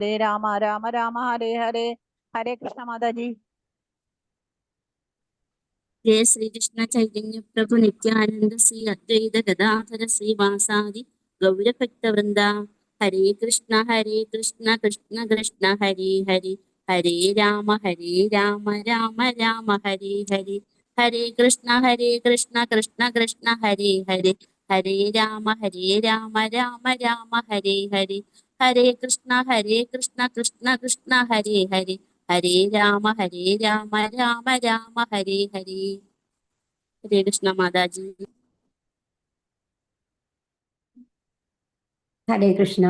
हरे राम राम राम हरे हरे। हरे कृष्ण माता जी। जय श्री कृष्ण चैतन्य प्रभु नित्यानंद श्री अद्वैत गदाधर श्रीवासादि गौरभक्त वृंदा। हरे कृष्ण कृष्ण कृष्ण हरे हरे, हरे राम राम राम हरे हरे। हरे कृष्ण कृष्ण कृष्ण हरे हरे, हरे राम राम राम हरे हरे। हरे कृष्ण कृष्ण कृष्ण हरे हरे, हरे राम राम राम हरे हरे। हरे कृष्ण माताजी। हरे कृष्ण।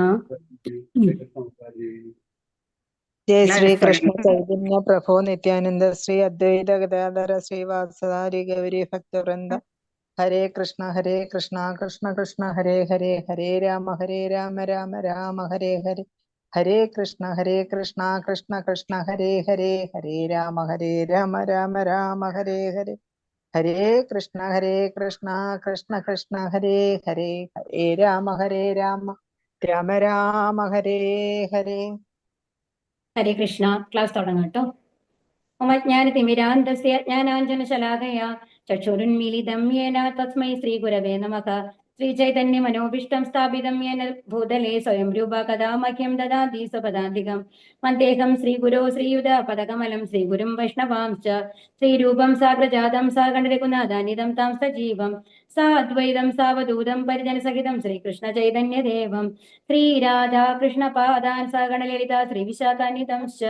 जय श्री कृष्ण चैतन्य प्रभु नित्यानंद श्री अद्वैत गदाधर श्रीवासादि गौरी भक्त वृंद। हरे कृष्ण कृष्ण कृष्ण हरे हरे, हरे राम राम राम हरे हरे। हरे कृष्ण कृष्ण कृष्ण हरे हरे, हरे राम राम राम हरे हरे। हरे कृष्ण कृष्ण कृष्ण हरे हरे, हरे राम राम राम हरे हरे। हरे कृष्ण। क्लास തുടങ്ങാം കേട്ടോ. मज्ञानतिमिरान्धस्य ज्ञानाञ्जनशलाकया चक्षुरुन्मीलितं येन तस्मै श्रीगुरवे नमः। श्रीचैतन्यमनोभीष्टं स्थापितं येन भूतले स्वयं रूपा कदा मह्यं ददाति स्वपदान्तिकं। वन्देऽहं श्रीगुरो श्रीयुतपदकमलं श्रीगुरुं वैष्णवांश्च श्रीरूपं साग्रजातं सागणरघुनाथान्वितं तां सजीवं साद्वैतं सावधूतं परिजनसहितं श्रीकृष्णचैतन्यदेवं श्रीराधाकृष्णपादान् सागणललिता श्रीविशाखान्वितंश्च।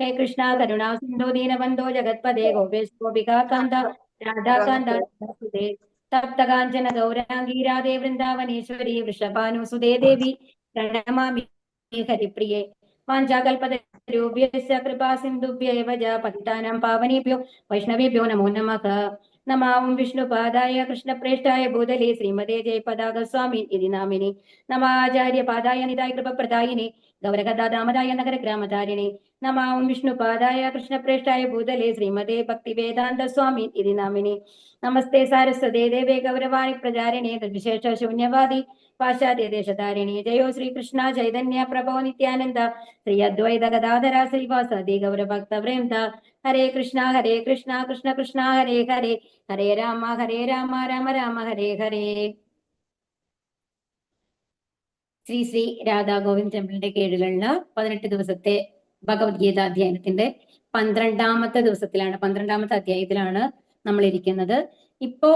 हे कृष्णा करुणा सिंधु दीनबंधो जगत्पदे गोपेश गोपिका कांता राधा कांता सुदे तप्त कांचन गौरांगी राधे वृंदावनेश्वरी वृषभानुसुदे देवी प्रणमामि हरिप्रिये। वाञ्छाकल्पतरुभ्यश्च कृपा सिन्धुभ्यैव च पतितानां पावनेभ्यो वैष्णवेभ्यो नमो नमः। नमां विष्णुपादाय कृष्णप्रेष्ठाय भूतले श्रीमते जयपदागस्वामी इति नामिने। नमाचार्यपादाय निताय कृपप्रदायिने गौरगदादामदाय नगरग्रामधारिणे। नमां विष्णुपादाय कृष्णप्रेष्ठाय भूतले श्रीमते भक्तिवेदान्तस्वामी इति नामिने। नमस्ते सारस्वते देवे गौरवाणी प्रचारिणे तद्विशेष शून्यवादी पाश्चात्यदेशधारिणे। जयो श्रीकृष्ण चैतन्य प्रभो नित्यानंद श्री अद्वैत गदाधर श्रीवासादि गौरभक्तवृन्द। हरे कृष्ण कृष्ण कृष्ण हरे हरे, हरे राम राम राम हरे हरे. ശ്രീ ശ്രീ രാധാ ഗോവിന്ദ് ടെമ്പിളിന്റെ കീഴിലുള്ള 18 ദിവസത്തെ ഭഗവത്ഗീത അധ്യയനത്തിന്റെ 12ാമത്തെ ദിവസത്തിലാണ്, 12ാമത്തെ അധ്യായത്തിലാണ് നമ്മൾ ഇരിക്കുന്നത്. ഇപ്പോ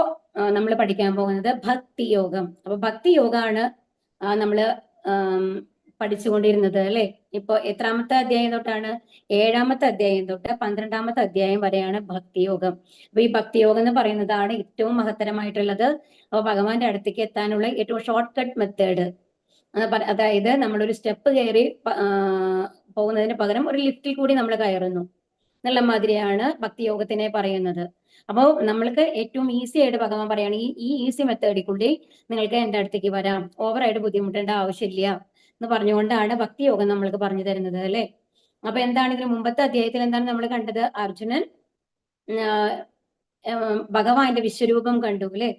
നമ്മൾ പഠിക്കാൻ പോകുന്നത് ഭക്തിയോഗം. അപ്പൊ ഭക്തിയോഗമാണ് നമ്മൾ പഠിച്ചുകൊണ്ടിരുന്നത് അല്ലെ. ഇപ്പൊ എത്രാമത്തെ അധ്യായം തൊട്ടാണ്? 7ാമത്തെ അധ്യായം തൊട്ട് 12ാമത്തെ അധ്യായം വരെയാണ് ഭക്തിയോഗം. അപ്പൊ ഈ ഭക്തിയോഗം എന്ന് പറയുന്നതാണ് ഏറ്റവും മഹത്തരമായിട്ടുള്ളത്. അപ്പൊ ഭഗവാന്റെ അടുത്തേക്ക് എത്താനുള്ള ഏറ്റവും ഷോർട്ട് കട്ട് മെത്തേഡ്. അതായത് നമ്മളൊരു സ്റ്റെപ്പ് കയറി പോകുന്നതിന് പകരം ഒരു ലിഫ്റ്റിൽ കൂടി നമ്മൾ കയറുന്നു എന്നുള്ള മാതിരിയാണ് ഭക്തിയോഗത്തിനെ പറയുന്നത്. അപ്പോൾ നമ്മൾക്ക് ഏറ്റവും ഈസി ആയിട്ട് ഭഗവാൻ പറയാണ്, ഈ ഈസി മെത്തേഡിൽ കൂടി നിങ്ങൾക്ക് എൻ്റെ അടുത്തേക്ക് വരാം, ഓവറായിട്ട് ബുദ്ധിമുട്ടേണ്ട ആവശ്യമില്ല എന്ന് പറഞ്ഞുകൊണ്ടാണ് ഭക്തിയോഗം നമ്മൾക്ക് പറഞ്ഞു തരുന്നത് അല്ലെ. അപ്പൊ എന്താണ് ഇതിന് മുമ്പത്തെ അധ്യായത്തിൽ എന്താണ് നമ്മൾ കണ്ടത്? അർജുനൻ ഭഗവാന്റെ വിശ്വരൂപം കണ്ടു അല്ലെ.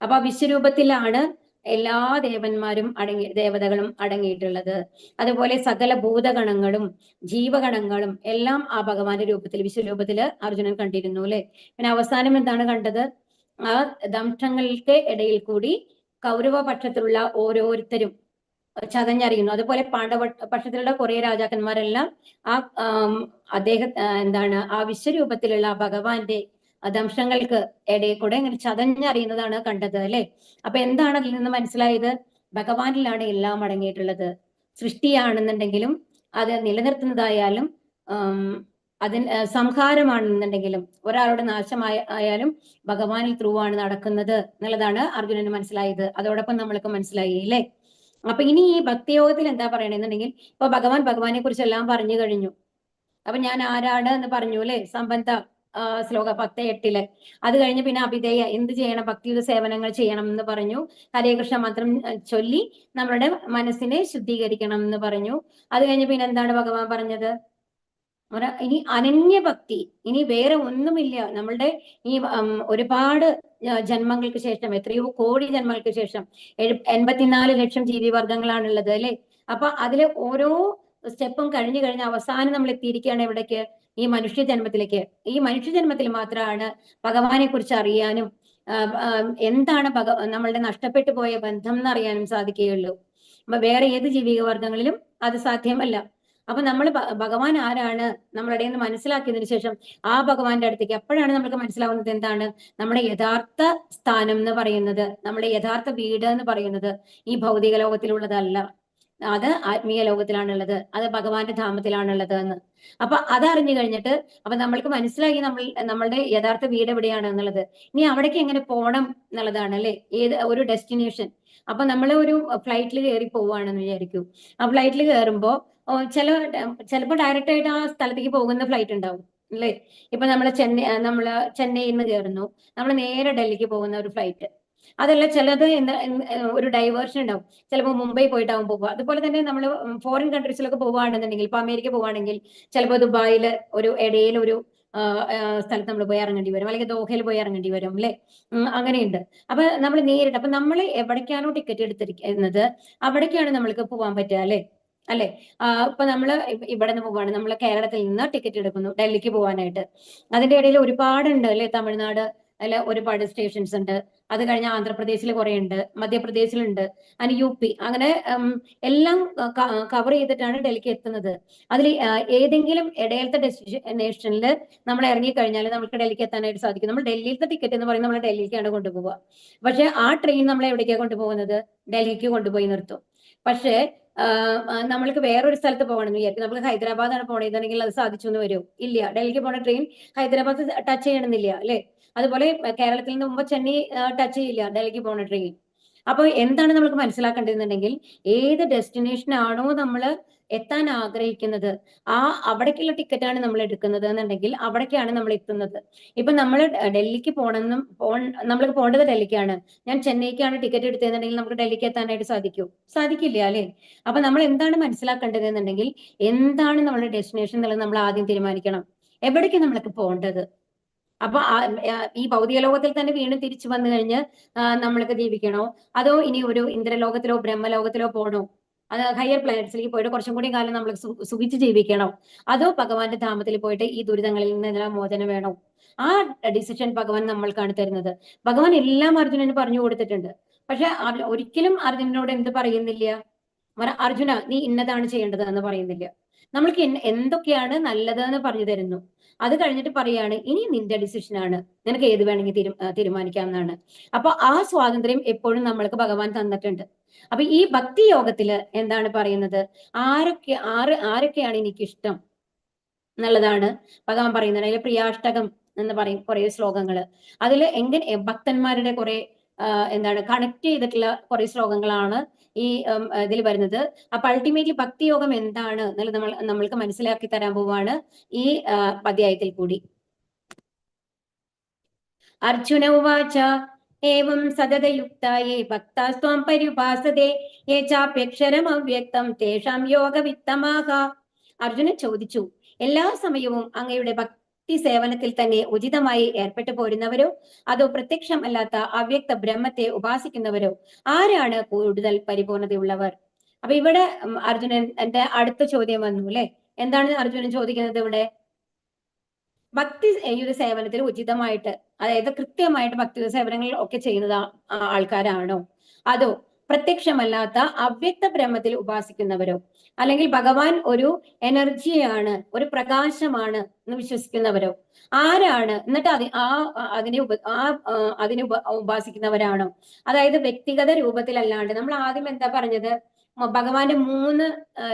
അപ്പൊ ആ വിശ്വരൂപത്തിലാണ് എല്ലാ ദേവതകളും അടങ്ങിയിട്ടുള്ളത്. അതുപോലെ സകല ഭൂതഗണങ്ങളും ജീവഗണങ്ങളും എല്ലാം ആ ഭഗവാന്റെ രൂപത്തിൽ, വിശ്വരൂപത്തില് അർജുനൻ കണ്ടിരുന്നു അല്ലെ. പിന്നെ അവസാനം എന്താണ് കണ്ടത്? ആ ദംഷ്ടങ്ങൾക്ക് ഇടയിൽ കൂടി കൗരവ പക്ഷത്തിലുള്ള ഓരോരുത്തരും ചതഞ്ഞറിയുന്നു. അതുപോലെ പാണ്ഡവ പക്ഷത്തിലുള്ള കുറെ രാജാക്കന്മാരെല്ലാം ആ വിശ്വരൂപത്തിലുള്ള ഭഗവാന്റെ ദംശങ്ങൾക്ക് ഇടയിൽ കൂടെ ഇങ്ങനെ ചതഞ്ഞറിയുന്നതാണ് കണ്ടത് അല്ലെ. അപ്പൊ എന്താണ് അതിൽ നിന്ന് മനസ്സിലായത്? ഭഗവാനിലാണ് എല്ലാം അടങ്ങിയിട്ടുള്ളത്. സൃഷ്ടിയാണെന്നുണ്ടെങ്കിലും അത് നിലനിർത്തുന്നതായാലും സംഹാരമാണെന്നുണ്ടെങ്കിലും ഒരാളുടെ നാശമായാലും ഭഗവാനിൽ ത്രൂ ആണ് നടക്കുന്നത് എന്നുള്ളതാണ് അർജുനന് മനസ്സിലായത്. അതോടൊപ്പം നമ്മൾക്ക് മനസ്സിലായി അല്ലേ. അപ്പൊ ഇനി ഈ ഭക്തിയോഗത്തിൽ എന്താ പറയണെന്നുണ്ടെങ്കിൽ, ഇപ്പൊ ഭഗവാനെ കുറിച്ചെല്ലാം പറഞ്ഞു കഴിഞ്ഞു. അപ്പൊ ഞാൻ ആരാണ് എന്ന് പറഞ്ഞു അല്ലെ, സംബന്ധ ശ്ലോകം 10:8. അത് കഴിഞ്ഞ് പിന്നെ അഭിധേയ എന്ത് ചെയ്യണം, ഭക്തിയുടെ സേവനങ്ങൾ ചെയ്യണം എന്ന് പറഞ്ഞു. ഹരേ കൃഷ്ണ മന്ത്രം ചൊല്ലി നമ്മളുടെ മനസ്സിനെ ശുദ്ധീകരിക്കണം എന്ന് പറഞ്ഞു. അത് കഴിഞ്ഞ് പിന്നെ എന്താണ് ഭഗവാൻ പറഞ്ഞത്? ഇനി അനന്യഭക്തി, ഇനി വേറെ ഒന്നുമില്ല. നമ്മളുടെ ഈ ഒരുപാട് ജന്മങ്ങൾക്ക് ശേഷം, എത്രയോ കോടി ജന്മങ്ങൾക്ക് ശേഷം 84 ലക്ഷം ജീവിവർഗങ്ങളാണുള്ളത് അല്ലെ. അപ്പൊ അതിലെ ഓരോ സ്റ്റെപ്പും കഴിഞ്ഞു കഴിഞ്ഞ അവസാനം നമ്മൾ എത്തിയിരിക്കുകയാണ് എവിടേക്ക്? ഈ മനുഷ്യ ജന്മത്തിലേക്ക്. ഈ മനുഷ്യ ജന്മത്തിൽ മാത്രമാണ് ഭഗവാനെ കുറിച്ച് അറിയാനും എന്താണ് നമ്മളുടെ നഷ്ടപ്പെട്ടു പോയ ബന്ധം എന്നറിയാനും സാധിക്കുകയുള്ളൂ. അപ്പൊ വേറെ ഏത് ജീവിക വർഗങ്ങളിലും അത് സാധ്യമല്ല. അപ്പൊ നമ്മൾ ഭഗവാൻ ആരാണ് നമ്മളുടെ നിന്ന് മനസ്സിലാക്കിയതിനു ശേഷം ആ ഭഗവാന്റെ അടുത്തേക്ക് അപ്പോഴാണ് നമുക്ക് മനസ്സിലാവുന്നത് എന്താണ് നമ്മുടെ യഥാർത്ഥ സ്ഥാനം എന്ന് പറയുന്നത്, നമ്മുടെ യഥാർത്ഥ വീട് എന്ന് പറയുന്നത് ഈ ഭൗതിക ലോകത്തിലുള്ളതല്ല, അത് ആത്മീയ ലോകത്തിലാണുള്ളത്, അത് ഭഗവാന്റെ ധാമത്തിലാണുള്ളത് എന്ന്. അപ്പൊ അതറിഞ്ഞു കഴിഞ്ഞിട്ട് അപ്പൊ നമ്മൾക്ക് മനസ്സിലായി നമ്മളുടെ യഥാർത്ഥ വീട് എവിടെയാണ് എന്നുള്ളത്. ഇനി അവിടേക്ക് എങ്ങനെ പോകണം എന്നുള്ളതാണ് അല്ലെ, ഏത് ഒരു ഡെസ്റ്റിനേഷൻ. അപ്പൊ നമ്മൾ ഒരു ഫ്ലൈറ്റിൽ കയറി പോവുകയാണെന്ന് വിചാരിക്കൂ. ആ ഫ്ലൈറ്റിൽ കയറുമ്പോൾ ചിലപ്പോൾ ഡയറക്റ്റ് ആയിട്ട് ആ സ്ഥലത്തേക്ക് പോകുന്ന ഫ്ലൈറ്റ് ഉണ്ടാവും അല്ലേ. ഇപ്പൊ നമ്മള് ചെന്നൈയിൽ നിന്ന് കയറുന്നു, നമ്മൾ നേരെ ഡൽഹിക്ക് പോകുന്ന ഒരു ഫ്ലൈറ്റ്. അതല്ല ചിലത് ഒരു ഡൈവേർഷൻ ഉണ്ടാവും, ചിലപ്പോൾ മുംബൈ പോയിട്ടാവും പോകുക. അതുപോലെ തന്നെ നമ്മൾ ഫോറിൻ കൺട്രീസിലൊക്കെ പോവുകയാണെന്നുണ്ടെങ്കിൽ, ഇപ്പൊ അമേരിക്ക പോവുകയാണെങ്കിൽ ചിലപ്പോൾ ദുബായിൽ ഒരു ഇടയിൽ ഒരു സ്ഥലത്ത് നമ്മൾ പോയി ഇറങ്ങേണ്ടി വരും, അല്ലെങ്കിൽ ദോഹയിൽ പോയി ഇറങ്ങേണ്ടി വരും അല്ലെ. അങ്ങനെയുണ്ട്. അപ്പൊ നമ്മൾ നേരിട്ട് അപ്പൊ നമ്മൾ എവിടേക്കാണോ ടിക്കറ്റ് എടുത്തിരിക്കുന്നത് അവിടേക്കാണ് നമ്മൾക്ക് പോകാൻ പറ്റുക അല്ലെ. ഇപ്പൊ നമ്മള് ഇവിടെ നിന്ന് പോവാണ്, നമ്മൾ കേരളത്തിൽ നിന്ന് ടിക്കറ്റ് എടുക്കുന്നു ഡൽഹിക്ക് പോകാനായിട്ട്. അതിന്റെ ഇടയിൽ ഒരുപാടുണ്ട് അല്ലെ, തമിഴ്നാട് അല്ലെ ഒരുപാട് സ്റ്റേഷൻസ് ഉണ്ട്. അത് കഴിഞ്ഞ ആന്ധ്രാപ്രദേശിൽ കുറെ ഉണ്ട്, മധ്യപ്രദേശിലുണ്ട്, അങ്ങനെ UP, അങ്ങനെ എല്ലാം കവർ ചെയ്തിട്ടാണ് ഡൽഹിക്ക് എത്തുന്നത്. അതിൽ ഏതെങ്കിലും ഇടയിലത്തെ ഡെസ്റ്റിനേഷനിൽ നമ്മൾ ഇറങ്ങിക്കഴിഞ്ഞാൽ നമുക്ക് ഡൽഹിക്ക് എത്താനായിട്ട് സാധിക്കും. നമ്മൾ ഡൽഹിയിലത്തെ ടിക്കറ്റ് എന്ന് പറയുന്നത് നമ്മൾ ഡൽഹിക്കാണ് കൊണ്ടുപോവുക. പക്ഷെ ആ ട്രെയിൻ നമ്മളെ എവിടേക്കാണ് കൊണ്ടുപോകുന്നത്? ഡൽഹിക്ക് കൊണ്ടുപോയി നിർത്തും. പക്ഷേ നമ്മൾക്ക് വേറൊരു സ്ഥലത്ത് പോകണമെന്ന് വിചാരിക്കും, നമുക്ക് ഹൈദരാബാദാണ് പോകണമെന്നുണ്ടെങ്കിൽ അത് സാധിച്ചു എന്ന് വരും? ഇല്ല. ഡൽഹിക്ക് പോണ ട്രെയിൻ ഹൈദരാബാദ് ടച്ച് ചെയ്യണമെന്നില്ല അല്ലെ. അതുപോലെ കേരളത്തിൽ നിന്ന് മുമ്പ് ചെന്നൈ ടച്ച് ചെയ്യില്ല ഡൽഹിക്ക് പോണ ട്രെയിൻ. അപ്പൊ എന്താണ് നമുക്ക് മനസ്സിലാക്കേണ്ടതെന്നുണ്ടെങ്കിൽ, ഏത് ഡെസ്റ്റിനേഷൻ ആണോ നമ്മൾ എത്താൻ ആഗ്രഹിക്കുന്നത് അവിടേക്കുള്ള ടിക്കറ്റാണ് നമ്മൾ എടുക്കുന്നത് എന്നുണ്ടെങ്കിൽ അവിടേക്കാണ് നമ്മൾ എത്തുന്നത്. ഇപ്പൊ നമ്മൾ ഡൽഹിക്ക് പോകണമെന്നും നമ്മൾക്ക് പോകേണ്ടത് ഡൽഹിക്കാണ്, ഞാൻ ചെന്നൈക്കാണ് ടിക്കറ്റ് എടുത്തതെന്നുണ്ടെങ്കിൽ നമുക്ക് ഡൽഹിക്ക് എത്താനായിട്ട് സാധിക്കില്ല അല്ലെ. അപ്പൊ നമ്മൾ എന്താണ് മനസ്സിലാക്കേണ്ടത് എന്നുണ്ടെങ്കിൽ, എന്താണ് നമ്മുടെ ഡെസ്റ്റിനേഷൻ എന്നുള്ളത് നമ്മൾ ആദ്യം തീരുമാനിക്കണം. എവിടേക്ക് നമ്മൾക്ക് പോകേണ്ടത്? അപ്പൊ ഈ ഭൗതിക ലോകത്തിൽ തന്നെ വീണ്ടും തിരിച്ചു വന്നു കഴിഞ്ഞ് നമ്മൾക്ക് ജീവിക്കണോ, അതോ ഇനി ഒരു ഇന്ദ്രലോകത്തിലോ ബ്രഹ്മലോകത്തിലോ പോകണോ, അത് ഹയർ പ്ലാനറ്റ്സിലേക്ക് പോയിട്ട് കുറച്ചും കൂടി കാലം നമ്മൾ സുഖിച്ച് ജീവിക്കണോ, അതോ ഭഗവാന്റെ ധാമത്തിൽ പോയിട്ട് ഈ ദുരിതങ്ങളിൽ നിന്നെല്ലാം മോചനം വേണോ? ആ ഡിസിഷൻ ഭഗവാൻ നമ്മൾക്കാണ് തരുന്നത്. ഭഗവാൻ എല്ലാം അർജുനന് പറഞ്ഞു കൊടുത്തിട്ടുണ്ട്. പക്ഷെ ഒരിക്കലും അർജുനനോട് എന്ത് പറയുന്നില്ല? അർജുന നീ ഇന്നതാണ് ചെയ്യേണ്ടത് എന്ന് പറയുന്നില്ല. നമ്മൾക്ക് എന്തൊക്കെയാണ് നല്ലത് എന്ന് പറഞ്ഞു തരുന്നു. അത് കഴിഞ്ഞിട്ട് പറയാണ്, ഇനി നിന്റെ ഡിസിഷനാണ്, നിനക്ക് ഏത് വേണമെങ്കിൽ തീരുമാനിക്കാവുന്നതാണ്. അപ്പൊ ആ സ്വാതന്ത്ര്യം എപ്പോഴും നമ്മൾക്ക് ഭഗവാൻ തന്നിട്ടുണ്ട്. അപ്പൊ ഈ ഭക്തി യോഗത്തില് എന്താണ് പറയുന്നത്? ആരൊക്കെയാണ് എനിക്കിഷ്ടം എന്നുള്ളതാണ് ഭഗവാൻ പറയുന്നത്. അതിൽ പ്രിയാഷ്ടകം എന്ന് പറയും കുറെ ശ്ലോകങ്ങള്. അതിൽ എങ്ങനെ ഭക്തന്മാരുടെ കുറെ എന്താണ് കണക്ട് ചെയ്തിട്ടുള്ള കുറെ ശ്ലോകങ്ങളാണ് ഈ ഇതിൽ വരുന്നത്. അപ്പൊ അൾട്ടിമേറ്റ്ലി ഭക്തിയോഗം എന്താണ് എന്നുള്ളത് നമ്മൾക്ക് മനസ്സിലാക്കി തരാൻ പോവാണ് ഈ അധ്യായത്തിൽ കൂടി. അർജുന ഉവാച ഏവം സതതയുക്തായേ ഭക്താസ്ത്വാം പര്യുപാസതേ യേ ചാപ്യക്ഷരം അവ്യക്തം തേഷാം യോഗവിത്തമാഹ. അർജുനൻ ചോദിച്ചു, എല്ലാ സമയവും അങ്ങയുടെ ഭക്തി സേവനത്തിൽ തന്നെ ഉചിതമായി ഏർപ്പെട്ടു പോരുന്നവരോ അതോ പ്രത്യക്ഷം അല്ലാത്ത അവ്യക്ത ബ്രഹ്മത്തെ ഉപാസിക്കുന്നവരോ ആരാണ് കൂടുതൽ പരിപൂർണതയുള്ളവർ? അപ്പൊ ഇവിടെ അർജുനന്റെ അടുത്ത ചോദ്യം വന്നു അല്ലെ. എന്താണ് അർജുനൻ ചോദിക്കുന്നത് ഇവിടെ? ഭക്തി സേവനത്തിൽ ഉചിതമായിട്ട്, അതായത് കൃത്യമായിട്ട് ഭക്തി സേവനങ്ങൾ ഒക്കെ ചെയ്യുന്നത് ആൾക്കാരാണോ, അതോ പ്രത്യക്ഷമല്ലാത്ത അവ്യക്ത ബ്രഹ്മത്തിൽ ഉപാസിക്കുന്നവരോ, അല്ലെങ്കിൽ ഭഗവാൻ ഒരു എനർജിയാണ്, ഒരു പ്രകാശമാണ് എന്ന് വിശ്വസിക്കുന്നവരോ ആരാണ്? എന്നിട്ട് അതിനെ ഉപാസിക്കുന്നവരാണോ? അതായത് വ്യക്തിഗത രൂപത്തിലല്ലാണ്ട്. നമ്മൾ ആദ്യം എന്താ പറഞ്ഞത്? ഭഗവാന്റെ 3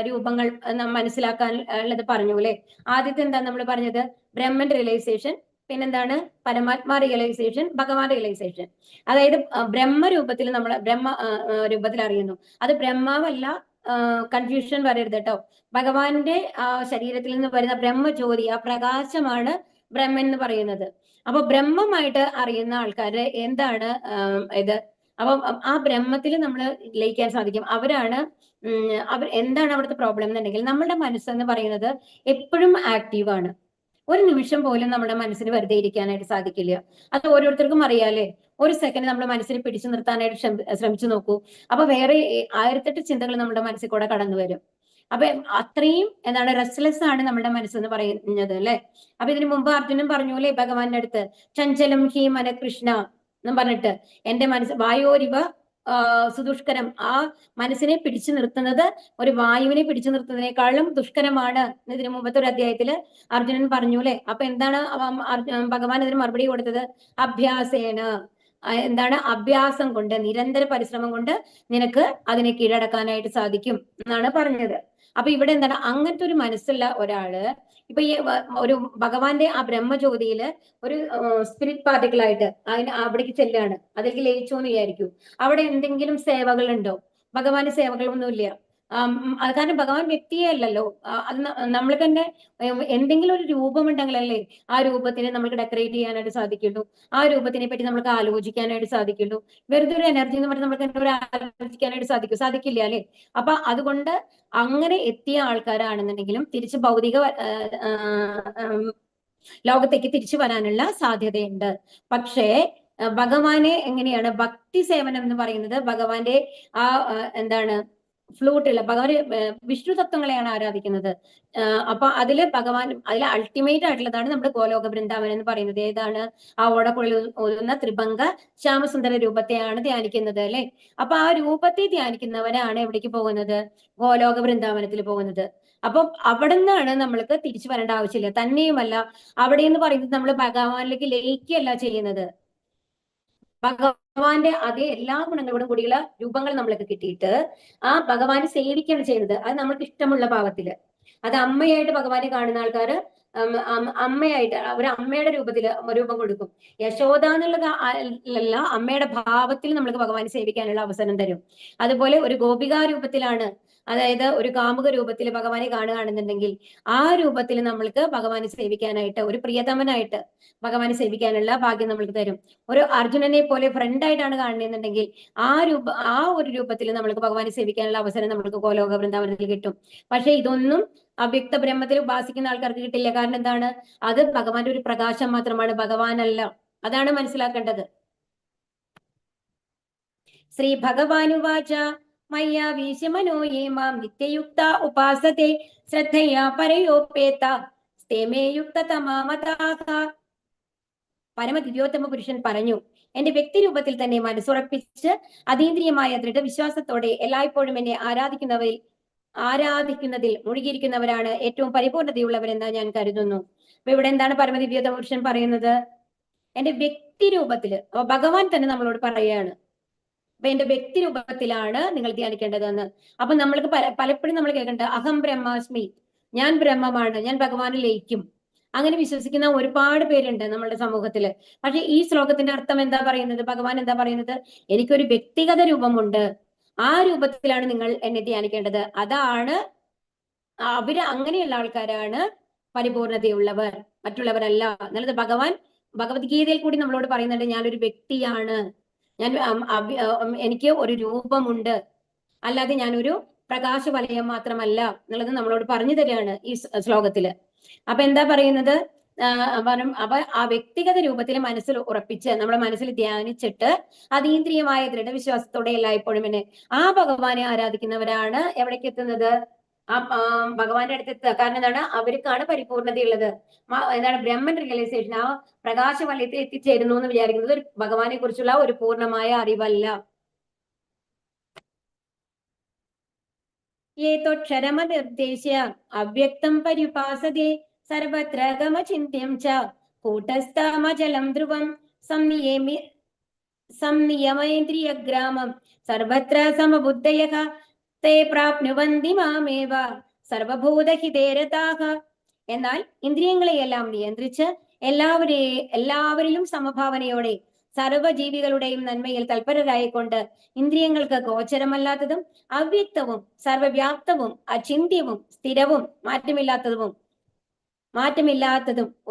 രൂപങ്ങൾ മനസ്സിലാക്കാൻ ഉള്ളത് പറഞ്ഞു അല്ലെ. ആദ്യത്തെ എന്താ നമ്മൾ പറഞ്ഞത്? ബ്രഹ്മൻ റിയലൈസേഷൻ, പിന്നെന്താണ്? പരമാത്മാ റിയലൈസേഷൻ, ഭഗവാൻ റിയലൈസേഷൻ. അതായത് ബ്രഹ്മരൂപത്തിൽ നമ്മൾ രൂപത്തിൽ അറിയുന്നു. അത് ബ്രഹ്മാവല്ല, കൺഫ്യൂഷൻ വരരുത് കേട്ടോ. ഭഗവാന്റെ ശരീരത്തിൽ നിന്ന് വരുന്ന ബ്രഹ്മജ്യോതി, ആ പ്രകാശമാണ് ബ്രഹ്മൻ എന്ന് പറയുന്നത്. അപ്പൊ ബ്രഹ്മമായിട്ട് അറിയുന്ന ആൾക്കാര് എന്താണ് ഇത്? അപ്പൊ ആ ബ്രഹ്മത്തിൽ നമ്മൾ ലയിക്കാൻ സാധിക്കും. എന്താണ് അവിടുത്തെ പ്രോബ്ലം എന്നുണ്ടെങ്കിൽ, നമ്മുടെ മനസ്സെന്ന് പറയുന്നത് എപ്പോഴും ആക്റ്റീവാണ്. ഒരു നിമിഷം പോലും നമ്മുടെ മനസ്സിന് വെറുതെ ഇരിക്കാനായിട്ട് സാധിക്കില്ല. അത് ഓരോരുത്തർക്കും അറിയാലേ. ഒരു സെക്കൻഡ് നമ്മുടെ മനസ്സിനെ പിടിച്ചു നിർത്താനായിട്ട് ശ്രമിച്ചു നോക്കൂ. അപ്പൊ വേറെ 1008 ചിന്തകൾ നമ്മുടെ മനസ്സിൽ കൂടെ കടന്നു വരും. അപ്പൊ അത്രയും എന്താണ് റെസ്റ്റ്ലെസ് ആണ് നമ്മുടെ മനസ്സെന്ന് പറയുന്നത് അല്ലെ. അപ്പൊ ഇതിനു മുമ്പ് അർജുനൻ പറഞ്ഞു അല്ലെ ഭഗവാന്റെ അടുത്ത്, ചഞ്ചലം ഹി മനകൃഷ്ണ എന്നും പറഞ്ഞിട്ട്, എന്റെ മനസ്സ് വായോരിവ സുദുഷ്കരം, ആ മനസ്സിനെ പിടിച്ചു നിർത്തുന്നത് ഒരു വായുവിനെ പിടിച്ചു നിർത്തുന്നതിനേക്കാളും ദുഷ്കരമാണ്. ഇതിനു മുമ്പത്തെ ഒരു അധ്യായത്തില് അർജുനൻ പറഞ്ഞു അല്ലെ. അപ്പൊ എന്താണ് ഭഗവാൻ ഇതിന് മറുപടി കൊടുത്തത്? അഭ്യാസേന, എന്താണ്? അഭ്യാസം കൊണ്ട്, നിരന്തര പരിശ്രമം കൊണ്ട് നിനക്ക് അതിനെ കീഴടക്കാനായിട്ട് സാധിക്കും എന്നാണ് പറഞ്ഞത്. അപ്പൊ ഇവിടെ എന്താണ്? അങ്ങനത്തെ ഒരു മനസ്സുള്ള ഒരാള് ഇപ്പൊ ഈ ഒരു ഭഗവാന്റെ ആ ബ്രഹ്മജ്യോതിയില് ഒരു സ്പിരിറ്റ് പാർട്ടിക്കിൾ ആയിട്ട് അവിടേക്ക് ചെല്ലുകയാണ്, അതിലേക്ക് ലയിച്ചു എന്ന് വിചാരിക്കൂ. അവിടെ എന്തെങ്കിലും സേവകൾ ഉണ്ടോ? ഭഗവാന്റെ സേവകളൊന്നുമില്ല. കാരണം ഭഗവാൻ വ്യക്തിയെ അല്ലല്ലോ, അത് നമ്മൾ തന്നെ എന്തെങ്കിലും ഒരു രൂപമുണ്ടെങ്കിലല്ലേ ആ രൂപത്തിനെ നമുക്ക് ഡെക്കറേറ്റ് ചെയ്യാനായിട്ട് സാധിക്കുള്ളൂ, ആ രൂപത്തിനെ പറ്റി നമുക്ക് ആലോചിക്കാനായിട്ട് സാധിക്കുള്ളൂ. വെറുതെ ഒരു എനർജി എന്ന് പറഞ്ഞാൽ നമുക്ക് ആലോചിക്കാനായിട്ട് സാധിക്കില്ല അല്ലെ. അപ്പൊ അതുകൊണ്ട് അങ്ങനെ എത്തിയ ആൾക്കാരാണെന്നുണ്ടെങ്കിലും തിരിച്ച് ഭൗതിക ലോകത്തേക്ക് തിരിച്ചു വരാനുള്ള സാധ്യതയുണ്ട്. പക്ഷേ ഭഗവാനെ എങ്ങനെയാണ് ഭക്തി സേവനം എന്ന് പറയുന്നത്? ഭഗവാന്റെ ആ എന്താണ് ഫ്ലൂട്ടുള്ള ഭഗവാൻ വിഷ്ണു തത്വങ്ങളെയാണ് ആരാധിക്കുന്നത്. അപ്പൊ അതില് അതിൽ അൾട്ടിമേറ്റ് ആയിട്ടുള്ളതാണ് നമ്മുടെ ഗോലോക വൃന്ദാവൻ എന്ന് പറയുന്നത്. ഏതാണ്? ആ ഓടക്കുഴൽ ഓതുന്ന ത്രിഭംഗ ശ്യാമസുന്ദര രൂപത്തെയാണ് ധ്യാനിക്കുന്നത് അല്ലെ. അപ്പൊ ആ രൂപത്തെ ധ്യാനിക്കുന്നവരാണ് എവിടേക്ക് പോകുന്നത്? ഗോലോക വൃന്ദാവനത്തിൽ പോകുന്നത്. അപ്പൊ അവിടെ നിന്നാണ് നമ്മൾക്ക് തിരിച്ചു വരേണ്ട ആവശ്യമില്ല. തന്നെയുമല്ല, അവിടെ എന്ന് പറയുന്നത് നമ്മൾ ഭഗവാനിലേക്ക് ലയിക്കുകയല്ല ചെയ്യുന്നത്. ഭഗവാന്റെ അതേ എല്ലാ ഗുണങ്ങളോടും കൂടിയുള്ള രൂപങ്ങൾ നമ്മൾക്ക് കിട്ടിയിട്ട് ആ ഭഗവാനെ സേവിക്കുകയാണ് ചെയ്യുന്നത്. അത് നമ്മൾക്ക് ഇഷ്ടമുള്ള ഭാവത്തില്. അത് അമ്മയായിട്ട് ഭഗവാനെ കാണുന്ന ആൾക്കാര് അമ്മയായിട്ട് ഒരു അമ്മയുടെ രൂപം കൊടുക്കും. യശോദ എന്നുള്ളത് അല്ല, അമ്മയുടെ ഭാവത്തിൽ നമ്മൾക്ക് ഭഗവാനെ സേവിക്കാനുള്ള അവസരം തരും. അതുപോലെ ഒരു ഗോപികാ രൂപത്തിലാണ്, അതായത് ഒരു കാമുക രൂപത്തിൽ ഭഗവാനെ കാണുകയാണെന്നുണ്ടെങ്കിൽ ആ രൂപത്തിൽ നമ്മൾക്ക് ഭഗവാനെ സേവിക്കാനായിട്ട്, ഒരു പ്രിയതമനായിട്ട് ഭഗവാനെ സേവിക്കാനുള്ള ഭാഗ്യം നമ്മൾക്ക് തരും. ഒരു അർജുനനെ പോലെ ഫ്രണ്ടായിട്ടാണ് കാണുന്നതെന്നുണ്ടെങ്കിൽ ആ ഒരു രൂപത്തിൽ നമ്മൾക്ക് ഭഗവാനെ സേവിക്കാനുള്ള അവസരം നമ്മൾക്ക് ഗോലോക വൃന്ദാവനത്തിൽ കിട്ടും. പക്ഷെ ഇതൊന്നും അവ്യക്ത ബ്രഹ്മത്തിൽ ഉപാസിക്കുന്ന ആൾക്കാർക്ക് കിട്ടില്ല. കാരണം എന്താണ്? അത് ഭഗവാന്റെ ഒരു പ്രകാശം മാത്രമാണ്, ഭഗവാനല്ല. അതാണ് മനസ്സിലാക്കേണ്ടത്. ശ്രീ ഭഗവാനുവാച മയ്യാ വീശമനോ യേ മാം നിത്യയുക്ത ഉപാസത്തെ ശ്രദ്ധയാ പരയോപേത സ്തേമേ യുക്തതമാമതാഹ. പരമദിവ്യോത്തമ പുരുഷൻ പറഞ്ഞു, എന്റെ വ്യക്തിരൂപത്തിൽ തന്നെ മനസ്സുറപ്പിച്ച് അതീന്ദ്രിയമായ ദൃഢവിശ്വാസത്തോടെ എല്ലായ്പ്പോഴും എന്നെ ആരാധിക്കുന്നതിൽ മുഴുകിയിരിക്കുന്നവരാണ് ഏറ്റവും പരിപൂർണതയുള്ളവരെന്ന് ഞാൻ കരുതുന്നു. അപ്പൊ ഇവിടെ എന്താണ് പരമദിവ്യോത്തമ പുരുഷൻ പറയുന്നത്? എന്റെ വ്യക്തിരൂപത്തില്, ഭഗവാൻ തന്നെ നമ്മളോട് പറയുകയാണ്, അപ്പൊ എന്റെ വ്യക്തിരൂപത്തിലാണ് നിങ്ങൾ ധ്യാനിക്കേണ്ടതെന്ന്. അപ്പൊ നമ്മൾക്ക് പലപ്പോഴും നമ്മൾ കേൾക്കേണ്ടത് അഹം ബ്രഹ്മാസ്മി, ഞാൻ ബ്രഹ്മമാണ്, ഞാൻ ഭഗവാനിൽ ലയിക്കും. അങ്ങനെ വിശ്വസിക്കുന്ന ഒരുപാട് പേരുണ്ട് നമ്മുടെ സമൂഹത്തില്. പക്ഷെ ഈ ശ്ലോകത്തിന്റെ അർത്ഥം എന്താ പറയുന്നത്? ഭഗവാൻ എന്താ പറയുന്നത്? എനിക്കൊരു വ്യക്തിഗത രൂപമുണ്ട്, ആ രൂപത്തിലാണ് നിങ്ങൾ എന്നെ ധ്യാനിക്കേണ്ടത്. അതാണ് അങ്ങനെയുള്ള ആൾക്കാരാണ് പരിപൂർണതയുള്ളവർ, മറ്റുള്ളവരല്ല എന്നുള്ളത് ഭഗവത്ഗീതയിൽ കൂടി നമ്മളോട് പറയുന്നുണ്ട്. ഞാനൊരു വ്യക്തിയാണ്, എനിക്ക് ഒരു രൂപമുണ്ട്, അല്ലാതെ ഞാനൊരു പ്രകാശ വലയം മാത്രമല്ല എന്നുള്ളത് നമ്മളോട് പറഞ്ഞു തരികയാണ് ഈ ശ്ലോകത്തില്. അപ്പൊ എന്താ പറയുന്നത്? അപ്പൊ ആ വ്യക്തിഗത രൂപത്തിൽ മനസ്സിൽ ഉറപ്പിച്ച് നമ്മുടെ മനസ്സിൽ ധ്യാനിച്ചിട്ട് അതീന്ദ്രിയമായ ദൃഢവിശ്വാസത്തോടെ എല്ലായ്പ്പോഴും ആ ഭഗവാനെ ആരാധിക്കുന്നവരാണ് എവിടേക്ക് എത്തുന്നത്? ഭഗവാന്റെ അടുത്ത് എത്തുക. കാരണം എന്താണ്? അവർക്കാണ് പരിപൂർണതയുള്ളത്. എന്താണ്? ബ്രഹ്മൻ റിയലൈസേഷൻ, ആ പ്രകാശ വലയത്തിൽ എത്തിച്ചേരുന്നു എന്ന് വിചാരിക്കുന്നത് ഭഗവാനെ കുറിച്ചുള്ള ഒരു പൂർണ്ണമായ അറിവല്ല. ഏതൊക്ഷരമനിർദ്ദേശ്യ അവ്യക്തം പരിപാസതേ സർവത്ര ഗമചിന്യം ച കൂട്ടസ്ഥമചലം ധ്രുവം സംനിയമേന്ദ്രിയഗ്രാമം സർവത്ര സമബുദ്ധയഃ തേ പ്രാപ്നുവന്തി മാമേവ സർവഭൂതഹിതേ രതാഃ. എന്നാൽ ഇന്ദ്രിയങ്ങളെയെല്ലാം നിയന്ത്രിച്ച് എല്ലാവരിലും സമഭാവനയോടെ സർവജീവികളുടെയും നന്മയിൽ തൽപരരായിക്കൊണ്ട് ഇന്ദ്രിയങ്ങൾക്ക് ഗോചരമല്ലാത്തതും അവ്യക്തവും സർവവ്യാപ്തവും അചിന്ത്യവും സ്ഥിരവും മാറ്റമില്ലാത്തതും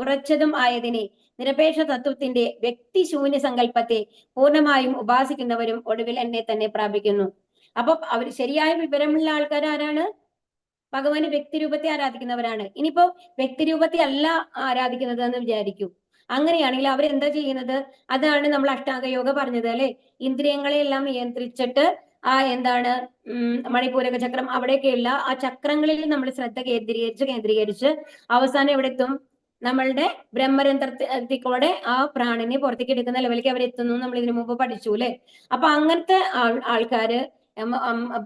ഉറച്ചതും ആയതിനെ നിരപേക്ഷ തത്വത്തിന്റെ വ്യക്തിശൂന്യ സങ്കല്പത്തെ പൂർണ്ണമായും ഉപാസിക്കുന്നവരും ഒടുവിൽ എന്നെ തന്നെ പ്രാപിക്കുന്നു. അപ്പൊ അവർ ശരിയായ വിവരമുള്ള ആൾക്കാർ ആരാണ്? ഭഗവാന് വ്യക്തിരൂപത്തെ ആരാധിക്കുന്നവരാണ്. ഇനിയിപ്പോ വ്യക്തിരൂപത്തെ അല്ല ആരാധിക്കുന്നത് എന്ന് വിചാരിക്കൂ. അങ്ങനെയാണെങ്കിൽ അവരെന്താ ചെയ്യുന്നത്? അതാണ് നമ്മൾ അഷ്ടാംഗ യോഗ പറഞ്ഞത് അല്ലെ. ഇന്ദ്രിയങ്ങളെ എല്ലാം നിയന്ത്രിച്ചിട്ട് എന്താണ് മണിപൂരക ചക്രം, അവിടെയൊക്കെയുള്ള ആ ചക്രങ്ങളിൽ നമ്മൾ ശ്രദ്ധ കേന്ദ്രീകരിച്ച് അവസാനം എവിടെ എത്തും? നമ്മളുടെ ബ്രഹ്മരന്ധ്രത്തിലൂടെ ആ പ്രാണനെ പുറത്തേക്ക് എടുക്കുന്ന ലെവലിലേക്ക് അവരെത്തുന്നു. നമ്മൾ ഇതിനു മുമ്പ് പഠിച്ചു അല്ലെ? അപ്പൊ അങ്ങനത്തെ ആൾക്കാര്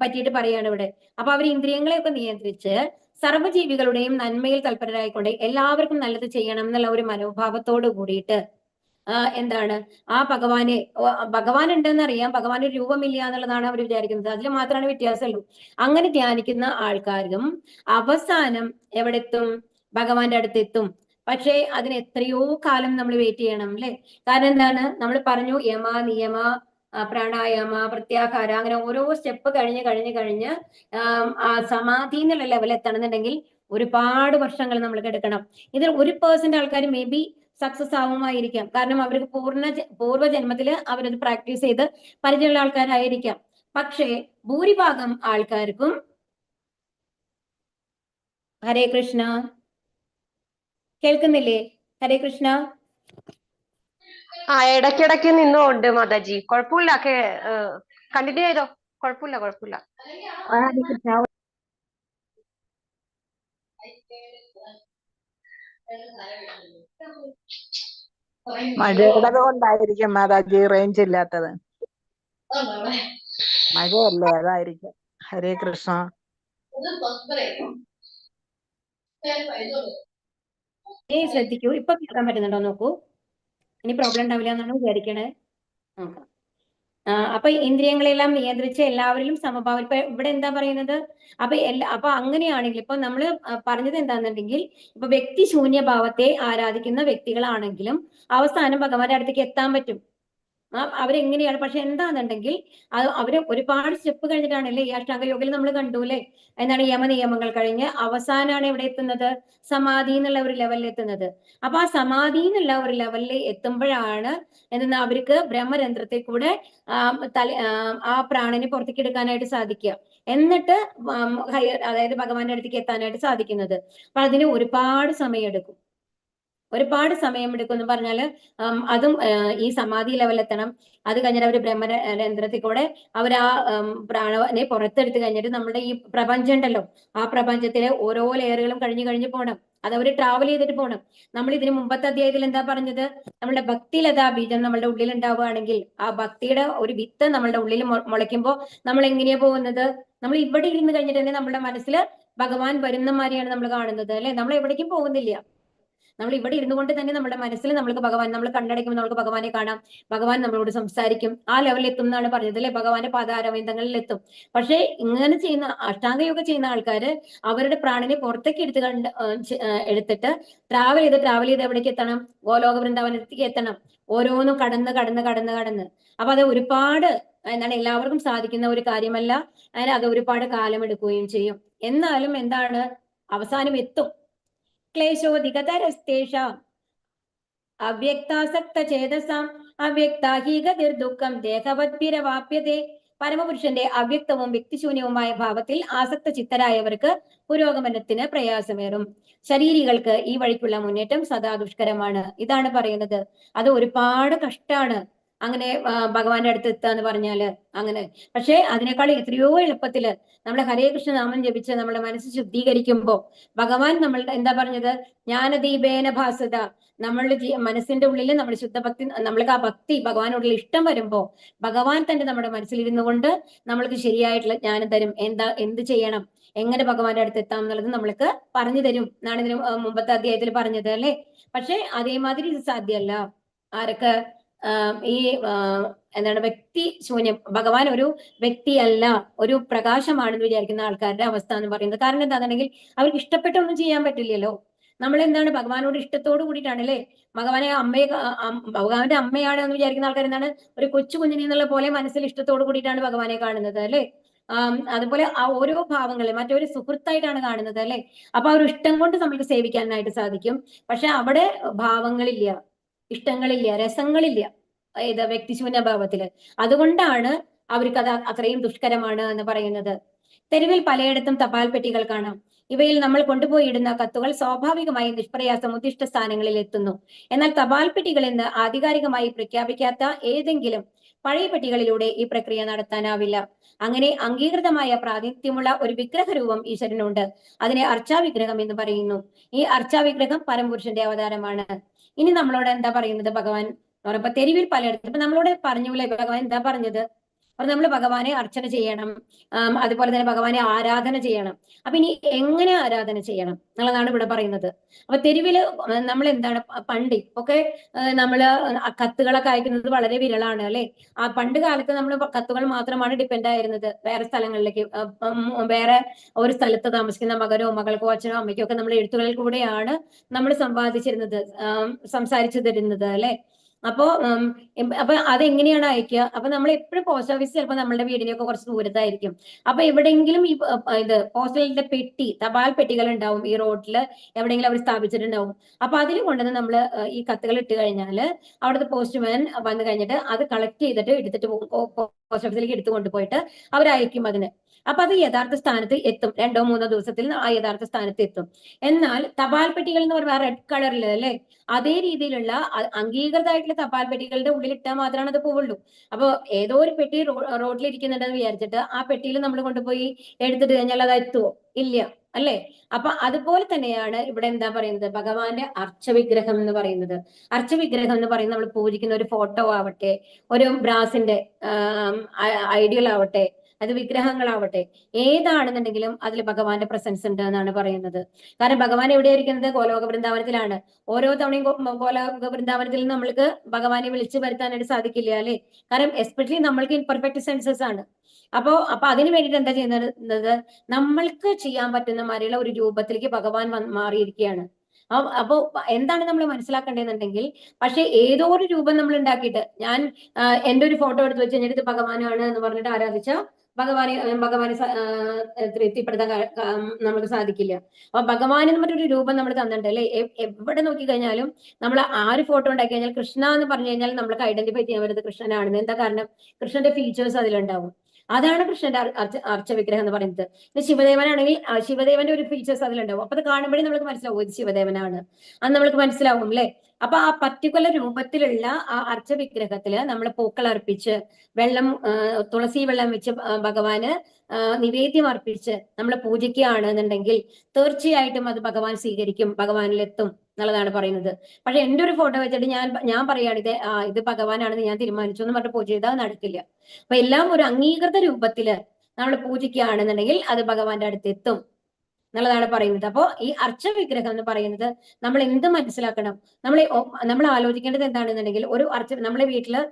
പറ്റിയിട്ട് പറയാണ് ഇവിടെ. അപ്പൊ അവർ ഇന്ദ്രിയങ്ങളെയൊക്കെ നിയന്ത്രിച്ച് സർവ്വജീവികളുടെയും നന്മയിൽ തൽപരരായിക്കൊണ്ട് എല്ലാവർക്കും നല്ലത് ചെയ്യണം എന്നുള്ള ഒരു മനോഭാവത്തോട് കൂടിയിട്ട് എന്താണ് ആ ഭഗവാൻ ഉണ്ടെന്നറിയാം, ഭഗവാൻ ഒരു രൂപമില്ല എന്നുള്ളതാണ് അവർ വിചാരിക്കുന്നത്. അതിൽ മാത്രമാണ് വ്യത്യാസമുള്ളൂ. അങ്ങനെ ധ്യാനിക്കുന്ന ആൾക്കാരും അവസാനം എവിടെ എത്തും? ഭഗവാന്റെ അടുത്തെത്തും. പക്ഷേ അതിന് എത്രയോ കാലം നമ്മൾ വെയിറ്റ് ചെയ്യണം അല്ലെ? കാരണം എന്താണ്? നമ്മൾ പറഞ്ഞു യമ, നിയമ, പ്രാണായാമ, പ്രത്യാഹാര, അങ്ങനെ ഓരോ സ്റ്റെപ്പ് കഴിഞ്ഞ് സമാധി എന്നുള്ള ലെവൽ എത്തണമെന്നുണ്ടെങ്കിൽ ഒരുപാട് വർഷങ്ങൾ നമ്മൾ കിടക്കണം. ഇതിൽ 1% ആൾക്കാർ മേ ബി സക്സസ് ആവുമായിരിക്കാം. കാരണം അവർക്ക് പൂർവ്വജന്മത്തില് അവരത് പ്രാക്ടീസ് ചെയ്ത് പരിചയമുള്ള ആൾക്കാരായിരിക്കാം. പക്ഷേ ഭൂരിഭാഗം ആൾക്കാർക്കും ഹരേ കൃഷ്ണ കേൾക്കുന്നില്ലേ? ഹരേ കൃഷ്ണ. ഇടയ്ക്കിടയ്ക്ക് നിന്നുകൊണ്ട് മാതാജി. കുഴപ്പമില്ല, കണ്ടിന്യൂ ചെയ്തോ. കുഴപ്പമില്ല. ഹരേ കൃഷ്ണ. മഴയുള്ളത് കൊണ്ടായിരിക്കും മാതാജി റേഞ്ച് ഇല്ലാത്തത്. മഴയല്ലേ, അതായിരിക്കും. ഹരേ കൃഷ്ണ. ശ്രദ്ധിക്കൂ, ഇപ്പൊ കേൾക്കാൻ പറ്റുന്നുണ്ടോ നോക്കൂ. ഇനി പ്രോബ്ലം ഉണ്ടാവില്ല എന്നാണ് വിചാരിക്കണേ. നോക്കാം. അപ്പൊ ഇന്ദ്രിയങ്ങളെല്ലാം നിയന്ത്രിച്ച് എല്ലാവരിലും സമഭാവം. ഇപ്പൊ ഇവിടെ എന്താ പറയുന്നത്? അപ്പൊ അങ്ങനെയാണെങ്കിൽ ഇപ്പൊ നമ്മള് പറഞ്ഞത് എന്താണെന്നുണ്ടെങ്കിൽ, ഇപ്പൊ വ്യക്തി ശൂന്യഭാവത്തെ ആരാധിക്കുന്ന വ്യക്തികളാണെങ്കിലും അവസാനം ഭഗവാന്റെ അടുത്തേക്ക് എത്താൻ പറ്റും. അവരെങ്ങനെയാണ്? പക്ഷെ എന്താണെന്നുണ്ടെങ്കിൽ അവര് ഒരുപാട് സ്റ്റെപ്പ് കഴിഞ്ഞിട്ടാണല്ലേ ഈ അഷ്ടാംഗ യോഗയിൽ നമ്മൾ കണ്ടു അല്ലെ? എന്താണ് യമനിയമങ്ങൾ കഴിഞ്ഞ് അവസാനമാണ് എവിടെ എത്തുന്നത്? സമാധി എന്നുള്ള ഒരു ലെവലിൽ എത്തുന്നത്. അപ്പൊ ആ സമാധി എന്നുള്ള ഒരു ലെവലിൽ എത്തുമ്പോഴാണ് എന്താ അവർക്ക് ബ്രഹ്മരന്ധ്രത്തിൽ കൂടെ ആ പ്രാണനെ പുറത്തേക്ക് എടുക്കാനായിട്ട് സാധിക്കുക. എന്നിട്ട് അതായത് ഭഗവാന്റെ അടുത്തേക്ക് എത്താനായിട്ട് സാധിക്കുന്നത്. അപ്പൊ അതിന് ഒരുപാട് സമയമെടുക്കും. എന്ന് പറഞ്ഞാല് അതും ഈ സമാധി ലെവലെത്തണം. അത് കഴിഞ്ഞിട്ട് അവർ ബ്രഹ്മരന്ധ്രത്തിൽ കൂടെ അവർ ആ പ്രാണനെ പുറത്തെടുത്ത് കഴിഞ്ഞിട്ട് നമ്മുടെ ഈ പ്രപഞ്ചം ഉണ്ടല്ലോ, ആ പ്രപഞ്ചത്തിലെ ഓരോ ലെയറുകളും കഴിഞ്ഞ് പോകണം. അത് അവർ ട്രാവൽ ചെയ്തിട്ട് പോകണം. നമ്മൾ ഇതിന് മുമ്പത്തെ അധ്യായത്തിൽ എന്താ പറഞ്ഞത്? നമ്മുടെ ഭക്തിലതാ ബീജം നമ്മളുടെ ഉള്ളിൽ ഉണ്ടാവുകയാണെങ്കിൽ ആ ഭക്തിയുടെ ഒരു വിത്ത് നമ്മളുടെ ഉള്ളിൽ മുളയ്ക്കുമ്പോൾ നമ്മൾ എങ്ങനെയാ പോകുന്നത്? നമ്മൾ ഇവിടെ ഇരുന്ന് കഴിഞ്ഞിട്ട് തന്നെ നമ്മുടെ മനസ്സിൽ ഭഗവാൻ വരുന്ന മാതിരിയാണ് നമ്മൾ കാണുന്നത് അല്ലെ? നമ്മൾ എവിടേക്കും പോകുന്നില്ല. നമ്മൾ ഇവിടെ ഇരുന്നു കൊണ്ട് തന്നെ നമ്മുടെ മനസ്സിൽ നമ്മൾക്ക് ഭഗവാൻ, നമ്മൾ കണ്ണടയ്ക്കുമ്പോൾ നമുക്ക് ഭഗവാനെ കാണാം, ഭഗവാൻ നമ്മളോട് സംസാരിക്കും. ആ ലെവലിൽ എത്തും എന്നാണ് പറഞ്ഞത് അല്ലെ? ഭഗവാന്റെ പാദാരവിന്ദങ്ങളിൽ എത്തും. പക്ഷെ ഇങ്ങനെ ചെയ്യുന്ന അഷ്ടാംഗയോഗ ചെയ്യുന്ന ആൾക്കാര് അവരുടെ പ്രാണനെ പുറത്തേക്ക് എടുത്തിട്ട് ട്രാവൽ ചെയ്ത് എവിടേക്ക് എത്തണം? ഗോലോക വൃന്ദാവനത്തിലേക്ക് എത്തണം. ഓരോന്നും കടന്ന്. അപ്പൊ അത് ഒരുപാട് എല്ലാവർക്കും സാധിക്കുന്ന ഒരു കാര്യമല്ല. അത് ഒരുപാട് കാലം എടുക്കുകയും ചെയ്യും. എന്നാലും എന്താണ്? അവസാനം എത്തും. ക്ലേശോധികതരസ്തേഷാം അവ്യക്താസക്ത ചേതസാം അവ്യക്താഹി ഗതിർദുഃഖം ദേഹവദ്ഭിരവാപ്യതേ. പരമപുരുഷന്റെ അവ്യക്തവും വ്യക്തിശൂന്യവുമായ ഭാവത്തിൽ ആസക്ത ചിത്തരായവർക്ക് പുരോഗമനത്തിന് പ്രയാസമേറും. ശരീരികൾക്ക് ഈ വഴിക്കുള്ള മുന്നേറ്റം സദാ ദുഷ്കരമാണ്. ഇതാണ് പറയുന്നത്. അത് ഒരുപാട് കഷ്ടാണ് അങ്ങനെ ഭഗവാന്റെ അടുത്ത് എത്തുക എന്ന് പറഞ്ഞാല്. അങ്ങനെ പക്ഷെ അതിനേക്കാൾ എത്രയോ എളുപ്പത്തില് നമ്മളെ ഹരേ കൃഷ്ണ നാമം ജപിച്ച് നമ്മുടെ മനസ്സ് ശുദ്ധീകരിക്കുമ്പോ ഭഗവാൻ നമ്മളുടെ എന്താ പറഞ്ഞത്? ജ്ഞാനദീപേന ഭാസത. നമ്മളുടെ മനസ്സിന്റെ ഉള്ളിൽ നമ്മൾ ശുദ്ധഭക്തി, നമ്മൾക്ക് ആ ഭക്തി ഭഗവാനോടുള്ള ഇഷ്ടം വരുമ്പോ ഭഗവാൻ തന്നെ നമ്മുടെ മനസ്സിലിരുന്നു കൊണ്ട് നമ്മൾക്ക് ശരിയായിട്ടുള്ള ജ്ഞാനം തരും. എന്ത് ചെയ്യണം, എങ്ങനെ ഭഗവാന്റെ അടുത്ത് എത്താം എന്നുള്ളത് നമ്മൾക്ക് പറഞ്ഞു തരും എന്നാണ് ഇതിന് മുമ്പത്തെ അധ്യായത്തിൽ പറഞ്ഞത് അല്ലെ? പക്ഷെ അതേമാതിരി ഇത് സാധ്യമല്ല. ആരൊക്കെ ഈ എന്താണ് വ്യക്തി ശൂന്യം, ഭഗവാൻ ഒരു വ്യക്തിയല്ല, ഒരു പ്രകാശമാണെന്ന് വിചാരിക്കുന്ന ആൾക്കാരുടെ അവസ്ഥ എന്ന് പറയുന്നത്. കാരണം എന്താണെന്നുണ്ടെങ്കിൽ അവർക്ക് ഇഷ്ടപ്പെട്ടൊന്നും ചെയ്യാൻ പറ്റില്ലല്ലോ. നമ്മൾ എന്താണ് ഭഗവാനോട് ഇഷ്ടത്തോട് കൂടിയിട്ടാണ് അല്ലെ? ഭഗവാന്റെ അമ്മയാണ് എന്ന് വിചാരിക്കുന്ന ആൾക്കാർ എന്താണ്? ഒരു കൊച്ചു കുഞ്ഞിനെ എന്നുള്ള പോലെ മനസ്സിൽ ഇഷ്ടത്തോട് കൂടിയിട്ടാണ് ഭഗവാനെ കാണുന്നത് അല്ലെ? അതുപോലെ ആ ഓരോ ഭാവങ്ങളെ മറ്റൊരു സുഹൃത്തായിട്ടാണ് കാണുന്നത് അല്ലെ? അപ്പൊ ആ ഒരു ഇഷ്ടം കൊണ്ട് നമുക്ക് സേവിക്കാനായിട്ട് സാധിക്കും. പക്ഷെ അവിടെ ഭാവങ്ങളില്ല, ഇഷ്ടങ്ങളില്ല, രസങ്ങളില്ല ഇത് വ്യക്തിശൂന്യ ഭാവത്തില്. അതുകൊണ്ടാണ് അവർക്ക് അത് അത്രയും ദുഷ്കരമാണ് എന്ന് പറയുന്നത്. തെരുവിൽ പലയിടത്തും തപാൽ പെട്ടികൾ കാണാം. ഇവയിൽ നമ്മൾ കൊണ്ടുപോയി ഇടുന്ന കത്തുകൾ സ്വാഭാവികമായി നിഷ്പ്രയാസം ഉദ്ദിഷ്ട സ്ഥാനങ്ങളിൽ എത്തുന്നു. എന്നാൽ തപാൽ പെട്ടികൾ എന്ന് ആധികാരികമായി പ്രഖ്യാപിക്കാത്ത ഏതെങ്കിലും പഴയ പെട്ടികളിലൂടെ ഈ പ്രക്രിയ നടത്താനാവില്ല. അങ്ങനെ അംഗീകൃതമായ പ്രാതിനിധ്യമുള്ള ഒരു വിഗ്രഹരൂപം ഈശ്വരനുണ്ട്. അതിനെ അർച്ചാവിഗ്രഹം എന്ന് പറയുന്നു. ഈ അർച്ചാവിഗ്രഹം പരമപുരുഷന്റെ അവതാരമാണ്. ഇനി നമ്മളോട് എന്താ പറയുന്നത് ഭഗവാൻ എന്ന് പറയുമ്പോ തെരുവിൽ പലയിടത്തും ഇപ്പൊ നമ്മളോട് പറഞ്ഞൂല്ലേ ഭഗവാൻ എന്താ പറഞ്ഞത്? അപ്പൊ നമ്മൾ ഭഗവാനെ അർച്ചന ചെയ്യണം, അതുപോലെ തന്നെ ഭഗവാനെ ആരാധന ചെയ്യണം. അപ്പൊ ഇനി എങ്ങനെ ആരാധന ചെയ്യണം എന്നുള്ളതാണ് ഇവിടെ പറയുന്നത്. അപ്പൊ തെരുവില് നമ്മൾ എന്താണ് പണ്ട് ഒക്കെ നമ്മള് കത്തുകളൊക്കെ അയക്കുന്നത് വളരെ വിരളാണ് അല്ലെ. ആ പണ്ട് കാലത്ത് നമ്മൾ കത്തുകൾ മാത്രമാണ് ഡിപ്പെൻഡ് ആയിരുന്നത് വേറെ സ്ഥലങ്ങളിലേക്ക്. വേറെ ഒരു സ്ഥലത്ത് താമസിക്കുന്ന മകനോ മകൾക്കോ അച്ഛനോ അമ്മയ്ക്കോ ഒക്കെ നമ്മൾ എഴുത്തുകളിൽ കൂടെയാണ് നമ്മൾ സമ്പാദിച്ചിരുന്നത്, സംസാരിച്ചു തരുന്നത് അല്ലെ. അപ്പോ അതെങ്ങനെയാണ് അയക്കുക? അപ്പൊ നമ്മൾ എപ്പോഴും പോസ്റ്റ് ഓഫീസ് ചിലപ്പോൾ നമ്മളുടെ വീടിനൊക്കെ കുറച്ച് ദൂരത്തായിരിക്കും. അപ്പൊ എവിടെയെങ്കിലും ഈ ഇത് പോസ്റ്റലിന്റെ പെട്ടി, തപാൽ പെട്ടികൾ ഉണ്ടാവും ഈ റോഡിൽ എവിടെയെങ്കിലും അവർ സ്ഥാപിച്ചിട്ടുണ്ടാവും. അപ്പൊ അതിൽ കൊണ്ടുവന്ന് നമ്മൾ ഈ കത്തുകൾ ഇട്ട് കഴിഞ്ഞാൽ അവിടുത്തെ പോസ്റ്റ്മാൻ വന്നു കഴിഞ്ഞിട്ട് അത് കളക്ട് ചെയ്തിട്ട് എടുത്തിട്ട് പോസ്റ്റ് ഓഫീസിലേക്ക് എടുത്തു കൊണ്ടുപോയിട്ട് അവർ അയക്കും അതിന്. അപ്പൊ അത് യഥാർത്ഥ സ്ഥാനത്ത് എത്തും. 2-3 ദിവസത്തിൽ ആ യഥാർത്ഥ സ്ഥാനത്ത് എത്തും. എന്നാൽ തപാൽ പെട്ടികൾ എന്ന് പറയുമ്പോൾ റെഡ് കളറിൽ അല്ലെ, അതേ രീതിയിലുള്ള അംഗീകൃതമായിട്ടുള്ള തപാൽ പെട്ടികളുടെ ഉള്ളിലിട്ടാൽ മാത്രമാണ് അത് പോവുള്ളൂ. അപ്പൊ ഏതോ ഒരു പെട്ടി റോഡിൽ ഇരിക്കുന്നുണ്ടെന്ന് വിചാരിച്ചിട്ട് ആ പെട്ടിയിൽ നമ്മൾ കൊണ്ടുപോയി എടുത്തിട്ട് കഴിഞ്ഞാൽ അത് എത്തുവോ? ഇല്ല അല്ലെ. അപ്പൊ അതുപോലെ തന്നെയാണ് ഇവിടെ എന്താ പറയുന്നത്, ഭഗവാന്റെ അർച്ചവിഗ്രഹം എന്ന് പറയുന്നത്. അർച്ചവിഗ്രഹം എന്ന് പറയുന്നത് നമ്മൾ പൂജിക്കുന്ന ഒരു ഫോട്ടോ ആവട്ടെ, ഒരു ബ്രാസിന്റെ ഐഡിയൽ ആവട്ടെ, അത് വിഗ്രഹങ്ങളാവട്ടെ, ഏതാണെന്നുണ്ടെങ്കിലും അതിൽ ഭഗവാന്റെ പ്രസൻസ് ഉണ്ട് എന്നാണ് പറയുന്നത്. കാരണം ഭഗവാൻ എവിടെയായിരിക്കുന്നത്? ഗോലോക വൃന്ദാവനത്തിലാണ്. ഓരോ തവണയും ഗോലോക വൃന്ദാവനത്തിൽ നമ്മൾക്ക് ഭഗവാനെ വിളിച്ചു വരുത്താനായിട്ട് സാധിക്കില്ല അല്ലെ. കാരണം എസ്പെഷ്യലി നമ്മൾക്ക് ഇംപെർഫെക്റ്റ് സെൻസസ് ആണ്. അപ്പൊ അതിന് വേണ്ടിയിട്ട് എന്താ ചെയ്യുന്നത്? നമ്മൾക്ക് ചെയ്യാൻ പറ്റുന്ന മാതിരിയുള്ള ഒരു രൂപത്തിലേക്ക് ഭഗവാൻ മാറിയിരിക്കുകയാണ്. അപ്പോ എന്താണ് നമ്മൾ മനസ്സിലാക്കേണ്ടതെന്നുണ്ടെങ്കിൽ, പക്ഷെ ഏതോ ഒരു രൂപം നമ്മൾ ഉണ്ടാക്കിയിട്ട് ഞാൻ എന്റെ ഒരു ഫോട്ടോ എടുത്ത് വെച്ച് കഴിഞ്ഞിട്ട് ഭഗവാനാണ് എന്ന് പറഞ്ഞിട്ട് ആരാധിച്ച ഭഗവാനെ തൃപ്തിപ്പെടുത്താൻ നമുക്ക് സാധിക്കില്ല. അപ്പൊ ഭഗവാൻ എന്ന് പറഞ്ഞൊരു രൂപം നമ്മൾ തന്നിട്ടുണ്ട് അല്ലെ. എവിടെ നോക്കി കഴിഞ്ഞാലും നമ്മൾ ആ ഒരു ഫോട്ടോ ഉണ്ടാക്കി കഴിഞ്ഞാൽ കൃഷ്ണ എന്ന് പറഞ്ഞു കഴിഞ്ഞാൽ നമ്മൾക്ക് ഐഡന്റിഫൈ ചെയ്യാൻ പറ്റുന്നത് കൃഷ്ണനാണെന്ന്. എന്താ കാരണം? കൃഷ്ണന്റെ ഫീച്ചേഴ്സ് അതിലുണ്ടാവും. അതാണ് കൃഷ്ണന്റെ അർച്ചവിഗ്രഹം എന്ന് പറയുന്നത്. ശിവദേവനാണെങ്കിൽ ശിവദേവന്റെ ഒരു ഫീച്ചേഴ്സ് അതിലുണ്ടാവും. അപ്പൊ അത് കാണുമ്പോഴേ നമുക്ക് മനസ്സിലാവും ഇത് ശിവദേവനാണ്, അത് നമ്മൾക്ക് മനസ്സിലാവും അല്ലെ. അപ്പൊ ആ പർട്ടിക്കുലർ രൂപത്തിലുള്ള ആ അർച്ചവിഗ്രഹത്തില് നമ്മൾ പൂക്കൾ അർപ്പിച്ച് തുളസി വെള്ളം വെച്ച് ഭഗവാന് നിവേദ്യം അർപ്പിച്ച് നമ്മൾ പൂജിക്കുകയാണെന്നുണ്ടെങ്കിൽ തീർച്ചയായിട്ടും അത് ഭഗവാൻ സ്വീകരിക്കും, ഭഗവാനിലെത്തും എന്നുള്ളതാണ് പറയുന്നത്. പക്ഷെ എന്റെ ഒരു ഫോട്ടോ വെച്ചിട്ട് ഞാൻ പറയുകയാണ് ഇത് ഭഗവാനാണെന്ന് ഞാൻ തീരുമാനിച്ചു എന്ന് പറഞ്ഞിട്ട് പൂജ ചെയ്താൽ നടക്കില്ല. അപ്പൊ എല്ലാം ഒരു അംഗീകൃത രൂപത്തില് നമ്മൾ പൂജിക്കുകയാണെന്നുണ്ടെങ്കിൽ അത് ഭഗവാന്റെ അടുത്ത് എത്തും എന്നുള്ളതാണ് പറയുന്നത്. അപ്പോ ഈ അർച്ചവിഗ്രഹം എന്ന് പറയുന്നത് നമ്മൾ എന്ത് മനസ്സിലാക്കണം? നമ്മൾ ആലോചിക്കേണ്ടത് എന്താണെന്നുണ്ടെങ്കിൽ, നമ്മളെ വീട്ടില്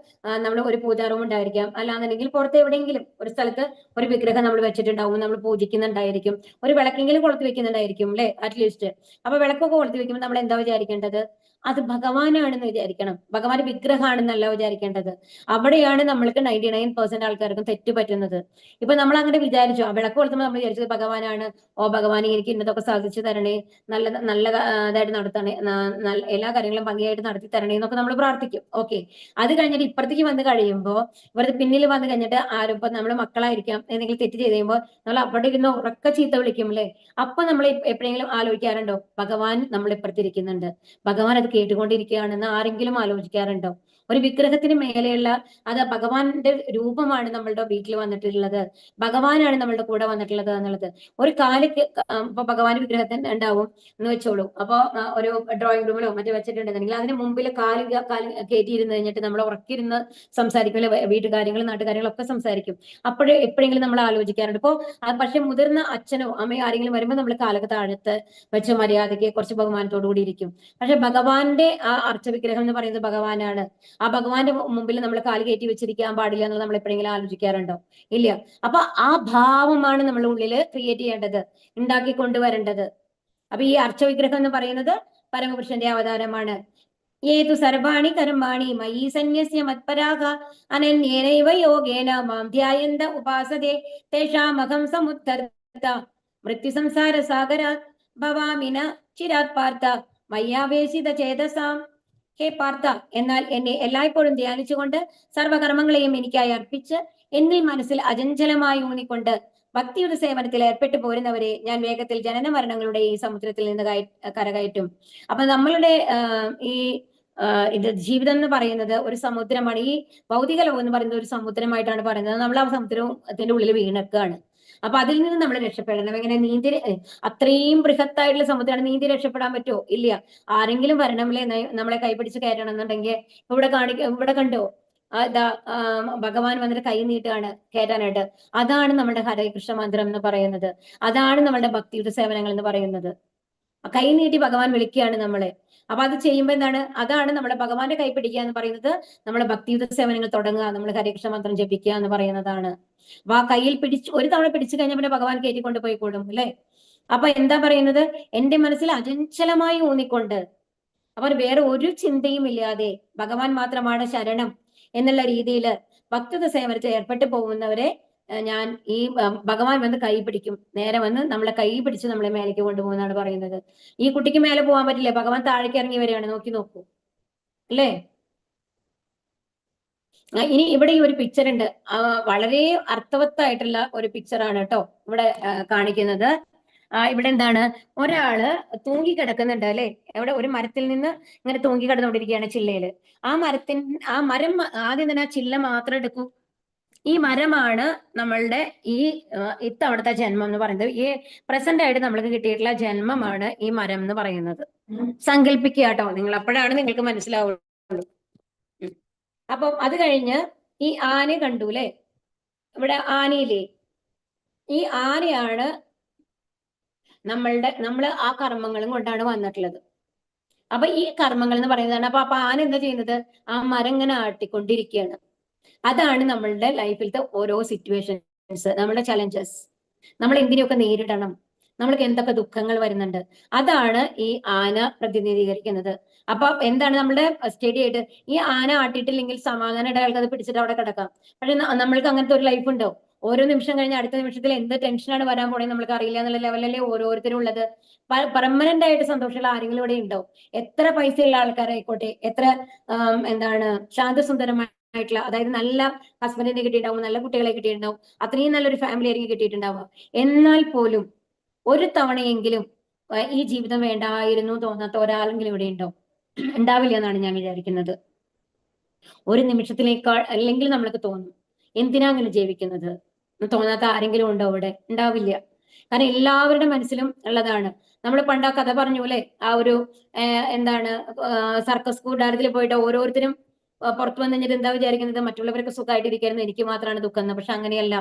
നമ്മൾ ഒരു പൂജാ റൂം ഉണ്ടായിരിക്കാം, അല്ലാന്നുണ്ടെങ്കിൽ പുറത്ത് എവിടെയെങ്കിലും ഒരു സ്ഥലത്ത് ഒരു വിഗ്രഹം നമ്മൾ വെച്ചിട്ടുണ്ടാവും, നമ്മൾ പൂജിക്കുന്നുണ്ടായിരിക്കും, ഒരു വിളക്കെങ്കിലും കൊളുത്തി വെക്കുന്നുണ്ടായിരിക്കും അല്ലെ അറ്റ്ലീസ്റ്റ്. അപ്പൊ വിളക്കൊക്കെ കൊളുത്തി വെക്കുമ്പോൾ നമ്മൾ എന്താ വിചാരിക്കേണ്ടത്? അത് ഭഗവാനാണെന്ന് വിചാരിക്കണം, ഭഗവാന്റെ വിഗ്രഹമാണെന്നല്ല വിചാരിക്കേണ്ടത്. അവിടെയാണ് നമ്മൾക്ക് 99% ആൾക്കാർക്കും തെറ്റ് പറ്റുന്നത്. ഇപ്പൊ നമ്മൾ അങ്ങനെ വിചാരിച്ചു, ആ വിളക്ക് കൊളുത്തുമ്പോൾ നമ്മൾ വിചാരിച്ചത് ഭഗവാനാണ്, ഓ ഭഗവാൻ എനിക്ക് ഇന്നതൊക്കെ സാധിച്ചു തരണേ, ഇതായിട്ട് നടത്തണേ, എല്ലാ കാര്യങ്ങളും ഭംഗിയായിട്ട് നടത്തി തരണേ എന്നൊക്കെ നമ്മൾ പ്രാർത്ഥിക്കും. ഓക്കെ, അത് കഴിഞ്ഞിട്ട് ഇപ്പുറത്തേക്ക് വന്ന് കഴിയുമ്പോൾ, ഇവരുടെ പിന്നിൽ വന്ന് കഴിഞ്ഞിട്ട് ആരും നമ്മൾ മക്കളായിരിക്കാം എന്തെങ്കിലും തെറ്റ് ചെയ്ത് കഴിയുമ്പോൾ നമ്മൾ അവിടെ ഇരുന്ന് ഉറക്ക ചീത്ത വിളിക്കും അല്ലെ. അപ്പൊ നമ്മൾ എപ്പോഴെങ്കിലും ആലോചിക്കാറുണ്ടോ ഭഗവാൻ നമ്മൾ ഇപ്പുറത്തിരിക്കുന്നുണ്ട്, ഭഗവാൻ അത് കേട്ടുകൊണ്ടിരിക്കുകയാണെന്ന് ആരെങ്കിലും ആലോചിക്കാറുണ്ടോ? ഒരു വിഗ്രഹത്തിന് മേലെയുള്ള അത് ഭഗവാന്റെ രൂപമാണ് നമ്മളുടെ വീട്ടിൽ വന്നിട്ടുള്ളത്, ഭഗവാനാണ് നമ്മളുടെ കൂടെ വന്നിട്ടുള്ളത് എന്നുള്ളത്. ഒരു കാലക്ക് ഇപ്പൊ ഭഗവാന്റെ വിഗ്രഹത്തിന് ഉണ്ടാവും എന്ന് വെച്ചോളൂ. അപ്പൊ ഒരു ഡ്രോയിങ് റൂമിലോ മറ്റോ വെച്ചിട്ടുണ്ടെന്നുണ്ടെങ്കിൽ അതിന് മുമ്പിൽ കാല് കയറ്റിയിരുന്ന് കഴിഞ്ഞിട്ട് നമ്മൾ ഉറക്കിരുന്ന് സംസാരിക്കും, വീട്ടുകാര്യങ്ങളും നാട്ടുകാര്യങ്ങളും ഒക്കെ സംസാരിക്കും. എപ്പോഴെങ്കിലും നമ്മൾ ആലോചിക്കാറുണ്ട്. ഇപ്പോ പക്ഷെ മുതിർന്ന അച്ഛനോ അമ്മയോ ആരെങ്കിലും വരുമ്പോൾ നമ്മൾ കാലൊക്കെ താഴത്ത് വെച്ച് മര്യാദയ്ക്ക് കുറച്ച് ബഹുമാനത്തോടു കൂടി ഇരിക്കും. പക്ഷെ ഭഗവാന്റെ ആ അർച്ചവിഗ്രഹം എന്ന് പറയുന്നത് ഭഗവാനാണ്. ആ ഭഗവാന്റെ മുമ്പിൽ നമ്മൾ കാല് കയറ്റി വെച്ചിരിക്കാൻ പാടില്ല എന്നുള്ളത് നമ്മൾ എപ്പോഴെങ്കിലും ആലോചിക്കാറുണ്ടോ? ഇല്ല. അപ്പൊ ആ ഭാവമാണ് നമ്മൾ ഉള്ളിൽ ക്രിയേറ്റ് ചെയ്യേണ്ടത്, ഉണ്ടാക്കി കൊണ്ടുവരേണ്ടത്. അപ്പൊ ഈ അർച്ചവിഗ്രഹം എന്ന് പറയുന്നത് പരമപുരുഷന്റെ അവതാരമാണ്. ഏതു സർവാണി കർമാണി മയി സന്യസ്യ മത്പരാഗ അനന്യേനൈവ യോഗേന മാം ധ്യായന്ത ഉപാസതേ തേഷാമഹം സമുദ്ധർത്ത മൃത്യു സംസാര സാഗരാത് ഭവാമിന ചിരാത് പാർത്ഥ മയ്യാവേശിത ചേതസാം. ഹേ പാർത്ഥ, എന്നാൽ എന്നെ എല്ലായ്പ്പോഴും ധ്യാനിച്ചുകൊണ്ട് സർവകർമ്മങ്ങളെയും എനിക്കായി അർപ്പിച്ച് എന്നിൽ മനസ്സിൽ അചഞ്ചലമായി ഊന്നിക്കൊണ്ട് ഭക്തിയുടെ സേവനത്തിൽ ഏർപ്പെട്ടു പോരുന്നവരെ ഞാൻ വേഗത്തിൽ ജനന മരണങ്ങളുടെ ഈ സമുദ്രത്തിൽ നിന്ന് കരകയറ്റും. അപ്പൊ നമ്മളുടെ ഈ ഇത് ജീവിതം എന്ന് പറയുന്നത് ഒരു സമുദ്രമാണ്. ഈ ഭൗതിക ലോകം എന്ന് പറയുന്നത് ഒരു സമുദ്രമായിട്ടാണ് പറയുന്നത്. നമ്മൾ ആ സമുദ്രത്തിന്റെ ഉള്ളിൽ വീണക്കാണ്. അപ്പൊ അതിൽ നിന്ന് നമ്മൾ രക്ഷപ്പെടണം. എങ്ങനെ നീന്തി, അത്രയും ബൃഹത്തായിട്ടുള്ള സമുദ്രമാണ്, നീന്തി രക്ഷപ്പെടാൻ പറ്റുമോ? ഇല്ല. ആരെങ്കിലും വരണമല്ലേ നമ്മളെ കൈപിടിച്ച് കയറ്റണം എന്നുണ്ടെങ്കിൽ. ഇവിടെ കണ്ടോ, ഭഗവാൻ വന്നിട്ട് കൈ നീട്ടാണ് കയറ്റാനായിട്ട്. അതാണ് നമ്മുടെ ഹരേ കൃഷ്ണ മന്ത്രം എന്ന് പറയുന്നത്. അതാണ് നമ്മുടെ ഭക്തിയുടെ സേവനങ്ങൾ എന്ന് പറയുന്നത്. കൈ നീട്ടി ഭഗവാൻ വിളിക്കുകയാണ് നമ്മളെ. അപ്പൊ അത് ചെയ്യുമ്പോൾ എന്താണ്? അതാണ് നമ്മളെ ഭഗവാന്റെ കൈ പിടിക്കുക എന്ന് പറയുന്നത്. നമ്മളെ ഭക്തിയുത സേവനങ്ങൾ തുടങ്ങുക, നമ്മൾ ഹരേകൃഷ്ണ മന്ത്രം ജപിക്കുക എന്ന് പറയുന്നതാണ്. അപ്പൊ ആ കയ്യിൽ ഒരു തവണ പിടിച്ചു കഴിഞ്ഞാൽ പിന്നെ ഭഗവാൻ കയറ്റിക്കൊണ്ട് പോയിക്കോളും അല്ലെ. അപ്പൊ എന്താ പറയുന്നത്? എന്റെ മനസ്സിൽ അചഞ്ചലമായി ഊന്നിക്കൊണ്ട്, അപ്പൊ വേറെ ഒരു ചിന്തയും ഇല്ലാതെ ഭഗവാൻ മാത്രമാണ് ശരണം എന്നുള്ള രീതിയിൽ ഭക്തിയുത സേവനത്തിൽ ഏർപ്പെട്ടു പോകുന്നവരെ ഞാൻ ഈ ഭഗവാൻ വന്ന് കൈ പിടിക്കും. നേരെ വന്ന് നമ്മളെ കൈ പിടിച്ച് നമ്മളെ മേലേക്ക് കൊണ്ടുപോകുന്നതാണ് പറയുന്നത്. ഈ കുട്ടിക്ക് മേലെ പോകാൻ പറ്റില്ല, ഭഗവാൻ താഴേക്ക് ഇറങ്ങി വരികയാണ്. നോക്കൂ അല്ലേ. ഇനി ഇവിടെ ഈ ഒരു പിക്ചർ ഉണ്ട്, വളരെ അർത്ഥവത്തായിട്ടുള്ള ഒരു പിക്ചറാണ് കേട്ടോ ഇവിടെ കാണിക്കുന്നത്. ഇവിടെ എന്താണ്, ഒരാള് തൂങ്ങി കിടക്കുന്നുണ്ട് അല്ലെ. ഇവിടെ ഒരു മരത്തിൽ നിന്ന് ഇങ്ങനെ തൂങ്ങി കിടന്നുകൊണ്ടിരിക്കുകയാണ് ചില്ലയില്. ആ മരം ആദ്യം തന്നെ ആ ചില്ല മാത്രം എടുക്കൂ. ഈ മരമാണ് നമ്മളുടെ ഇത്തവണത്തെ ജന്മം എന്ന് പറയുന്നത്. ഈ പ്രസന്റ് ആയിട്ട് നമ്മൾക്ക് കിട്ടിയിട്ടുള്ള ജന്മമാണ് ഈ മരം എന്ന് പറയുന്നത്. സങ്കല്പിക്കുക കേട്ടോ നിങ്ങൾ, അപ്പോഴാണ് നിങ്ങൾക്ക് മനസ്സിലാവുള്ളൂ. അപ്പം അത് കഴിഞ്ഞ് ഈ ആന കണ്ടു അല്ലെ, ഇവിടെ ആനയില്ലേ, ഈ ആനയാണ് നമ്മൾ ആ കർമ്മങ്ങളും കൊണ്ടാണ് വന്നിട്ടുള്ളത്. അപ്പൊ ഈ കർമ്മങ്ങൾ എന്ന് പറയുന്നതാണ്. അപ്പൊ ആന എന്താ ചെയ്യുന്നത്? ആ മരം ഇങ്ങനെ ആട്ടിക്കൊണ്ടിരിക്കുകയാണ്. അതാണ് നമ്മളുടെ ലൈഫിലത്തെ ഓരോ സിറ്റുവേഷൻസ്, നമ്മുടെ ചലഞ്ചസ്, നമ്മൾ എന്തിനൊക്കെ നേരിടണം, നമ്മൾക്ക് എന്തൊക്കെ ദുഃഖങ്ങൾ വരുന്നുണ്ട്, അതാണ് ഈ ആന പ്രതിനിധീകരിക്കുന്നത്. അപ്പൊ എന്താണ് നമ്മുടെ സ്റ്റഡി ആയിട്ട്, ഈ ആന ആട്ടിയിട്ടില്ലെങ്കിൽ സമാധാനമായിട്ട് അയാൾക്ക് അത് പിടിച്ചിട്ട് അവിടെ കിടക്കാം. പക്ഷെ നമ്മൾക്ക് അങ്ങനത്തെ ഒരു ലൈഫ് ഉണ്ടോ? ഓരോ നിമിഷം കഴിഞ്ഞ് അടുത്ത നിമിഷത്തിൽ എന്ത് ടെൻഷനാണ് വരാൻ പോണെന്ന് നമ്മൾക്ക് അറിയില്ല എന്നുള്ള ലെവലല്ലേ ഓരോരുത്തരും ഉള്ളത്. പെർമനന്റ് ആയിട്ട് സന്തോഷമുള്ള ആരെങ്കിലും ഇവിടെ ഉണ്ടോ? എത്ര പൈസയുള്ള ആൾക്കാരായിക്കോട്ടെ, എത്ര എന്താണ് ശാന്തസുന്ദരമായിട്ടുള്ള, അതായത് നല്ല ഹസ്ബൻഡിനെ കിട്ടിയിട്ടുണ്ടാവും, നല്ല കുട്ടികളെ കിട്ടിയിട്ടുണ്ടാവും, അത്രയും നല്ലൊരു ഫാമിലി ആയിരിക്കും കിട്ടിയിട്ടുണ്ടാവുക. എന്നാൽ പോലും ഒരു തവണയെങ്കിലും ഈ ജീവിതം വേണ്ടായിരുന്നു തോന്നാത്ത ഒരാളെങ്കിലും ഇവിടെ ഉണ്ടോ? ഉണ്ടാവില്ല എന്നാണ് ഞാൻ വിചാരിക്കുന്നത്. ഒരു നിമിഷത്തിലേക്കാൾ അല്ലെങ്കിൽ നമ്മൾക്ക് തോന്നും എന്തിനാ അങ്ങനെ ജീവിക്കുന്നത് തോന്നാത്ത ആരെങ്കിലും ഉണ്ടോ ഇവിടെ? ഉണ്ടാവില്ല. കാരണം എല്ലാവരുടെ മനസ്സിലും ഉള്ളതാണ്. നമ്മൾ പണ്ട് ആ കഥ പറഞ്ഞു അല്ലെ, ആ ഒരു എന്താണ് സർക്കസ് കൂടാരത്തിൽ പോയിട്ട് ഓരോരുത്തരും പുറത്തു വന്നു കഴിഞ്ഞിട്ട് എന്താ വിചാരിക്കുന്നത്? മറ്റുള്ളവർക്ക് സുഖമായിട്ടിരിക്കുന്നു, എനിക്ക് മാത്രമാണ് ദുഃഖം എന്ന്. പക്ഷെ അങ്ങനെയല്ല,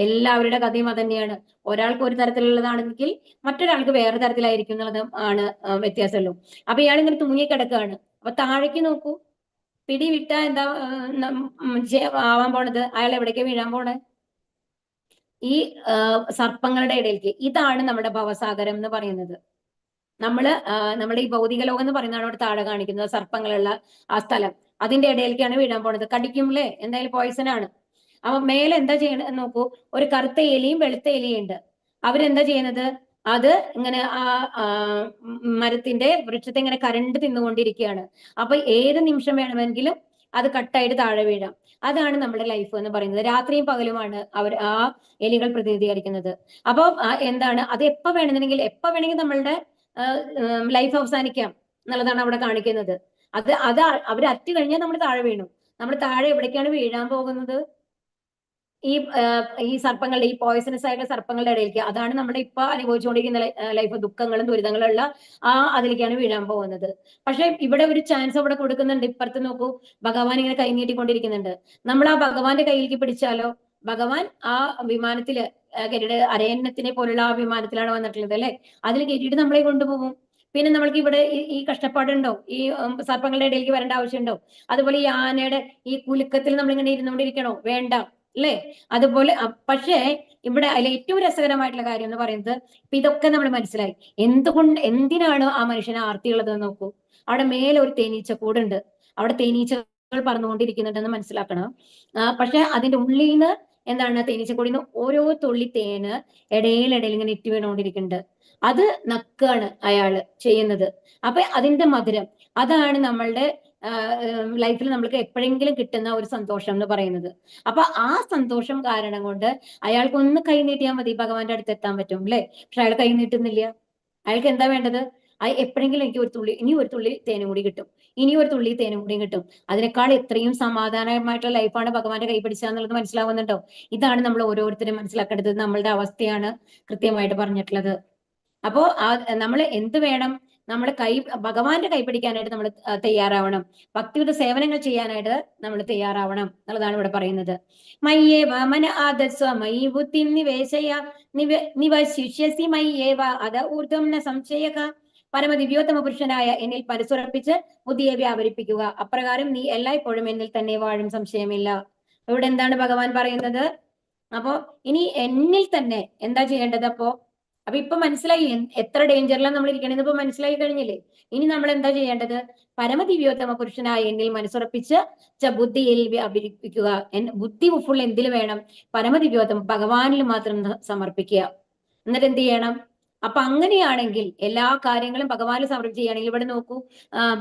എല്ലാവരുടെ കഥയും അത് തന്നെയാണ്. ഒരാൾക്ക് ഒരു തരത്തിലുള്ളതാണെങ്കിൽ മറ്റൊരാൾക്ക് വേറെ തരത്തിലായിരിക്കും എന്നുള്ളത് ആണ് വ്യത്യാസമുള്ളൂ. അപ്പൊ ഇയാൾ ഇങ്ങനെ തൂങ്ങിക്കിടക്കുകയാണ്. അപ്പൊ താഴേക്ക് നോക്കൂ, പിടിവിട്ട എന്താ ആവാൻ പോണത്? അയാൾ എവിടേക്ക് വീഴാൻ പോണേ? ഈ സർപ്പങ്ങളുടെ ഇടയിലേക്ക്. ഇതാണ് നമ്മുടെ ഭവസാഗരം എന്ന് പറയുന്നത്. നമ്മുടെ ഈ ഭൗതിക ലോകം എന്ന് പറയുന്നതാണ് അവിടെ താഴെ കാണിക്കുന്നത്, സർപ്പങ്ങളുള്ള ആ സ്ഥലം. അതിന്റെ ഇടയിലേക്കാണ് വീഴാൻ പോണത്. കടിക്കും അല്ലേ, എന്തായാലും പോയിസൺ ആണ്. അപ്പൊ മേലെ എന്താ ചെയ്യണത് നോക്കൂ, ഒരു കറുത്ത എലിയും വെളുത്ത എലിയും ഉണ്ട്. അവരെന്താ ചെയ്യുന്നത്? അത് ഇങ്ങനെ ആ മരത്തിന്റെ വൃക്ഷത്തെ ഇങ്ങനെ കരണ്ട് തിന്നുകൊണ്ടിരിക്കുകയാണ്. അപ്പൊ ഏത് നിമിഷം വേണമെങ്കിലും അത് കട്ടായിട്ട് താഴെ വീഴാം. അതാണ് നമ്മുടെ ലൈഫ് എന്ന് പറയുന്നത്. രാത്രിയും പകലുമാണ് ആ എലികൾ പ്രതിനിധീകരിക്കുന്നത്. അപ്പൊ എന്താണ് അത്? എപ്പോ വേണമെങ്കിൽ നമ്മളുടെ ലൈഫ് അവസാനിക്കാം എന്നുള്ളതാണ് അവിടെ കാണിക്കുന്നത്. അത് അവർ അറ്റ് കഴിഞ്ഞാൽ നമ്മൾ താഴെ വീണു. നമ്മൾ താഴെ എവിടേക്കാണ് വീഴാൻ പോകുന്നത്? ഈ സർപ്പങ്ങളുടെ, ഈ പോയിസണസ് ആയിട്ടുള്ള സർപ്പങ്ങളുടെ ഇടയിലേക്ക്. അതാണ് നമ്മുടെ ഇപ്പൊ അനുഭവിച്ചുകൊണ്ടിരിക്കുന്ന ലൈഫ്, ദുഃഖങ്ങളും ദുരിതങ്ങളും ഉള്ള അതിലേക്കാണ് വീഴാൻ പോകുന്നത്. പക്ഷെ ഇവിടെ ഒരു ചാൻസ് അവിടെ കൊടുക്കുന്നുണ്ട്. ഇപ്പുറത്ത് നോക്കൂ, ഭഗവാൻ ഇങ്ങനെ കൈ നീട്ടിക്കൊണ്ടിരിക്കുന്നുണ്ട്. നമ്മൾ ആ ഭഗവാന്റെ കയ്യിലേക്ക് പിടിച്ചാലോ? ഭഗവാൻ ആ വിമാനത്തില് അരയന്നത്തിനെ പോലുള്ള ആ വിമാനത്തിലാണ് വന്നിട്ടുള്ളത് അല്ലെ. അതിൽ കയറ്റിയിട്ട് നമ്മളെ കൊണ്ടുപോകും. പിന്നെ നമ്മൾക്ക് ഇവിടെ ഈ കഷ്ടപ്പാടുണ്ടോ? ഈ സർപ്പങ്ങളുടെ ഇടയിലേക്ക് വരേണ്ട ആവശ്യമുണ്ടോ? അതുപോലെ ഈ ആനയുടെ ഈ കുലുക്കത്തിൽ നമ്മളിങ്ങനെ ഇരുന്നുകൊണ്ടിരിക്കണോ? വേണ്ട അല്ലേ. അതുപോലെ പക്ഷേ ഇവിടെ അതിൽ ഏറ്റവും രസകരമായിട്ടുള്ള കാര്യം എന്ന് പറയുന്നത്, ഇപ്പൊ ഇതൊക്കെ നമ്മൾ മനസ്സിലായി. എന്തിനാണ് ആ മനുഷ്യന് ആർത്തിയുള്ളത് നോക്കൂ. അവിടെ മേലെ ഒരു തേനീച്ചക്കൂടുണ്ട്, അവിടെ തേനീച്ചകൾ പറന്നുകൊണ്ടിരിക്കുന്നുണ്ടെന്ന് മനസ്സിലാക്കണം. പക്ഷെ അതിന്റെ ഉള്ളിൽ നിന്ന് എന്താണ്, തേനീച്ചക്കൂടിൽ നിന്ന് ഓരോ തുള്ളി തേന് ഇടയിൽ ഇങ്ങനെ ഇറ്റ് വീണുകൊണ്ടിരിക്കുന്നുണ്ട്. അത് നക്കാണ് അയാള് ചെയ്യുന്നത്. അപ്പൊ അതിന്റെ മധുരം, അതാണ് നമ്മളുടെ ലൈഫിൽ നമ്മൾക്ക് എപ്പോഴെങ്കിലും കിട്ടുന്ന ഒരു സന്തോഷം എന്ന് പറയുന്നത്. അപ്പൊ ആ സന്തോഷം കാരണം കൊണ്ട് അയാൾക്ക് ഒന്ന് കൈ നീട്ടിയാൽ മതി, ഭഗവാന്റെ അടുത്ത് എത്താൻ പറ്റും അല്ലെ. പക്ഷെ അയാൾ കൈ നീട്ടുന്നില്ല. അയാൾക്ക് എന്താ വേണ്ടത്? എപ്പോഴെങ്കിലും എനിക്ക് ഒരു തുള്ളി, ഇനി ഒരു തുള്ളി തേനും കൂടി കിട്ടും, ഇനി ഒരു തുള്ളി തേനും കൂടി കിട്ടും, അതിനേക്കാൾ എത്രയും സമാധാനമായിട്ടുള്ള ലൈഫാണ് ഭഗവാന്റെ കൈ പിടിച്ചാന്നുള്ളത് മനസ്സിലാവുന്നുണ്ടോ? ഇതാണ് നമ്മൾ ഓരോരുത്തരും മനസ്സിലാക്കേണ്ടത്. നമ്മളുടെ അവസ്ഥയാണ് കൃത്യമായിട്ട് പറഞ്ഞിട്ടുള്ളത്. അപ്പോ നമ്മൾ എന്ത് വേണം? നമ്മൾ ഭഗവാന്റെ കൈ പിടിക്കാനായിട്ട് നമ്മൾ തയ്യാറാവണം. ഭക്തിയുടെ സേവനങ്ങൾ ചെയ്യാനായിട്ട് നമ്മൾ തയ്യാറാവണം എന്നുള്ളതാണ് ഇവിടെ പറയുന്നത്. മയ്യേവ മന ആദസ്വ മയി ബുദ്ധി നിവേശയ നിവശിഷ്യസി മയ്യേവ അത ഊർധ്വം ന സംശയക. പരമദിവ്യോത്തമ പുരുഷനായ എന്നിൽ പരിസുറപ്പിച്ച് ബുദ്ധിയെ വ്യാപരിപ്പിക്കുക. അപ്രകാരം നീ എല്ലായ്പ്പോഴും എന്നിൽ തന്നെ വാഴും, സംശയമില്ല. ഇവിടെ എന്താണ് ഭഗവാൻ പറയുന്നത്? അപ്പോ ഇനി എന്നിൽ തന്നെ എന്താ ചെയ്യേണ്ടത്? അപ്പോ ഇപ്പൊ മനസ്സിലായി എത്ര ഡേഞ്ചറിലാണ് നമ്മൾ ഇരിക്കണത്, ഇപ്പൊ മനസ്സിലായി കഴിഞ്ഞില്ലേ? ഇനി നമ്മൾ എന്താ ചെയ്യേണ്ടത്? പരമദിവ്യോത്തമ പുരുഷനായ എന്നിൽ മനസ്സുറപ്പിച്ച് ബുദ്ധിയിൽ വ്യാപരിപ്പിക്കുക. ബുദ്ധി ഫുൾ എന്തിൽ വേണം? പരമദിവ്യോത്തമ ഭഗവാനിൽ മാത്രം സമർപ്പിക്കുക. എന്നിട്ട് എന്ത് ചെയ്യണം? അപ്പൊ അങ്ങനെയാണെങ്കിൽ എല്ലാ കാര്യങ്ങളും ഭഗവാനിൽ സമർപ്പിച്ച് ചെയ്യുകയാണെങ്കിൽ, ഇവിടെ നോക്കൂ,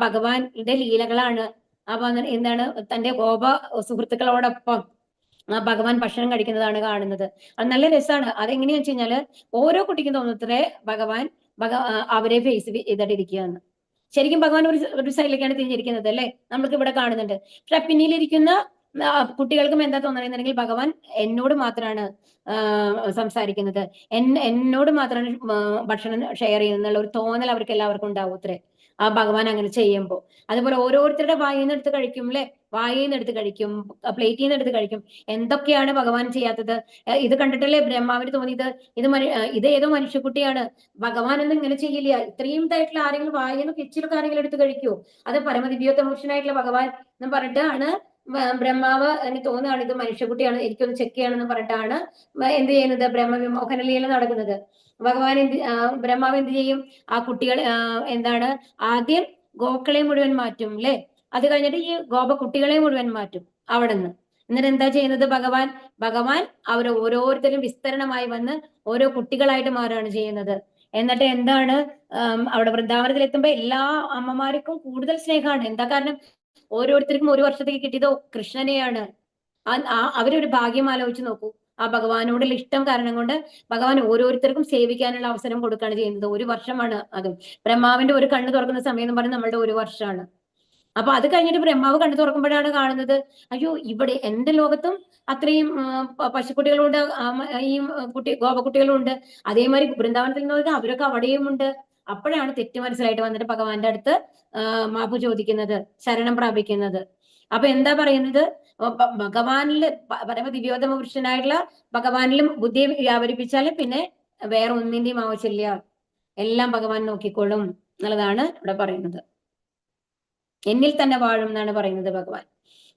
ഭഗവാന്റെ ലീലകളാണ്. അപ്പൊ എന്താണ്? തന്റെ ഗോപ സുഹൃത്തുക്കളോടൊപ്പം ഭഗവാൻ ഭക്ഷണം കഴിക്കുന്നതാണ് കാണുന്നത്. അത് നല്ല രസമാണ്. അതെങ്ങനെയാ വെച്ച് കഴിഞ്ഞാല് ഓരോ കുട്ടിക്കും തോന്നുന്നത്രേ ഭഗവാൻ അവരെ ഫേസ് ചെയ്തിട്ടിരിക്കുകയെന്ന്. ശരിക്കും ഭഗവാൻ ഒരു സൈഡിലേക്കാണ് തിരിഞ്ഞിരിക്കുന്നത് അല്ലെ, നമ്മൾക്ക് ഇവിടെ കാണുന്നുണ്ട്. പക്ഷെ പിന്നിലിരിക്കുന്ന കുട്ടികൾക്കും എന്താ തോന്നണമെന്നുണ്ടെങ്കിൽ ഭഗവാൻ എന്നോട് മാത്രമാണ് സംസാരിക്കുന്നത്, എന്നോട് മാത്രമാണ് ഭക്ഷണം ഷെയർ ചെയ്യുന്നുള്ള ഒരു തോന്നൽ അവർക്ക് എല്ലാവർക്കും ഉണ്ടാവും അത്രേ ആ ഭഗവാൻ അങ്ങനെ ചെയ്യുമ്പോൾ. അതുപോലെ ഓരോരുത്തരുടെ വായിൽ നിന്ന് എടുത്ത് കഴിക്കും അല്ലെ, വായിൽ നിന്ന് എടുത്ത് കഴിക്കും, പ്ലേറ്റിൽ നിന്ന് എടുത്ത് കഴിക്കും. എന്തൊക്കെയാണ് ഭഗവാൻ ചെയ്യാത്തത്? ഇത് കണ്ടിട്ടല്ലേ ബ്രഹ്മാവിന് തോന്നിയത് ഇത് ഏതോ മനുഷ്യക്കുട്ടിയാണ്, ഭഗവാൻ ഒന്നും ഇങ്ങനെ ചെയ്യില്ല, ഇത്രയും ഇതായിട്ടുള്ള ആരെങ്കിലും വായിൽ നിന്ന് കിച്ചിലൊക്കെ ആരെങ്കിലും എടുത്ത് കഴിക്കുമോ? അത് പരമദിവ്യോത്തമ പുരുഷനായിട്ടുള്ള ഭഗവാൻ എന്ന് പറഞ്ഞിട്ടാണ് ബ്രഹ്മാവ് എനിക്ക് തോന്നുകയാണ് ഇത് മനുഷ്യക്കുട്ടിയാണ്, എനിക്കൊന്ന് ചെക്ക് ചെയ്യണമെന്ന് പറഞ്ഞിട്ടാണ് എന്ത് ചെയ്യുന്നത്? ബ്രഹ്മവിമോഹന ലീല നടക്കുന്നത്. ഭഗവാൻ ബ്രഹ്മാവ് എന്ത് ചെയ്യും? ആ കുട്ടികൾ എന്താണ് ആദ്യം ഗോക്കളെ മുഴുവൻ മാറ്റും അല്ലെ, അത് കഴിഞ്ഞിട്ട് ഈ ഗോപ കുട്ടികളെ മുഴുവൻ മാറ്റും അവിടെ നിന്ന്. എന്നിട്ട് എന്താ ചെയ്യുന്നത്? ഭഗവാൻ അവർ ഓരോരുത്തരും വിസ്തരണമായി വന്ന് ഓരോ കുട്ടികളായിട്ട് മാറുകയാണ് ചെയ്യുന്നത്. എന്നിട്ട് എന്താണ് അവിടെ വൃന്ദാവനത്തിൽ എത്തുമ്പോ എല്ലാ അമ്മമാർക്കും കൂടുതൽ സ്നേഹമാണ്. എന്താ കാരണം? ഓരോരുത്തർക്കും ഒരു വർഷത്തേക്ക് കിട്ടിയതോ കൃഷ്ണനെയാണ്. അവരൊരു ഭാഗ്യം ആലോചിച്ച് നോക്കൂ. ആ ഭഗവാനോടുള്ള ഇഷ്ടം കാരണം കൊണ്ട് ഭഗവാൻ ഓരോരുത്തർക്കും സേവിക്കാനുള്ള അവസരം കൊടുക്കുകയാണ് ചെയ്യുന്നത്. ഒരു വർഷമാണ് അതും. ബ്രഹ്മാവിന്റെ ഒരു കണ്ണ് തുറക്കുന്ന സമയം എന്ന് പറയുന്നത് നമ്മളുടെ ഒരു വർഷമാണ്. അപ്പൊ അത് കഴിഞ്ഞിട്ട് ബ്രഹ്മാവ് കണ്ണു തുറക്കുമ്പോഴാണ് കാണുന്നത്, അയ്യോ ഇവിടെ എന്റെ ലോകത്തും അത്രയും പശുക്കുട്ടികളുണ്ട്, ഈ ഗോപക്കുട്ടികളുണ്ട്, അതേമാതിരി വൃന്ദാവനത്തിൽ നിന്ന് അവരൊക്കെ അവിടെയും ഉണ്ട്. അപ്പോഴാണ് തെറ്റ് മനസ്സിലായിട്ട് വന്നിട്ട് ഭഗവാന്റെ അടുത്ത് മാപ്പ് ചോദിക്കുന്നത്, ശരണം പ്രാപിക്കുന്നത്. അപ്പൊ എന്താ പറയുന്നത്? ഭഗവാനില് പരമദിവ്യോത്തമ പുരുഷനായിട്ടുള്ള ഭഗവാനിലും ബുദ്ധിയെ വ്യാപരിപ്പിച്ചാൽ പിന്നെ വേറെ ഒന്നിന്റെയും ആവശ്യമില്ല, എല്ലാം ഭഗവാൻ നോക്കിക്കോളും എന്നുള്ളതാണ് ഇവിടെ പറയുന്നത്. എന്നിൽ തന്നെ വാഴും എന്നാണ് പറയുന്നത് ഭഗവാൻ.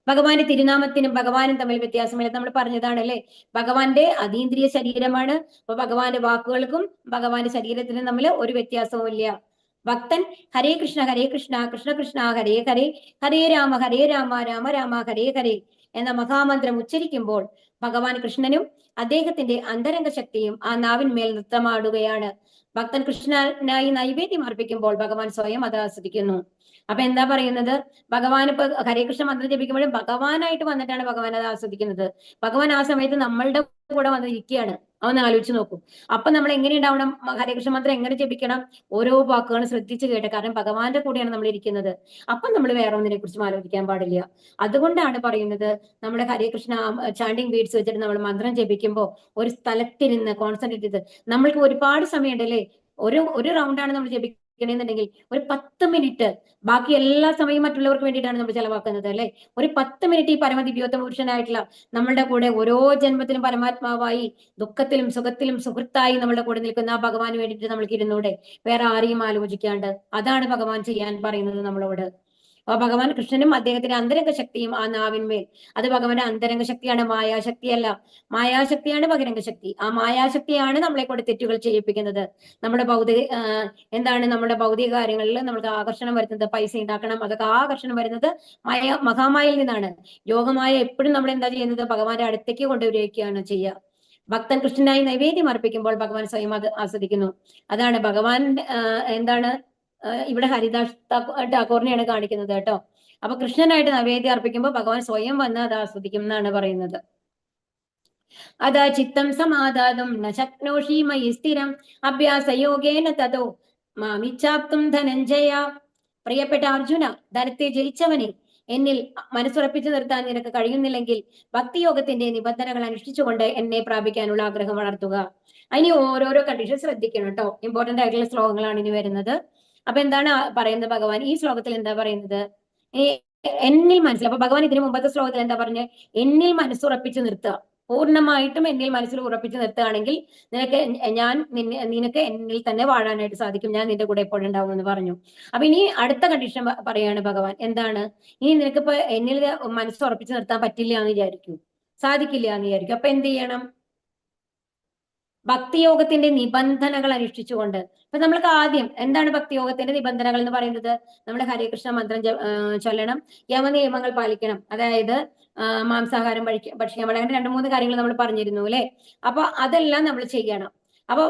ഭഗവാന്റെ തിരുനാമത്തിനും ഭഗവാനും തമ്മിൽ വ്യത്യാസമില്ല, നമ്മൾ പറഞ്ഞതാണ് അല്ലെ. ഭഗവാന്റെ അതീന്ദ്രിയ ശരീരമാണ്. അപ്പൊ ഭഗവാന്റെ വാക്കുകൾക്കും ഭഗവാന്റെ ശരീരത്തിനും തമ്മിൽ ഒരു വ്യത്യാസവും ഇല്ല. ഭക്തൻ ഹരേ കൃഷ്ണ കൃഷ്ണ കൃഷ്ണ ഹരേ ഹരേ, ഹരേ രാമ രാമ രാമ ഹരേ ഹരേ എന്ന മഹാമന്ത്രം ഉച്ചരിക്കുമ്പോൾ ഭഗവാൻ കൃഷ്ണനും അദ്ദേഹത്തിന്റെ അന്തരംഗ ശക്തിയും ആ നാവിന്മേൽ നൃത്തമാടുകയാണ്. ഭക്തൻ കൃഷ്ണനായി നൈവേദ്യം അർപ്പിക്കുമ്പോൾ ഭഗവാൻ സ്വയം അത് ആസ്വദിക്കുന്നു. അപ്പൊ എന്താ പറയുന്നത്? ഭഗവാൻ ഇപ്പൊ ഹരേ കൃഷ്ണ മന്ത്രം ജപിക്കുമ്പോഴും ഭഗവാനായിട്ട് വന്നിട്ടാണ് ഭഗവാൻ അത് ആസ്വദിക്കുന്നത്. ഭഗവാൻ ആ സമയത്ത് നമ്മളുടെ കൂടെ വന്നിരിക്കുകയാണ്. അതൊന്ന് ആലോചിച്ച് നോക്കൂ. അപ്പൊ നമ്മൾ എങ്ങനെ ഉണ്ടാവണം? ഹരേകൃഷ്ണ മന്ത്രം എങ്ങനെ ജപിക്കണം? ഓരോ വാക്കുകളും ശ്രദ്ധിച്ച് കേട്ട്, കാരണം ഭഗവാന്റെ കൂടെയാണ് നമ്മൾ ഇരിക്കുന്നത്. അപ്പൊ നമ്മൾ വേറെ ഒന്നിനെ കുറിച്ചും ആലോചിക്കാൻ പാടില്ല. അതുകൊണ്ടാണ് പറയുന്നത്, നമ്മുടെ ഹരേകൃഷ്ണ ചാണ്ടിങ് ബീഡ്സ് വെച്ചിട്ട് നമ്മൾ മന്ത്രം ജപിക്കുമ്പോൾ ഒരു സ്ഥലത്തിരുന്ന് കോൺസെൻട്രേറ്റ് ചെയ്ത്, നമ്മൾക്ക് ഒരുപാട് സമയമുണ്ട് അല്ലേ, ഒരു റൗണ്ടാണ് നമ്മൾ ജപിക്കണമെന്നുണ്ടെങ്കിൽ ഒരു 10 മിനിറ്റ്, ബാക്കി എല്ലാ സമയവും മറ്റുള്ളവർക്ക് വേണ്ടിയിട്ടാണ് നമ്മൾ ചെലവാക്കുന്നത് അല്ലെ. ഒരു 10 മിനിറ്റ് ഈ പരമദിവ്യോത്തമ പുരുഷനായിട്ടുള്ള നമ്മളുടെ കൂടെ ഓരോ ജന്മത്തിലും പരമാത്മാവായി ദുഃഖത്തിലും സുഖത്തിലും സുഹൃത്തായി നമ്മളുടെ കൂടെ നിൽക്കുന്ന ആ ഭഗവാന് വേണ്ടിയിട്ട് നമ്മൾക്ക് ഇരുന്നൂടെ, വേറെ ആരെയും ആലോചിക്കാണ്ട്. അതാണ് ഭഗവാൻ ചെയ്യാൻ പറയുന്നത് നമ്മളോട്. അപ്പൊ ഭഗവാൻ കൃഷ്ണനും അദ്ദേഹത്തിന്റെ അന്തരംഗ ശക്തിയും ആ നാവിന്മേൽ, അത് ഭഗവാന്റെ അന്തരംഗ ശക്തിയാണ്, മായാശക്തിയല്ല. മായാശക്തിയാണ് ബഹിരംഗ ശക്തി. ആ മായാശക്തിയാണ് നമ്മളെ കൊണ്ട് തെറ്റുകൾ ചെയ്യിപ്പിക്കുന്നത്. നമ്മുടെ നമ്മുടെ ഭൗതിക കാര്യങ്ങളിൽ നമ്മൾക്ക് ആകർഷണം വരുന്നത്, പൈസ ഉണ്ടാക്കണം, അതൊക്കെ ആകർഷണം വരുന്നത് മഹാമായയിൽ നിന്നാണ്. യോഗമായ എപ്പോഴും നമ്മൾ എന്താ ചെയ്യുന്നത്? ഭഗവാന്റെ അടുത്തേക്ക് കൊണ്ടുവരികയാണ് ചെയ്യുക. ഭക്തൻ കൃഷ്ണനായി നൈവേദ്യം അർപ്പിക്കുമ്പോൾ ഭഗവാൻ സ്വയം അത് ആസ്വദിക്കുന്നു. അതാണ് ഭഗവാൻ എന്താണ് ഇവിടെ ഹരിദാസ് ടാഗോറിനെയാണ് കാണിക്കുന്നത് കേട്ടോ. അപ്പൊ കൃഷ്ണനായിട്ട് നൈവേദ്യം അർപ്പിക്കുമ്പോൾ ഭഗവാൻ സ്വയം വന്ന് അത് ആസ്വദിക്കും എന്നാണ് പറയുന്നത്. അതാ ചിത്തം സമാധാതും ന ശക്നോഷി മയി സ്ഥിരം അഭ്യാസയോഗേന തതോ മാമിച്ചാപ്തും ധനഞ്ജയ, പ്രിയപ്പെട്ട അർജുന, ധനത്തെ ജയിച്ചവനെ, എന്നിൽ മനസ്സുറപ്പിച്ചു നിർത്താൻ നിനക്ക് കഴിയുന്നില്ലെങ്കിൽ ഭക്തിയോഗത്തിന്റെ നിബന്ധനകൾ അനുഷ്ഠിച്ചുകൊണ്ട് എന്നെ പ്രാപിക്കാനുള്ള ആഗ്രഹം വളർത്തുക. ഇനി ഓരോരോ കണ്ടീഷൻ ശ്രദ്ധിക്കണം കേട്ടോ. ഇമ്പോർട്ടന്റ് ആയിട്ടുള്ള ശ്ലോകങ്ങളാണ് ഇനി വരുന്നത്. അപ്പൊ എന്താണ് പറയുന്നത് ഭഗവാൻ ഈ ശ്ലോകത്തിൽ? എന്താ പറയുന്നത്? എന്നിൽ മനസ്സിൽ. അപ്പൊ ഭഗവാൻ ഇതിന് മുമ്പത്തെ ശ്ലോകത്തിൽ എന്താ പറഞ്ഞത്? എന്നിൽ മനസ്സുറപ്പിച്ചു നിർത്തുക. പൂർണ്ണമായിട്ടും എന്നിൽ മനസ്സിൽ ഉറപ്പിച്ചു നിർത്തുകയാണെങ്കിൽ നിനക്ക് എന്നിൽ തന്നെ വാഴാനായിട്ട് സാധിക്കും. ഞാൻ നിന്റെ കൂടെ എപ്പോഴും ഉണ്ടാവും എന്ന് പറഞ്ഞു. അപ്പൊ ഇനി അടുത്ത കണ്ടീഷൻ പറയാണ് ഭഗവാൻ. എന്താണ്? ഇനി നിനക്കിപ്പോ എന്നിൽ മനസ്സ് ഉറപ്പിച്ചു നിർത്താൻ പറ്റില്ല എന്ന് വിചാരിക്കും, സാധിക്കില്ല എന്ന് വിചാരിക്കും. അപ്പൊ എന്ത് ചെയ്യണം? ഭക്തിയോഗത്തിന്റെ നിബന്ധനകൾ അനുഷ്ഠിച്ചുകൊണ്ട്. അപ്പൊ നമ്മൾക്ക് ആദ്യം എന്താണ് ഭക്തിയോഗത്തിന്റെ നിബന്ധനകൾ എന്ന് പറയുന്നത്? നമ്മൾ ഹരേ കൃഷ്ണ മന്ത്രം ചൊല്ലണം, യമനിയമങ്ങൾ പാലിക്കണം, അതായത് മാംസാഹാരം ഭക്ഷിക്കാൻ പാടില്ല, അങ്ങനെ 2-3 കാര്യങ്ങൾ നമ്മൾ പറഞ്ഞിരുന്നു അല്ലെ. അപ്പൊ അതെല്ലാം നമ്മൾ ചെയ്യണം. അപ്പൊ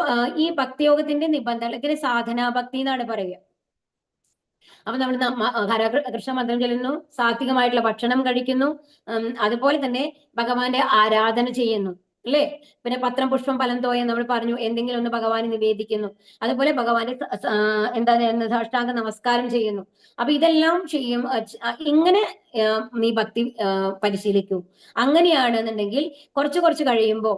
ഈ ഭക്തിയോഗത്തിന്റെ നിബന്ധനകൾ, ഇതിന് സാധനാ ഭക്തി എന്നാണ് പറയുക. അപ്പൊ നമ്മൾ ഹരേ കൃഷ്ണ മന്ത്രം ചൊല്ലുന്നു, സാത്വികമായിട്ടുള്ള ഭക്ഷണം കഴിക്കുന്നു, അതുപോലെ തന്നെ ഭഗവാന്റെ ആരാധന ചെയ്യുന്നു അല്ലേ. പിന്നെ പത്രം പുഷ്പം ഫലം തോയം നമ്മൾ പറഞ്ഞു, എന്തെങ്കിലും ഒന്ന് ഭഗവാന് നിവേദിക്കുന്നു, അതുപോലെ ഭഗവാന്റെ സാഷ്ടാംഗ നമസ്കാരം ചെയ്യുന്നു. അപ്പൊ ഇതെല്ലാം ചെയ്യും. ഇങ്ങനെ നീ ഭക്തി പരിശീലിക്കൂ. അങ്ങനെയാണെന്നുണ്ടെങ്കിൽ കുറച്ച് കഴിയുമ്പോൾ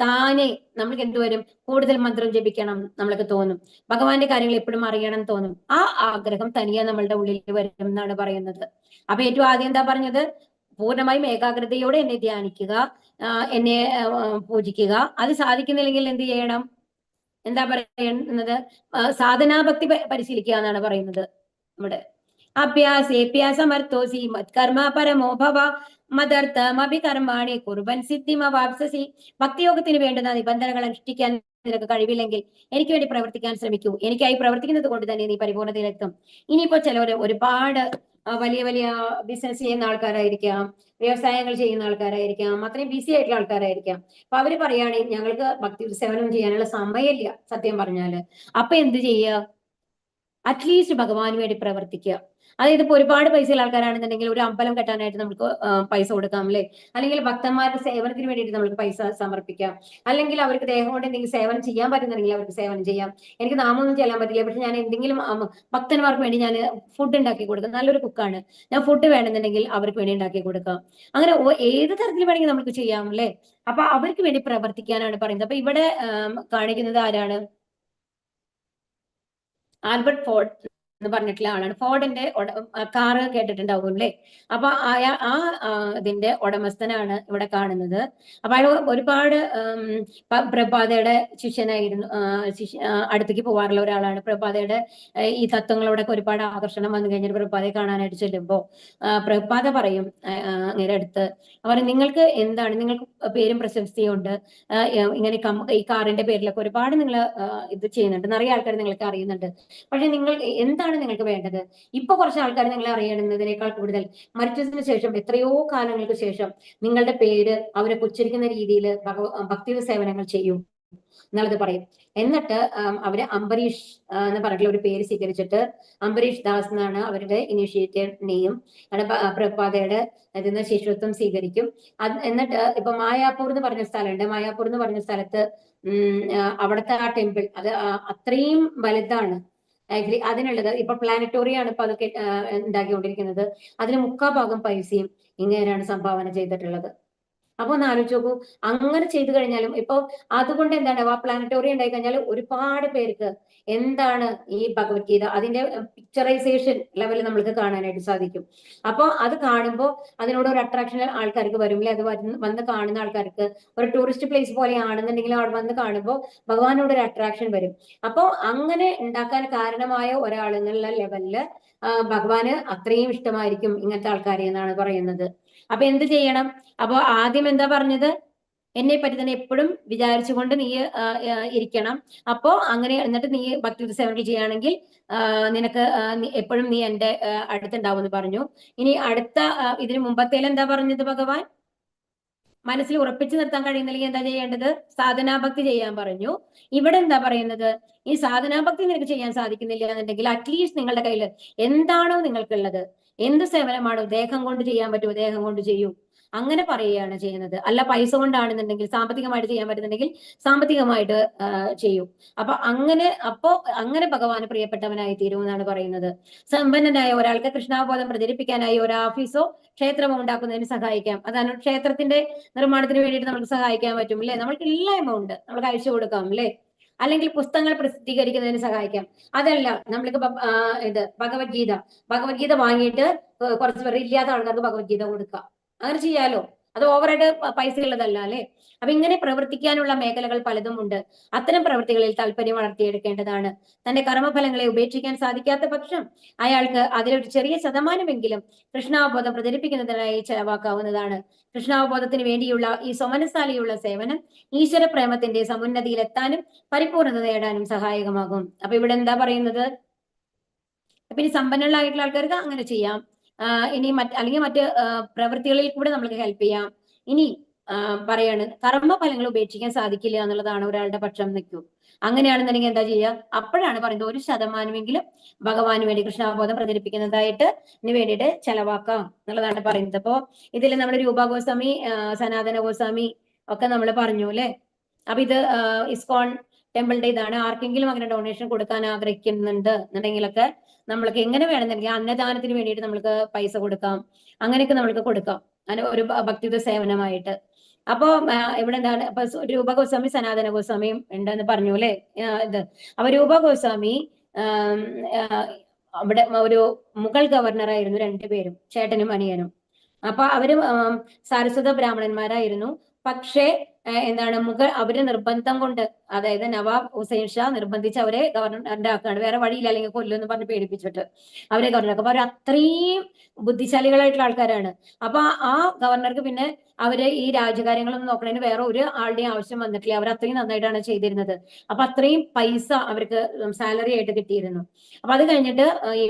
താനെ നമ്മൾക്ക് എന്തുവരും? കൂടുതൽ മന്ത്രം ജപിക്കണം നമ്മൾക്ക് തോന്നും, ഭഗവാന്റെ കാര്യങ്ങൾ എപ്പോഴും അറിയണം തോന്നും. ആ ആഗ്രഹം തനിയെ നമ്മളുടെ ഉള്ളിൽ വരും എന്നാണ് പറയുന്നത്. അപ്പൊ ഏറ്റവും ആദ്യം എന്താ പറഞ്ഞത്? പൂർണ്ണമായും ഏകാഗ്രതയോടെ എന്നെ ധ്യാനിക്കുക, എന്നെ പൂജിക്കുക. അത് സാധിക്കുന്നില്ലെങ്കിൽ എന്ത് ചെയ്യണം? എന്താ പറയുന്നത്? സാധനാഭക്തി പരിശീലിക്കുക എന്നാണ് പറയുന്നത് ഇവിടെ. അഭ്യാസമർത്ഥോസി മത്കർമ്മ പരമോ ഭവ മദർത്ഥമഭി കർമാണി കുർബൻ സിദ്ധിമവാപ്സസി. ഭക്തിയോഗത്തിന് വേണ്ടുന്ന നിബന്ധനകൾ അനുഷ്ഠിക്കാൻ നിനക്ക് കഴിവില്ലെങ്കിൽ എനിക്ക് വേണ്ടി പ്രവർത്തിക്കാൻ ശ്രമിക്കൂ. എനിക്കായി പ്രവർത്തിക്കുന്നത് കൊണ്ട് തന്നെ നീ പരിപൂർണതയിലെത്തും. ഇനിയിപ്പോ ചിലവര് ഒരുപാട് വലിയ വലിയ ബിസിനസ് ചെയ്യുന്ന ആൾക്കാരായിരിക്കാം, വ്യവസായങ്ങൾ ചെയ്യുന്ന ആൾക്കാരായിരിക്കാം, അത്രയും ബിസി ആയിട്ടുള്ള ആൾക്കാരായിരിക്കാം. അപ്പൊ അവര് പറയുകയാണെങ്കിൽ ഞങ്ങൾക്ക് ഭക്തി സേവനം ചെയ്യാനുള്ള സമയമില്ല സത്യം പറഞ്ഞാല്. അപ്പൊ എന്ത് ചെയ്യുക? അറ്റ്ലീസ്റ്റ് ഭഗവാന് വേണ്ടി പ്രവർത്തിക്കുക. അതായത് ഇപ്പൊ ഒരുപാട് പൈസയുള്ള ആൾക്കാരാണെന്നുണ്ടെങ്കിൽ ഒരു അമ്പലം കെട്ടാനായിട്ട് നമുക്ക് പൈസ കൊടുക്കാം അല്ലെ, അല്ലെങ്കിൽ ഭക്തന്മാരുടെ സേവനത്തിന് വേണ്ടിയിട്ട് നമുക്ക് പൈസ സമർപ്പിക്കാം, അല്ലെങ്കിൽ അവർക്ക് ദേഹം കൊണ്ട് എന്തെങ്കിലും സേവനം ചെയ്യാൻ പറ്റുന്നുണ്ടെങ്കിൽ അവർക്ക് സേവനം ചെയ്യാം. എനിക്ക് നാമൊന്നും ചെല്ലാൻ പറ്റില്ല, പക്ഷെ ഞാൻ എന്തെങ്കിലും ഭക്തന്മാർക്ക് വേണ്ടി ഞാൻ ഫുഡ് ഉണ്ടാക്കി കൊടുക്കാം, നല്ലൊരു കുക്കാണ്, ഞാൻ ഫുഡ് വേണമെന്നുണ്ടെങ്കിൽ അവർക്ക് വേണ്ടി ഉണ്ടാക്കി കൊടുക്കാം. അങ്ങനെ ഏത് തരത്തിൽ വേണമെങ്കിൽ നമുക്ക് ചെയ്യാം അല്ലെ. അപ്പൊ അവർക്ക് വേണ്ടി പ്രവർത്തിക്കാനാണ് പറയുന്നത്. അപ്പൊ ഇവിടെ കാണിക്കുന്നത് ആരാണ്? ആൽബർട്ട് ഫോർഡ് എന്ന് പറഞ്ഞിട്ടുള്ള ആളാണ്. ഫോർഡിന്റെ കാറ് കേട്ടിട്ടുണ്ടാവും അല്ലേ. അപ്പൊ ഇതിന്റെ ഉടമസ്ഥനാണ് ഇവിടെ കാണുന്നത്. അപ്പൊ അയാൾ ഒരുപാട് പ്രഭാതയുടെ ശിഷ്യനായിരുന്നു, അടുത്തേക്ക് പോകാറുള്ള ഒരാളാണ്. പ്രഭാതയുടെ ഈ തത്വങ്ങളോടൊക്കെ ഒരുപാട് ആകർഷണം വന്നു കഴിഞ്ഞാൽ പ്രഭാതയെ കാണാനായിട്ട് ചെല്ലുമ്പോ പ്രഭാത പറയും അങ്ങനെ അടുത്ത്, അവർ നിങ്ങൾക്ക് എന്താണ്, നിങ്ങൾക്ക് പേരും പ്രശസ്തിയും ഉണ്ട്, ഇങ്ങനെ ഈ കാറിന്റെ പേരിലൊക്കെ ഒരുപാട് നിങ്ങൾ ഇത് ചെയ്യുന്നുണ്ട്, നിറയെ ആൾക്കാർ നിങ്ങൾക്ക് അറിയുന്നുണ്ട്, പക്ഷെ നിങ്ങൾ എന്താണ് നിങ്ങൾക്ക് വേണ്ടത്? ഇപ്പൊ കുറച്ച് ആൾക്കാർ നിങ്ങളെ അറിയണമെന്നതിനേക്കാൾ കൂടുതൽ മരിച്ചതിന് ശേഷം എത്രയോ കാലങ്ങൾക്ക് ശേഷം നിങ്ങളുടെ പേര് അവരെ ഉച്ചരിക്കുന്ന രീതിയിൽ ഭക്തി സേവനങ്ങൾ ചെയ്യൂ എന്നുള്ളത് പറയും. എന്നിട്ട് അവര് അംബരീഷ് എന്ന് പറഞ്ഞിട്ടുള്ള ഒരു പേര് സ്വീകരിച്ചിട്ട്, അംബരീഷ് ദാസ് എന്നാണ് അവരുടെ ഇനീഷ്യേറ്റീവ് നെയിം, പ്രഭാതയുടെ അതിന് ശിഷ്യത്വം സ്വീകരിക്കും. എന്നിട്ട് ഇപ്പൊ മായാപൂർ എന്ന് പറഞ്ഞ സ്ഥലമുണ്ട്. മായാപൂർ എന്ന് പറഞ്ഞ സ്ഥലത്ത് അവിടുത്തെ ആ ടെമ്പിൾ അത് അത്രയും വലുതാണ്. ആക്ച്വലി അതിനുള്ളത് ഇപ്പൊ പ്ലാനറ്റോറിയാണ് ഇപ്പൊ അതൊക്കെ ഉണ്ടാക്കിക്കൊണ്ടിരിക്കുന്നത്. അതിന് 3/4 പൈസയും ഇങ്ങനെയാണ് സംഭാവന ചെയ്തിട്ടുള്ളത്. അപ്പൊ ഒന്ന് ആലോചിച്ച് നോക്കൂ, അങ്ങനെ ചെയ്തു കഴിഞ്ഞാലും ഇപ്പൊ അതുകൊണ്ട് എന്താണ് ആ പ്ലാനറ്റോറിയം ഉണ്ടായി കഴിഞ്ഞാൽ ഒരുപാട് പേർക്ക് എന്താണ് ഈ ഭഗവത്ഗീത അതിന്റെ പിക്ചറൈസേഷൻ ലെവലിൽ നമ്മൾക്ക് കാണാനായിട്ട് സാധിക്കും. അപ്പോൾ അത് കാണുമ്പോൾ അതിനോട് ഒരു അട്രാക്ഷൻ ആൾക്കാർക്ക് വരും അല്ലെ. അത് വന്ന് കാണുന്ന ആൾക്കാർക്ക് ഒരു ടൂറിസ്റ്റ് പ്ലേസ് പോലെയാണെന്നുണ്ടെങ്കിൽ അവിടെ വന്ന് കാണുമ്പോൾ ഭഗവാനോട് ഒരു അട്രാക്ഷൻ വരും. അപ്പോൾ അങ്ങനെ ഉണ്ടാക്കാൻ കാരണമായ ഒരാൾ എന്നുള്ള ലെവലില് ഭഗവാന് അത്രയും ഇഷ്ടമായിരിക്കും ഇങ്ങനത്തെ ആൾക്കാരെ എന്നാണ് പറയുന്നത്. അപ്പൊ എന്ത് ചെയ്യണം? അപ്പൊ ആദ്യം എന്താ പറഞ്ഞത്? എന്നെ പറ്റി തന്നെ എപ്പോഴും വിചാരിച്ചുകൊണ്ട് നീ ഇരിക്കണം. അപ്പോ അങ്ങനെ എന്നിട്ട് നീ ഭക്തി സേവനങ്ങൾ ചെയ്യുകയാണെങ്കിൽ നിനക്ക് എപ്പോഴും നീ എന്റെ അടുത്തുണ്ടാവുമെന്ന് പറഞ്ഞു. ഇനി അടുത്ത ഇതിന് മുമ്പത്തേൽ എന്താ പറഞ്ഞത് ഭഗവാൻ? മനസ്സിൽ ഉറപ്പിച്ചു നിർത്താൻ കഴിയുന്നില്ലെങ്കിൽ എന്താ ചെയ്യേണ്ടത്? സാധനാഭക്തി ചെയ്യാൻ പറഞ്ഞു. ഇവിടെ എന്താ പറയുന്നത്? ഈ സാധനാഭക്തി നിനക്ക് ചെയ്യാൻ സാധിക്കുന്നില്ല എന്നുണ്ടെങ്കിൽ അറ്റ്ലീസ്റ്റ് നിങ്ങളുടെ കയ്യിൽ എന്താണോ നിങ്ങൾക്കുള്ളത്, എന്ത് സേവനമാണോ ദേഹം കൊണ്ട് ചെയ്യാൻ പറ്റുമോ ദേഹം കൊണ്ട് ചെയ്യൂ. അങ്ങനെ പറയുകയാണ് ചെയ്യുന്നത്. അല്ല പൈസ കൊണ്ടാണെന്നുണ്ടെങ്കിൽ, സാമ്പത്തികമായിട്ട് ചെയ്യാൻ പറ്റുന്നുണ്ടെങ്കിൽ സാമ്പത്തികമായിട്ട് ചെയ്യും. അപ്പോ അങ്ങനെ ഭഗവാന് പ്രിയപ്പെട്ടവനായി തീരും എന്നാണ് പറയുന്നത്. സമ്പന്നനായ ഒരാൾക്ക് കൃഷ്ണാവബോധം പ്രചരിപ്പിക്കാനായി ഒരു ഓഫീസോ ക്ഷേത്രമോ ഉണ്ടാക്കുന്നതിന് സഹായിക്കാം. അതാണ് ക്ഷേത്രത്തിന്റെ നിർമ്മാണത്തിന് വേണ്ടിയിട്ട് നമുക്ക് സഹായിക്കാൻ പറ്റും അല്ലെ? നമ്മൾക്ക് എല്ലാ എമൗണ്ട് നമുക്ക് അയച്ചു കൊടുക്കാം അല്ലെ? അല്ലെങ്കിൽ പുസ്തകങ്ങൾ പ്രസിദ്ധീകരിക്കുന്നതിന് സഹായിക്കാം. അതല്ല, നമ്മൾക്ക് ഭഗവത്ഗീത വാങ്ങിയിട്ട് കുറച്ച് പേർ ഇല്ലാത്ത ആൾക്കാർക്ക് ഭഗവത്ഗീത കൊടുക്കാം. അങ്ങനെ ചെയ്യാലോ. അത് ഓവറായിട്ട് പൈസ ഉള്ളതല്ല അല്ലെ? അപ്പൊ ഇങ്ങനെ പ്രവർത്തിക്കാനുള്ള മേഖലകൾ പലതും ഉണ്ട്. അത്തരം പ്രവൃത്തികളിൽ താല്പര്യം വളർത്തിയെടുക്കേണ്ടതാണ്. തന്റെ കർമ്മഫലങ്ങളെ ഉപേക്ഷിക്കാൻ സാധിക്കാത്ത പക്ഷം അയാൾക്ക് അതിലൊരു ചെറിയ ശതമാനമെങ്കിലും കൃഷ്ണാവബോധം പ്രചരിപ്പിക്കുന്നതിനായി ചെലവാക്കാവുന്നതാണ്. കൃഷ്ണാവബോധത്തിന് വേണ്ടിയുള്ള ഈ സ്വമനസാലിയുള്ള സേവനം ഈശ്വര പ്രേമത്തിന്റെ സമുന്നതിയിലെത്താനും പരിപൂർണത നേടാനും സഹായകമാകും. അപ്പൊ ഇവിടെ എന്താ പറയുന്നത്? അപ്പൊ ഇനി സമ്പന്നങ്ങളായിട്ടുള്ള ആൾക്കാർക്ക് അങ്ങനെ ചെയ്യാം. ഇനി അല്ലെങ്കിൽ മറ്റ് പ്രവൃത്തികളിൽ കൂടെ നമ്മൾക്ക് ഹെൽപ്പ് ചെയ്യാം. ഇനി പറയാണ് കർമ്മഫലങ്ങൾ ഉപേക്ഷിക്കാൻ സാധിക്കില്ല എന്നുള്ളതാണ് ഒരാളുടെ പക്ഷം നിൽക്കൂ. അങ്ങനെയാണെന്നുണ്ടെങ്കിൽ എന്താ ചെയ്യുക? അപ്പോഴാണ് പറയുന്നത് 1% ഭഗവാന് വേണ്ടി കൃഷ്ണാവബോധം പ്രചരിപ്പിക്കുന്നതായിട്ട് വേണ്ടിയിട്ട് ചെലവാക്കാം എന്നുള്ളതാണ് പറയുന്നത്. അപ്പോ ഇതിൽ നമ്മുടെ രൂപ ഗോസ്വാമി, സനാതന ഗോസ്വാമി ഒക്കെ നമ്മൾ പറഞ്ഞു അല്ലെ? അപ്പൊ ഇത് ഇസ്കോൺ ടെമ്പിളിന്റെ ഇതാണ്. ആർക്കെങ്കിലും അങ്ങനെ ഡൊണേഷൻ കൊടുക്കാൻ ആഗ്രഹിക്കുന്നുണ്ട് എന്നുണ്ടെങ്കിലൊക്കെ നമ്മൾക്ക് എങ്ങനെ വേണമെന്നുണ്ടെങ്കിൽ അന്നദാനത്തിന് വേണ്ടിയിട്ട് നമ്മൾക്ക് പൈസ കൊടുക്കാം. അങ്ങനെയൊക്കെ നമ്മൾക്ക് കൊടുക്കാം. അങ്ങനെ ഒരു ഭക്തിയുത സേവനമായിട്ട്. അപ്പോ ഇവിടെ എന്താണ്, അപ്പൊ രൂപ ഗോസ്വാമി സനാതന ഗോസ്വാമിയും ഉണ്ടെന്ന് പറഞ്ഞു അല്ലെ? അപ്പൊ രൂപ ഗോസ്വാമി അവിടെ ഒരു മുഗൾ ഗവർണർ ആയിരുന്നു, രണ്ടുപേരും, ചേട്ടനും അനിയനും. അപ്പൊ അവര് സാരസ്വത ബ്രാഹ്മണന്മാരായിരുന്നു. പക്ഷേ എന്താണ്, അവര് നിർബന്ധം കൊണ്ട്, അതായത് നവാബ് ഹുസൈൻ ഷാ നിർബന്ധിച്ച് അവരെ ഗവർണറിന്റെ ആക്കാണ്. വേറെ വഴിയില്ല, അല്ലെങ്കിൽ കൊല്ലുമെന്ന് പറഞ്ഞ് പേടിപ്പിച്ചിട്ട് അവരെ ഗവർണർക്ക്. അപ്പൊ അവർ അത്രയും ബുദ്ധിശാലികളായിട്ടുള്ള ആൾക്കാരാണ്. അപ്പൊ ആ ഗവർണർക്ക് പിന്നെ അവര് ഈ രാജകാര്യങ്ങളൊന്നും നോക്കണതിന് വേറെ ഒരു ആളുടെയും ആവശ്യം വന്നിട്ടില്ല. അവർ അത്രയും നന്നായിട്ടാണ് ചെയ്തിരുന്നത്. അപ്പൊ അത്രയും പൈസ അവർക്ക് സാലറി ആയിട്ട് കിട്ടിയിരുന്നു. അപ്പൊ അത് കഴിഞ്ഞിട്ട് ഈ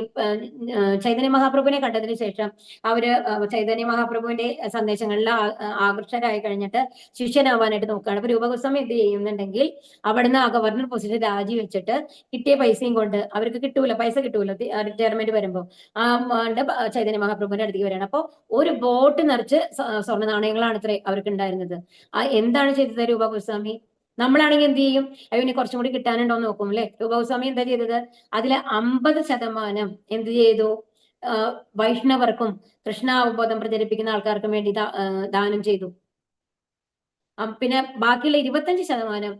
ചൈതന്യ മഹാപ്രഭുവിനെ കണ്ടതിന് ശേഷം അവര് ചൈതന്യ മഹാപ്രഭുവിന്റെ സന്ദേശങ്ങളിൽ ആകർഷകരായി കഴിഞ്ഞിട്ട് ശിഷ്യനാവാനായിട്ട് നോക്കുകയാണ്. അപ്പൊ രൂപഗോസ്വാമി എന്ത് ചെയ്യുന്നുണ്ടെങ്കിൽ അവിടുന്ന് ആ ഗവർണർ പൊസിഷൻ രാജിവെച്ചിട്ട് കിട്ടിയ പൈസയും കൊണ്ട്, അവർക്ക് കിട്ടൂല, പൈസ കിട്ടൂല റിട്ടയർമെന്റ് വരുമ്പോൾ, ചൈതന്യ മഹാപ്രഭുവിന്റെ അടുത്തേക്ക് വരികയാണ്. അപ്പൊ ഒരു ബോട്ട് നിറച്ച് സ്വർണ്ണ നാണയങ്ങളാണ് ഇത്രേ അവർക്ക് ഉണ്ടായിരുന്നത്. എന്താണ് ചെയ്തത് രൂപഗോസ്വാമി? നമ്മളാണെങ്കിൽ എന്ത് ചെയ്യും? ഇനി കുറച്ചും കൂടി കിട്ടാനുണ്ടോ എന്ന് നോക്കും അല്ലെ? രൂപഗോസ്വാമി എന്താ ചെയ്തത്? അതിലെ 50% എന്ത് ചെയ്തു? വൈഷ്ണവർക്കും കൃഷ്ണാവബോധം പ്രചരിപ്പിക്കുന്ന ആൾക്കാർക്കും വേണ്ടി ദാനം ചെയ്തു. പിന്നെ ബാക്കിയുള്ള 25%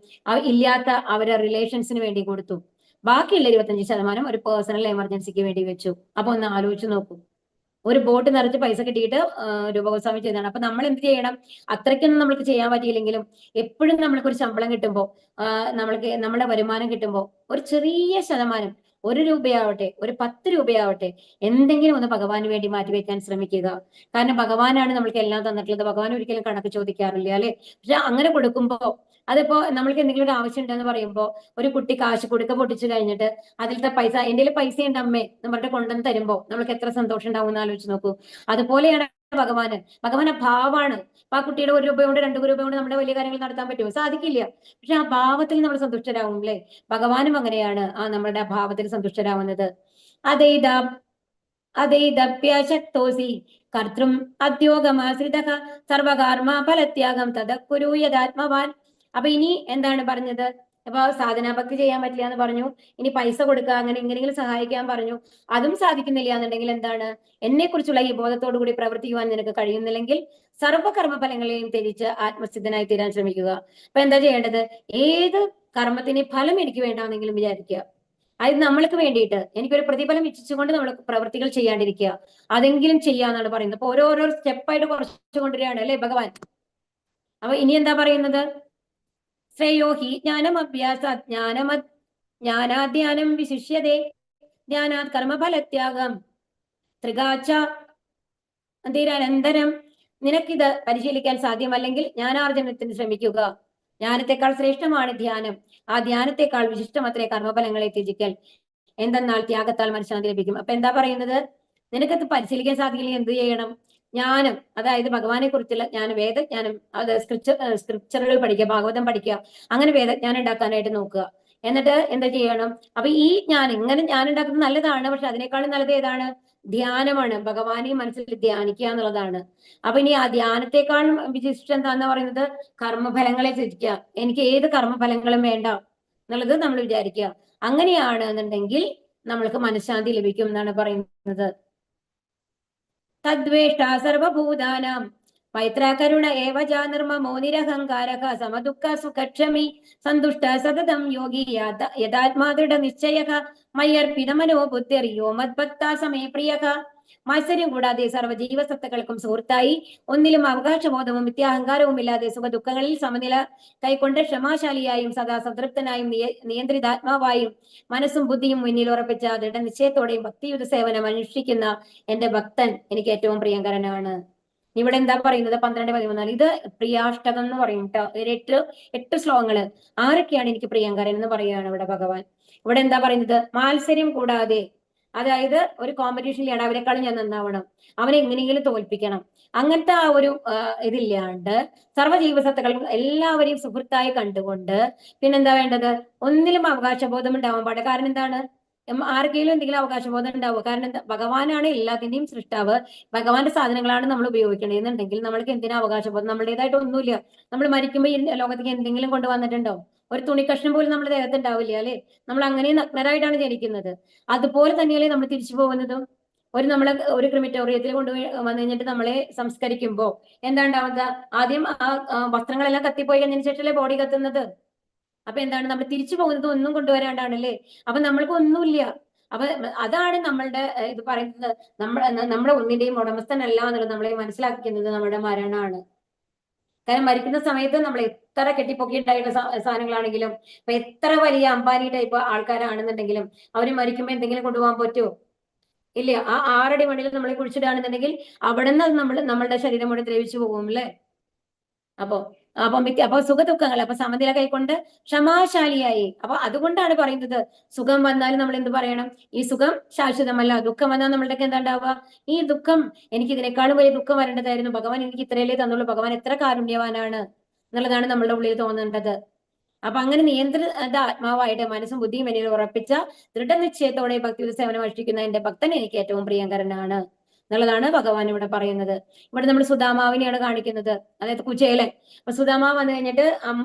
ഇല്ലാത്ത അവരെ റിലേഷൻസിന് വേണ്ടി കൊടുത്തു. ബാക്കിയുള്ള 25% ഒരു പേഴ്സണൽ എമർജൻസിക്ക് വേണ്ടി വെച്ചു. അപ്പൊ ഒന്ന് ആലോചിച്ച് നോക്കൂ. ഒരു ബോട്ട് നിറച്ച് പൈസ കിട്ടിയിട്ട് രൂപഗോസ്വാമി ചെയ്തതാണ്. അപ്പൊ നമ്മൾ എന്ത് ചെയ്യണം? അത്രയ്ക്കൊന്നും നമ്മൾക്ക് ചെയ്യാൻ പറ്റിയില്ലെങ്കിലും എപ്പോഴും നമ്മൾക്ക് ഒരു ശമ്പളം കിട്ടുമ്പോൾ, നമ്മൾക്ക് നമ്മുടെ വരുമാനം കിട്ടുമ്പോൾ ഒരു ചെറിയ ശതമാനം, 1 രൂപയാവട്ടെ, ഒരു 10 രൂപയാവട്ടെ, എന്തെങ്കിലും ഒന്ന് ഭഗവാന് വേണ്ടി മാറ്റിവെക്കാൻ ശ്രമിക്കുക. കാരണം ഭഗവാനാണ് നമ്മൾക്ക് എല്ലാം തന്നിട്ടുള്ളത്. ഭഗവാൻ ഒരിക്കലും കണക്ക് ചോദിക്കാറില്ല അല്ലെ? പക്ഷെ അങ്ങനെ കൊടുക്കുമ്പോ, അതിപ്പോ നമ്മൾക്ക് എന്തെങ്കിലും ഒരു ആവശ്യം ഉണ്ടെന്ന് പറയുമ്പോൾ, ഒരു കുട്ടി കാശ് കൊടുക്ക പൊട്ടിച്ചു കഴിഞ്ഞിട്ട് അതിലത്തെ പൈസ, എന്റെ പൈസ ഉണ്ട് അമ്മേ എന്ന് പറഞ്ഞിട്ട് കൊണ്ടുവന്ന് തരുമ്പോ നമ്മൾക്ക് എത്ര സന്തോഷം ഉണ്ടാവും എന്ന് ആലോചിച്ച് നോക്കൂ. അതുപോലെയാണ് ഭഗവാൻ ഭാവമാണ്. അപ്പൊ ആ കുട്ടിയുടെ 1 രൂപ കൊണ്ട് 2 രൂപ കൊണ്ട് നമ്മുടെ വലിയ കാര്യങ്ങൾ നടത്താൻ പറ്റുമോ? സാധിക്കില്ല. പക്ഷെ ആ ഭാവത്തിൽ നമ്മൾ സന്തുഷ്ടരാകും അല്ലെ? ഭഗവാനും അങ്ങനെയാണ് നമ്മുടെ ഭാവത്തിൽ സന്തുഷ്ടരാവുന്നത്. അതൈദപ്യശക്തോസി കർത്തൃം അദ്യോഗമാശ്രിതഃ സർവകർമ്മ ഫലത്യാഗം തദക്കുരു യഥാത്മവാൻ. അപ്പൊ ഇനി എന്താണ് പറഞ്ഞത്? അപ്പൊ സാധനാഭക്തി ചെയ്യാൻ പറ്റില്ല എന്ന് പറഞ്ഞു. ഇനി പൈസ കൊടുക്കുക, അങ്ങനെ എങ്ങനെയെങ്കിലും സഹായിക്കാൻ പറഞ്ഞു. അതും സാധിക്കുന്നില്ല എന്നുണ്ടെങ്കിൽ എന്താണ്? എന്നെ കുറിച്ചുള്ള ഈ ബോധത്തോടു കൂടി പ്രവർത്തിക്കുവാൻ നിനക്ക് കഴിയുന്നില്ലെങ്കിൽ സർവ്വകർമ്മ ഫലങ്ങളെയും ത്യജിച്ച് ആത്മസ്ഥിതനായി തീരാൻ ശ്രമിക്കുക. അപ്പൊ എന്താ ചെയ്യേണ്ടത്? ഏത് കർമ്മത്തിന് ഫലം എനിക്ക് വേണ്ടാന്നെങ്കിലും വിചാരിക്കുക. അത് നമ്മൾക്ക് വേണ്ടിയിട്ട് എനിക്കൊരു പ്രതിഫലം ഇച്ഛിച്ചുകൊണ്ട് നമ്മൾ പ്രവൃത്തികൾ ചെയ്യാണ്ടിരിക്കുക. അതെങ്കിലും ചെയ്യാന്നാണ് പറയുന്നത്. അപ്പൊ ഓരോരോ സ്റ്റെപ്പായിട്ട് കുറച്ചു കൊണ്ടുവരികയാണ് അല്ലെ ഭഗവാൻ. അപ്പൊ ഇനി എന്താ പറയുന്നത്? ശ്രേയോ ഹി ജ്ഞാനമഭ്യാസാത് ജ്ഞാനാധ്യാനം വിശിഷ്യതേ ജ്ഞാനാത് കർമ്മഫലത്യാഗം ത്രികാച്ച അന്തരം. നിനക്കിത് പരിശീലിക്കാൻ സാധ്യമല്ലെങ്കിൽ ജ്ഞാനാർജനത്തിന് ശ്രമിക്കുക. ജ്ഞാനത്തെക്കാൾ ശ്രേഷ്ഠമാണ് ധ്യാനം. ആ ധ്യാനത്തെക്കാൾ വിശിഷ്ടമത്രേ കർമ്മഫലങ്ങളെ ത്യജിക്കൽ. എന്തെന്നാൽ ത്യാഗത്താൽ മനഃശാന്തി ലഭിക്കും. അപ്പൊ എന്താ പറയുന്നത്? നിനക്കത് പരിശീലിക്കാൻ സാധിക്കില്ലെങ്കിൽ എന്ത് ചെയ്യണം? ജ്ഞാനം, അതായത് ഭഗവാനെ കുറിച്ചുള്ള ജ്ഞാനം, വേദജ്ഞാനം, അത് സ്ക്രിപ്ചറുകൾ പഠിക്കുക, ഭാഗവതം പഠിക്കുക, അങ്ങനെ വേദജ്ഞാനം ഉണ്ടാക്കാനായിട്ട് നോക്കുക. എന്നിട്ട് എന്താ ചെയ്യണം? അപ്പൊ ഈ ജ്ഞാനം, ഇങ്ങനെ ജ്ഞാനം ഉണ്ടാക്കുന്നത് നല്ലതാണ്, പക്ഷെ അതിനേക്കാളും നല്ലത് ഏതാണ്? ധ്യാനമാണ്. ഭഗവാനെ മനസ്സിൽ ധ്യാനിക്കുക എന്നുള്ളതാണ്. അപ്പൊ ഇനി ആ ധ്യാനത്തെക്കാളും വിശിഷ്ടം എന്താന്ന് പറയുന്നത് കർമ്മഫലങ്ങളെ ത്യജിക്കുക. എനിക്ക് ഏത് കർമ്മഫലങ്ങളും വേണ്ട എന്നുള്ളത് നമ്മൾ വിചാരിക്കുക. അങ്ങനെയാണ് എന്നുണ്ടെങ്കിൽ നമ്മൾക്ക് മനഃശാന്തി ലഭിക്കും എന്നാണ് പറയുന്നത്. തദ്വേഷ്ട സർവഭൂതാനാം മൈത്രാകരുണ ഏവ നിർമ്മമോ നിരഹങ്കാരക സമദുഃഖ സുഖക്ഷമി സന്തുഷ്ട സതതം യോഗി യഥാത്മാദൃഢ നിശ്ചയക മയ്യർപ്പിതമനോ ബുദ്ധിർയോ മദ്ഭക്ത സമേ പ്രിയക. മത്സരം കൂടാതെ സർവ്വജീവസത്തകൾക്കും സുഹൃത്തായി ഒന്നിലും അവകാശബോധവും നിത്യാഹങ്കാരവും ഇല്ലാതെ സുഖദുഃഖങ്ങളിൽ സമനില കൈക്കൊണ്ട് ക്ഷമാശാലിയായും സദാ സംതൃപ്തനായും നിയന്ത്രിതാത്മാവായും മനസ്സും ബുദ്ധിയും മുന്നിൽ ഉറപ്പിച്ച ദൃഢനിശ്ചയത്തോടെയും ഭക്തിയുത സേവനം അനുഷ്ഠിക്കുന്ന എന്റെ ഭക്തൻ എനിക്ക് ഏറ്റവും പ്രിയങ്കരനാണ്. ഇവിടെ എന്താ പറയുന്നത്? 12-14 ഇത് പ്രിയാഷ്ടകം എന്ന് പറയും കേട്ടോ. 8 ശ്ലോകങ്ങള്. ആരൊക്കെയാണ് എനിക്ക് പ്രിയങ്കരൻ എന്ന് പറയുകയാണ് ഇവിടെ ഭഗവാൻ. ഇവിടെ എന്താ പറയുന്നത്? മാത്സര്യം കൂടാതെ, അതായത് ഒരു കോമ്പറ്റീഷനിലാണ് അവരെക്കാളും ഞാൻ നന്നാവണം, അവനെ എങ്ങനെയെങ്കിലും തോൽപ്പിക്കണം, അങ്ങനത്തെ ആ ഒരു ഇതില്ലാണ്ട് സർവ്വജീവസത്തകളും എല്ലാവരെയും സുഹൃത്തായി കണ്ടുകൊണ്ട് പിന്നെന്താ വേണ്ടത്? ഒന്നിലും അവകാശബോധം ഉണ്ടാവാൻ പാടില്ല. കാരണം എന്താണ്? ആർക്കെങ്കിലും എന്തെങ്കിലും അവകാശബോധം ഉണ്ടാവുക? കാരണം എന്താ? ഭഗവാനാണ് എല്ലാത്തിന്റെയും സൃഷ്ടാവ്, ഭഗവാന്റെ സാധനങ്ങളാണ് നമ്മൾ ഉപയോഗിക്കണത് എന്നുണ്ടെങ്കിൽ നമ്മൾക്ക് എന്തിനാ അവകാശബോധം? നമ്മുടേതായിട്ട് ഒന്നുമില്ല. നമ്മൾ മരിക്കുമ്പോൾ ഈ ലോകത്തേക്ക് എന്തെങ്കിലും കൊണ്ടുവന്നിട്ടുണ്ടോ? ഒരു തുണി കഷ്ണം പോലും നമ്മുടെ ദേഹത്ത് ഉണ്ടാവില്ല അല്ലെ? നമ്മൾ അങ്ങനെ നഗ്നരായിട്ടാണ് ജനിക്കുന്നത്. അതുപോലെ തന്നെയല്ലേ നമ്മൾ തിരിച്ചു പോകുന്നതും? ഒരു ക്രിമിറ്റോറിയത്തിൽ കൊണ്ടുപോയി വന്നു കഴിഞ്ഞിട്ട് നമ്മളെ സംസ്കരിക്കുമ്പോ എന്താ ഉണ്ടാവുക? ആദ്യം ആ വസ്ത്രങ്ങളെല്ലാം കത്തിപ്പോയി കഴിഞ്ഞതിന് ശേഷമല്ലേ ബോഡി കത്തുന്നത്. അപ്പൊ എന്താണ്? നമ്മൾ തിരിച്ചു പോകുന്നത് ഒന്നും കൊണ്ടുവരാണ്ടാണല്ലേ? അപ്പൊ നമ്മൾക്ക് ഒന്നുമില്ല. അപ്പൊ അതാണ് നമ്മളുടെ ഇത് പറയുന്നത്. നമ്മുടെ ഒന്നിന്റെയും ഉടമസ്ഥനല്ല എന്നുള്ളത് നമ്മളെ മനസ്സിലാക്കുന്നത് നമ്മുടെ മരണമാണ്. കാരണം മരിക്കുന്ന സമയത്ത് നമ്മൾ എത്ര കെട്ടിപ്പൊക്കിയിട്ടായിട്ടുള്ള സാധനങ്ങളാണെങ്കിലും, ഇപ്പൊ എത്ര വലിയ അംബാനി ടൈപ്പ് ആൾക്കാരാണെന്നുണ്ടെങ്കിലും അവര് മരിക്കുമ്പോ എന്തെങ്കിലും കൊണ്ടുപോകാൻ പറ്റുമോ? ഇല്ല. ആ 6 അടി മണ്ണിൽ നമ്മളെ കുഴിച്ചിടാണെന്നുണ്ടെങ്കിൽ അവിടെ നിന്ന് നമ്മളുടെ ശരീരം കൂടെ ദ്രവിച്ചു പോകും അല്ലെ? അപ്പൊ സുഖദുഃഖങ്ങൾ അപ്പൊ സമനില കൈക്കൊണ്ട് ക്ഷമാശാലിയായി. അപ്പൊ അതുകൊണ്ടാണ് പറയുന്നത് സുഖം വന്നാൽ നമ്മൾ എന്ത് പറയണം? ഈ സുഖം ശാശ്വതമല്ല. ദുഃഖം വന്നാൽ നമ്മളുടെ എന്താ ഉണ്ടാവുക? ഈ ദുഃഖം, എനിക്ക് ഇതിനേക്കാളും വലിയ ദുഃഖം വരേണ്ടതായിരുന്നു, ഭഗവാൻ എനിക്ക് ഇത്രയല്ലേ തന്നുള്ളൂ, ഭഗവാൻ എത്ര കാരുണ്യവാനാണ് എന്നുള്ളതാണ് നമ്മളുടെ ഉള്ളിൽ തോന്നേണ്ടത്. അപ്പൊ അങ്ങനെ നിയന്ത്രിത ആത്മാവായിട്ട് മനസ്സും ബുദ്ധിയും എന്നിൽ ഉറപ്പിച്ച ദൃഢനിശ്ചയത്തോടെ ഭക്തി സേവനം അനുഷ്ഠിക്കുന്ന എന്റെ ഭക്തൻ എനിക്ക് ഏറ്റവും പ്രിയങ്കരനാണ് എന്നുള്ളതാണ് ഭഗവാൻ ഇവിടെ പറയുന്നത്. ഇവിടെ നമ്മൾ സുദാമാവിനെയാണ് കാണിക്കുന്നത്, അതായത് കുചേലൻ. അപ്പൊ സുദാമാവ് വന്നു കഴിഞ്ഞിട്ട്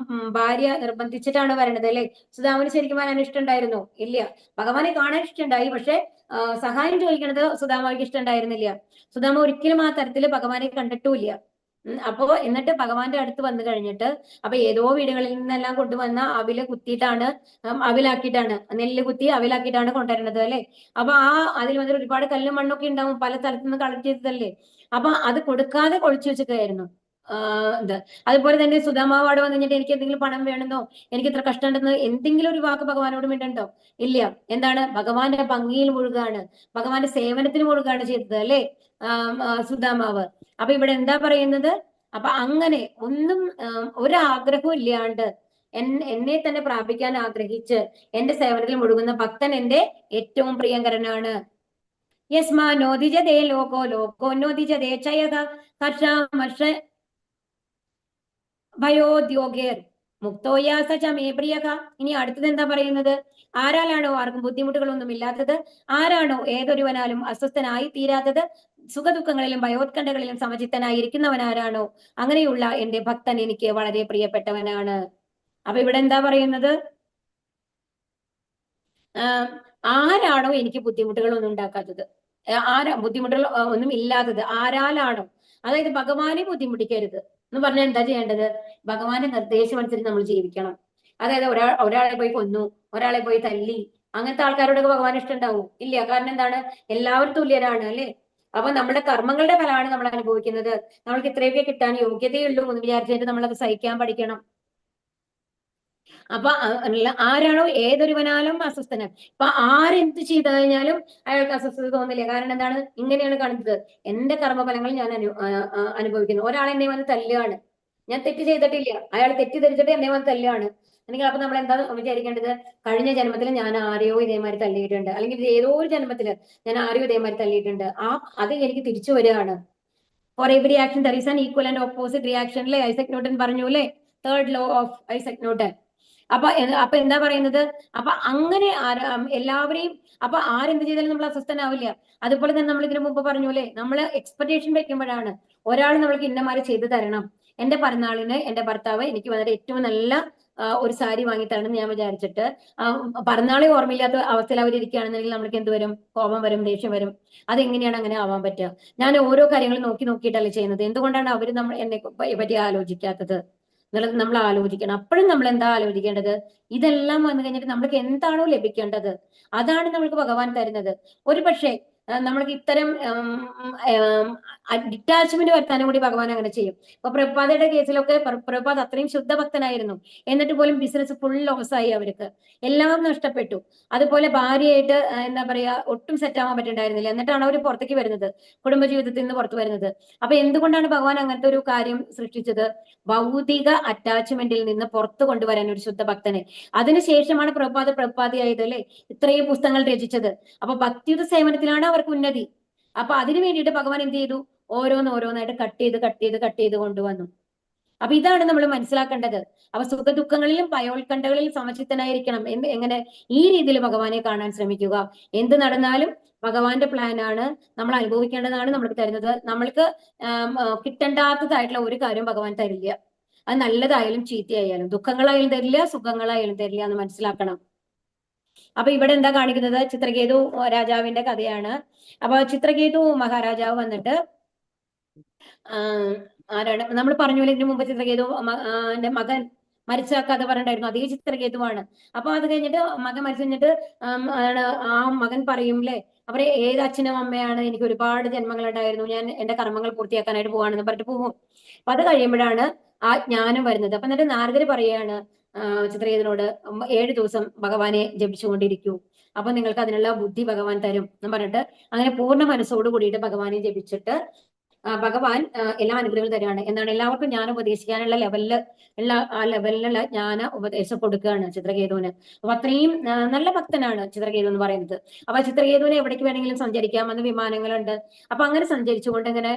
ഭാര്യ നിർബന്ധിച്ചിട്ടാണ് വരണത് അല്ലെ? സുദാമാവിന് ശരിക്കും വരാൻ ഇഷ്ടമുണ്ടായിരുന്നു? ഇല്ല. ഭഗവാനെ കാണാൻ ഇഷ്ടമുണ്ടായി, പക്ഷെ സഹായം ചോദിക്കുന്നത് സുദാമാവിക്ക് ഇഷ്ടമുണ്ടായിരുന്നില്ല. സുദാമ ഒരിക്കലും ആ തരത്തില് ഭഗവാനെ കണ്ടിട്ടുമില്ല. അപ്പോ എന്നിട്ട് ഭഗവാന്റെ അടുത്ത് വന്നു കഴിഞ്ഞിട്ട് അപ്പൊ ഏതോ വീടുകളിൽ നിന്നെല്ലാം കൊണ്ടുവന്ന അവിലാക്കിയിട്ടാണ്, നെല്ല് കുത്തി അവിലാക്കിയിട്ടാണ് കൊണ്ടുവരുന്നത് അല്ലെ? അപ്പൊ അതിൽ വന്നിട്ട് ഒരുപാട് കല്ലും മണ്ണൊക്കെ ഉണ്ടാവും, പല സ്ഥലത്തു നിന്ന് കളക്ട് ചെയ്തതല്ലേ. അപ്പൊ അത് കൊടുക്കാതെ കൊഴിച്ചു വെച്ചിട്ടായിരുന്നു ഇത്. അതുപോലെ തന്നെ സുദാമാവ് അവിടെ വന്നു കഴിഞ്ഞിട്ട് എനിക്ക് എന്തെങ്കിലും പണം വേണമെന്നോ, എനിക്ക് ഇത്ര കഷ്ടമുണ്ടെന്ന് എന്തെങ്കിലും ഒരു വാക്ക് ഭഗവാനോട് മിണ്ടണ്ടോ? ഇല്ല. എന്താണ്? ഭഗവാന്റെ ഭംഗിയിൽ മുഴുകാണ്, ഭഗവാന്റെ സേവനത്തിൽ മുഴുകാണ് ചെയ്തത് അല്ലെ സുദാമാവ്. അപ്പൊ ഇവിടെ എന്താ പറയുന്നത്? അപ്പൊ അങ്ങനെ ഒന്നും ഒരാഗ്രഹവും ഇല്ലാണ്ട് എന്നെ തന്നെ പ്രാപിക്കാൻ ആഗ്രഹിച്ച് എന്റെ സേവനത്തിൽ മുഴുകുന്ന ഭക്തൻ എന്റെ ഏറ്റവും പ്രിയങ്കരനാണ്. യസ്മാ നോദിജതേ ലോകോ ലോകോ നോദിജതേ ചയക ഹർഷാമർഷ ഭയോദ്യോഗേർ മുക്തോയാസ ചമേ പ്രിയക. ഇനി അടുത്തത് എന്താ പറയുന്നത്? ആരാലാണോ ആർക്കും ബുദ്ധിമുട്ടുകളൊന്നും ഇല്ലാത്തത്, ആരാണോ ഏതൊരുവനാലും അസ്വസ്ഥനായി തീരാത്തത്, സുഖദുഃഖങ്ങളിലും ഭയോത്കണ്ഠകളിലും സമചിത്തനായിരിക്കുന്നവനാരാണോ, അങ്ങനെയുള്ള എന്റെ ഭക്തൻ എനിക്ക് വളരെ പ്രിയപ്പെട്ടവനാണ്. അപ്പൊ ഇവിടെ എന്താ പറയുന്നത്? ആരാണോ എനിക്ക് ബുദ്ധിമുട്ടുകളൊന്നും ഉണ്ടാക്കാത്തത്, ബുദ്ധിമുട്ടുകൾ ഒന്നും ഇല്ലാത്തത് ആരാലാണോ, അതായത് ഭഗവാനെ ബുദ്ധിമുട്ടിക്കരുത് എന്ന് പറഞ്ഞാൽ എന്താ ചെയ്യേണ്ടത്? ഭഗവാന്റെ നിർദ്ദേശം അനുസരിച്ച് നമ്മൾ ജീവിക്കണം. അതായത് ഒരാളെ പോയി കൊന്നു, ഒരാളെ പോയി തല്ലി, അങ്ങനത്തെ ആൾക്കാരോടൊക്കെ ഭഗവാൻ ഇഷ്ടം ഉണ്ടാവും? ഇല്ല. കാരണം എന്താണ്? എല്ലാവരും തുല്യരാണ് അല്ലെ? അപ്പൊ നമ്മുടെ കർമ്മങ്ങളുടെ ഫലമാണ് നമ്മൾ അനുഭവിക്കുന്നത്. നമ്മൾക്ക് ഇത്രയൊക്കെ കിട്ടാൻ യോഗ്യതയുള്ളൂ എന്ന് വിചാരിച്ചിട്ട് നമ്മളത് സഹിക്കാൻ പഠിക്കണം. അപ്പൊ ആരാണോ ഏതൊരുവനാലും അസ്വസ്ഥന, ഇപ്പൊ ആരെന്ത് ചെയ്തു കഴിഞ്ഞാലും അയാൾക്ക് അസ്വസ്ഥത തോന്നില്ല. കാരണം എന്താണ്? ഇങ്ങനെയാണ് കാണുന്നത്, എന്റെ കർമ്മഫലങ്ങൾ ഞാൻ അനുഭവിക്കുന്നു. ഒരാൾ എന്നെ വന്ന് തല്ലുകയാണ്, ഞാൻ തെറ്റ് ചെയ്തിട്ടില്ല, അയാൾ തെറ്റിദ്ധരിച്ചിട്ട് എന്നെ വന്ന് തല്ലുകയാണ്. അല്ലെങ്കിൽ അപ്പൊ നമ്മൾ എന്താ വിചാരിക്കേണ്ടത്? കഴിഞ്ഞ ജന്മത്തിൽ ഞാൻ ആരെയോ ഇതേമാതിരി തല്ലിയിട്ടുണ്ട്, അല്ലെങ്കിൽ ഏതോ ഒരു ജന്മത്തില് ഞാൻ ആരെയോ ഇതേമാതിരി തല്ലിയിട്ടുണ്ട്, അത് എനിക്ക് തിരിച്ചു വരികയാണ്. For every action there is an equal and opposite reaction അല്ലെ? ഐസക് ന്യൂട്ടൻ പറഞ്ഞു അല്ലെ? 3rd law of Isaac Newton. അപ്പൊ എന്താ പറയുന്നത്? അപ്പൊ അങ്ങനെ എല്ലാവരെയും അപ്പൊ ആരെന്ത് ചെയ്താലും നമ്മൾ അസ്വസ്ഥനാവില്ല. അതുപോലെ തന്നെ നമ്മൾ ഇതിനു മുമ്പ് പറഞ്ഞു അല്ലേ, നമ്മൾ എക്സ്പെക്ടേഷൻ വെക്കുമ്പോഴാണ് ഒരാൾ നമ്മൾക്ക് ഇന്നമാര് ചെയ്തു തരണം. എന്റെ പിറന്നാളിന് എന്റെ ഭർത്താവ് എനിക്ക് വന്നിട്ട് ഏറ്റവും നല്ല ഒരു സാരി വാങ്ങി തരണം എന്ന് ഞാൻ വിചാരിച്ചിട്ട് പിറന്നാളെ ഓർമ്മയില്ലാത്ത അവസ്ഥയിൽ അവരിയ്ക്കുകയാണെന്നുണ്ടെങ്കിൽ നമ്മൾക്ക് എന്ത് വരും? കോപം വരും, ദേഷ്യം വരും. അതെങ്ങനെയാണ് അങ്ങനെ ആവാൻ പറ്റുക? ഞാൻ ഓരോ കാര്യങ്ങളും നോക്കിയിട്ടല്ലേ ചെയ്യുന്നത്. എന്തുകൊണ്ടാണ് അവർ എന്നെ പറ്റി ആലോചിക്കാത്തത് എന്നുള്ളത് നമ്മൾ ആലോചിക്കണം. അപ്പോഴും നമ്മൾ എന്താ ആലോചിക്കേണ്ടത്? ഇതെല്ലാം വന്നു കഴിഞ്ഞിട്ട് നമ്മൾക്ക് എന്താണോ ലഭിക്കേണ്ടത് അതാണ് നമ്മൾക്ക് ഭഗവാൻ തരുന്നത്. ഒരു പക്ഷേ നമ്മൾക്ക് ഇത്തരം ഡിറ്റാച്ച്മെന്റ് വരുത്താനും കൂടി ഭഗവാൻ അങ്ങനെ ചെയ്യും. ഇപ്പൊ പ്രഭുപാദയുടെ കേസിലൊക്കെ പ്രഭുപാദ് അത്രയും ശുദ്ധഭക്തനായിരുന്നു, എന്നിട്ട് പോലും ബിസിനസ് ഫുൾ ലോസ് ആയി, അവർക്ക് എല്ലാം നഷ്ടപ്പെട്ടു. അതുപോലെ ഭാര്യയായിട്ട് എന്താ പറയാ ഒട്ടും സെറ്റ് ആവാൻ പറ്റുന്നുണ്ടായിരുന്നില്ല, എന്നിട്ടാണ് അവർ പുറത്തേക്ക് വരുന്നത്, കുടുംബജീവിതത്തിൽ നിന്ന് പുറത്തു വരുന്നത്. അപ്പൊ എന്തുകൊണ്ടാണ് ഭഗവാൻ അങ്ങനത്തെ ഒരു കാര്യം സൃഷ്ടിച്ചത്? ഭൗതിക അറ്റാച്ച്മെന്റിൽ നിന്ന് പുറത്തു കൊണ്ടുവരാൻ ഒരു ശുദ്ധഭക്തനെ. അതിനുശേഷമാണ് പ്രഭുപാദിയായത് അല്ലെ, ഇത്രയും പുസ്തകങ്ങൾ രചിച്ചത്. അപ്പൊ ഭക്തിയുത സേവനത്തിലാണ് അവർക്ക് ഉന്നതി. അപ്പൊ അതിനു വേണ്ടിയിട്ട് ഭഗവാൻ എന്ത് ചെയ്തു? ഓരോന്നായിട്ട് കട്ട് ചെയ്ത് കൊണ്ടുവന്നു. അപ്പൊ ഇതാണ് നമ്മൾ മനസ്സിലാക്കേണ്ടത്. അപ്പൊ സുഖ ദുഃഖങ്ങളിലും ഭയോത്കണ്ഠകളിലും സമചിത്തനായിരിക്കണം. എങ്ങനെ? ഈ രീതിയിൽ ഭഗവാനെ കാണാൻ ശ്രമിക്കുക. എന്ത് നടന്നാലും ഭഗവാന്റെ പ്ലാനാണ്, നമ്മൾ അനുഭവിക്കേണ്ടതാണ് നമ്മൾക്ക് തരുന്നത്. നമ്മൾക്ക് കിട്ടേണ്ടാത്തതായിട്ടുള്ള ഒരു കാര്യം ഭഗവാൻ തരില്ല. അത് നല്ലതായാലും ചീത്തയായാലും, ദുഃഖങ്ങളായാലും തരില്ല, സുഖങ്ങളായാലും തരില്ല എന്ന് മനസ്സിലാക്കണം. അപ്പൊ ഇവിടെ എന്താ കാണിക്കുന്നത്? ചിത്രകേതു രാജാവിന്റെ കഥയാണ്. അപ്പൊ ചിത്രകേതു മഹാരാജാവ് വന്നിട്ട് ആരാണ് നമ്മൾ പറഞ്ഞു ഇതിനു മുമ്പ് ചിത്രകേതു മകൻ മരിച്ച കഥ പറഞ്ഞിട്ടായിരുന്നു, അതേ ചിത്രകേതുവാണ്. അപ്പൊ അത് കഴിഞ്ഞിട്ട് മകൻ മരിച്ചു കഴിഞ്ഞിട്ട് ആ മകൻ പറയും അല്ലെ, അവരെ ഏത് അച്ഛനും അമ്മയാണ്, എനിക്ക് ഒരുപാട് ജന്മങ്ങൾ ഉണ്ടായിരുന്നു, ഞാൻ എന്റെ കർമ്മങ്ങൾ പൂർത്തിയാക്കാനായിട്ട് പോവാണെന്ന് പറഞ്ഞിട്ട് പോകും. അപ്പൊ അത് കഴിയുമ്പോഴാണ് ആ ജ്ഞാനം വരുന്നത്. അപ്പൊ എന്നിട്ട് നാരദർ പറയാണ് ചിത്രകേതുവിനോട്, 7 ദിവസം ഭഗവാനെ ജപിച്ചുകൊണ്ടിരിക്കൂ, അപ്പൊ നിങ്ങൾക്ക് അതിനുള്ള ബുദ്ധി ഭഗവാൻ തരും എന്ന് പറഞ്ഞിട്ട് അങ്ങനെ പൂർണ്ണ മനസ്സോട് കൂടിയിട്ട് ഭഗവാനെ ജപിച്ചിട്ട് ഭഗവാൻ എല്ലാ അനുഗ്രഹങ്ങളും തരികയാണ്. എന്താണ്? എല്ലാവർക്കും ജ്ഞാനം ഉപദേശിക്കാനുള്ള ലെവലിലുള്ള ജ്ഞാന ഉപദേശം കൊടുക്കുകയാണ് ചിത്രകേതുവിന്. അപ്പൊ അത്രയും നല്ല ഭക്തനാണ് ചിത്രകേതു എന്ന് പറയുന്നത്. അപ്പൊ ചിത്രകേതുവിനെ എവിടേക്ക് വേണമെങ്കിലും സഞ്ചരിക്കാം, അന്ന് വിമാനങ്ങളുണ്ട്. അപ്പൊ അങ്ങനെ സഞ്ചരിച്ചുകൊണ്ട് ഇങ്ങനെ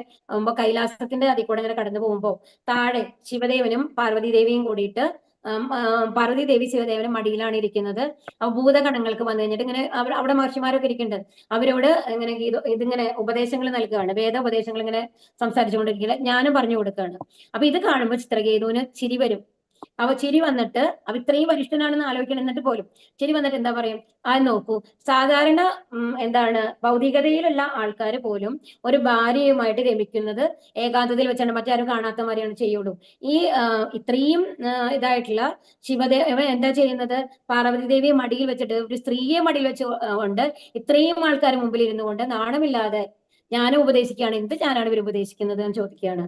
കൈലാസത്തിന്റെ അതിൽ കൂടെ ഇങ്ങനെ കടന്നു പോകുമ്പോ താഴെ ശിവദേവനും പാർവതി ദേവിയും കൂടിയിട്ട് പാർവതി ദേവി ശിവദേവനും മടിയിലാണ് ഇരിക്കുന്നത്. അപ്പൊ ഭൂതഗണങ്ങൾക്ക് വന്നു കഴിഞ്ഞിട്ട് ഇങ്ങനെ അവിടെ മഹർഷിമാരൊക്കെ ഇരിക്കുന്നുണ്ട്, അവരോട് ഇങ്ങനെ ഇതിങ്ങനെ ഉപദേശങ്ങൾ നൽകുകയാണ്, വേദോപദേശങ്ങൾ ഇങ്ങനെ സംസാരിച്ചുകൊണ്ടിരിക്കുക, ജ്ഞാനം പറഞ്ഞു കൊടുക്കുകയാണ്. അപ്പൊ ഇത് കാണുമ്പോൾ ചിത്രകേതുവിന് ചിരി വരും. അവ ചിരി വന്നിട്ട് ഇത്രയും വരിഷ്ഠനാണെന്ന് ആലോചിക്കണം, എന്നിട്ട് പോലും ചിരി വന്നിട്ട് എന്താ പറയും? നോക്കൂ, സാധാരണ എന്താണ് ഭൗതികതയിലുള്ള ആൾക്കാർ പോലും ഒരു ഭാര്യയുമായിട്ട് രമിക്കുന്നത് ഏകാന്തതയിൽ വെച്ചാണ്, മറ്റാരും കാണാത്ത മാതിരിയാണ് ചെയ്യുള്ളൂ. ഈ ഇത്രയും ഇതായിട്ടുള്ള ശിവദേവ എന്താ ചെയ്യുന്നത്? പാർവതി ദേവിയെ മടിയിൽ വെച്ചിട്ട്, ഒരു സ്ത്രീയെ മടിയിൽ വെച്ച് കൊണ്ട് ഇത്രയും ആൾക്കാർ മുമ്പിൽ ഇരുന്നു കൊണ്ട് നാണമില്ലാതെ ജ്ഞാനം ഉപദേശിക്കുകയാണ്. എന്ത് ജ്ഞാനാണ് ഇവർ ഉപദേശിക്കുന്നത് എന്ന് ചോദിക്കുകയാണ്.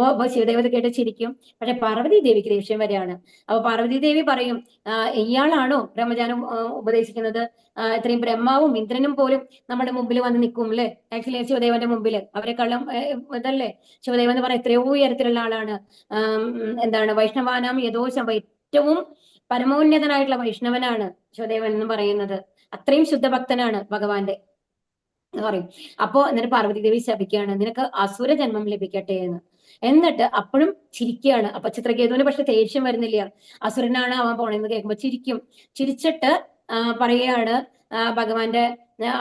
അപ്പൊ ശിവദേവത കേട്ട് ചിരിക്കും. പക്ഷെ പാർവതി ദേവിക്ക് ദേഷ്യം വരെയാണ്. അപ്പൊ പാർവതി ദേവി പറയും, ഇയാളാണോ ബ്രഹ്മജ്ഞാനം ഉപദേശിക്കുന്നത്? ഇത്രയും ബ്രഹ്മാവും ഇന്ദ്രനും പോലും നമ്മുടെ മുമ്പിൽ വന്ന് നിൽക്കും അല്ലെ, ആക്ച്വലി ശിവദേവന്റെ മുമ്പിൽ. അവരെക്കാളും ഇതല്ലേ ശിവദേവൻ എന്ന് പറയാൻ, എത്രയോ ഉയരത്തിലുള്ള ആളാണ്. എന്താണ്? വൈഷ്ണവാനാം യഥോശം, ഏറ്റവും പരമോന്നതനായിട്ടുള്ള വൈഷ്ണവനാണ് ശിവദേവൻ എന്ന് പറയുന്നത്. അത്രയും ശുദ്ധഭക്തനാണ് ഭഗവാന്റെ എന്ന് പറയും. അപ്പോ എന്നിട്ട് പാർവതി ദേവി ശപിക്കുകയാണ്, നിനക്ക് അസുര ജന്മം ലഭിക്കട്ടെ എന്ന്. എന്നിട്ട് അപ്പോഴും ചിരിക്കുകയാണ്. അപ്പൊ ചിത്രകേതുവിന് പക്ഷെ ദേഷ്യം വരുന്നില്ല, അസുരനാണ് അവൻ പോണെന്ന് കേൾക്കുമ്പോ ചിരിക്കും. ചിരിച്ചിട്ട് പറയുകയാണ്, ഭഗവാന്റെ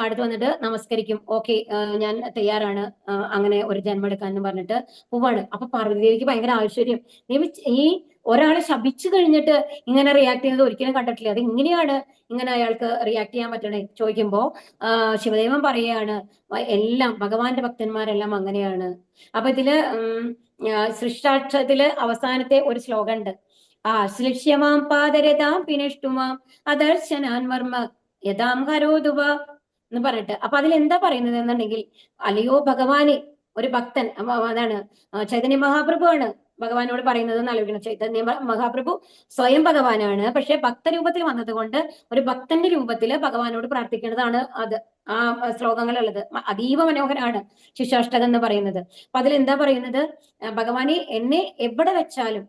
അടുത്ത് വന്നിട്ട് നമസ്കരിക്കും. ഓക്കെ, ഞാൻ തയ്യാറാണ് അങ്ങനെ ഒരു ജന്മം എടുക്കാൻ എന്ന് പറഞ്ഞിട്ട് പോവാണ്. അപ്പൊ പാർവതി ദേവിക്ക് ഭയങ്കര ആശ്ചര്യം. ദേവി ഈ ഒരാളെ ശപിച്ചു കഴിഞ്ഞിട്ട് ഇങ്ങനെ റിയാക്ട് ചെയ്യുന്നത് ഒരിക്കലും കണ്ടിട്ടില്ല, അത് ഇങ്ങനെയാണ് ഇങ്ങനെ അയാൾക്ക് റിയാക്ട് ചെയ്യാൻ പറ്റണേ ചോദിക്കുമ്പോ ശിവദേവൻ പറയുകയാണ്, എല്ലാം ഭഗവാന്റെ ഭക്തന്മാരെല്ലാം അങ്ങനെയാണ്. അപ്പൊ ഇതില് സൃഷ്ടാക്ഷരത്തില് അവസാനത്തെ ഒരു ശ്ലോകം ഉണ്ട്, ആശ്ലിഷ്യമാം പാദരതാം പിനിഷ്ടുമാം അദർശനാൻ വർമ്മ യഥാം ഹരോതുവ എന്ന് പറഞ്ഞിട്ട്. അപ്പൊ അതിൽ എന്താ പറയുന്നത് എന്നുണ്ടെങ്കിൽ, അല്ലയോ ഭഗവാനെ, ഒരു ഭക്തൻ, അതാണ് ചൈതന്യ മഹാപ്രഭു ആണ് ഭഗവാനോട് പറയുന്നത് എന്ന് ആലോചിക്കണം. ചൈതന്യ മഹാപ്രഭു സ്വയം ഭഗവാനാണ്, പക്ഷെ ഭക്തരൂപത്തിൽ വന്നത് കൊണ്ട് ഒരു ഭക്തന്റെ രൂപത്തിൽ ഭഗവാനോട് പ്രാർത്ഥിക്കേണ്ടതാണ് അത് ആ ശ്ലോകങ്ങളുള്ളത്. അതീവ മനോഹരമാണ് ശിശാഷ്ടകം എന്ന് പറയുന്നത്. അപ്പൊ അതിൽ എന്താ പറയുന്നത്? ഭഗവാനെ, എന്നെ എവിടെ വെച്ചാലും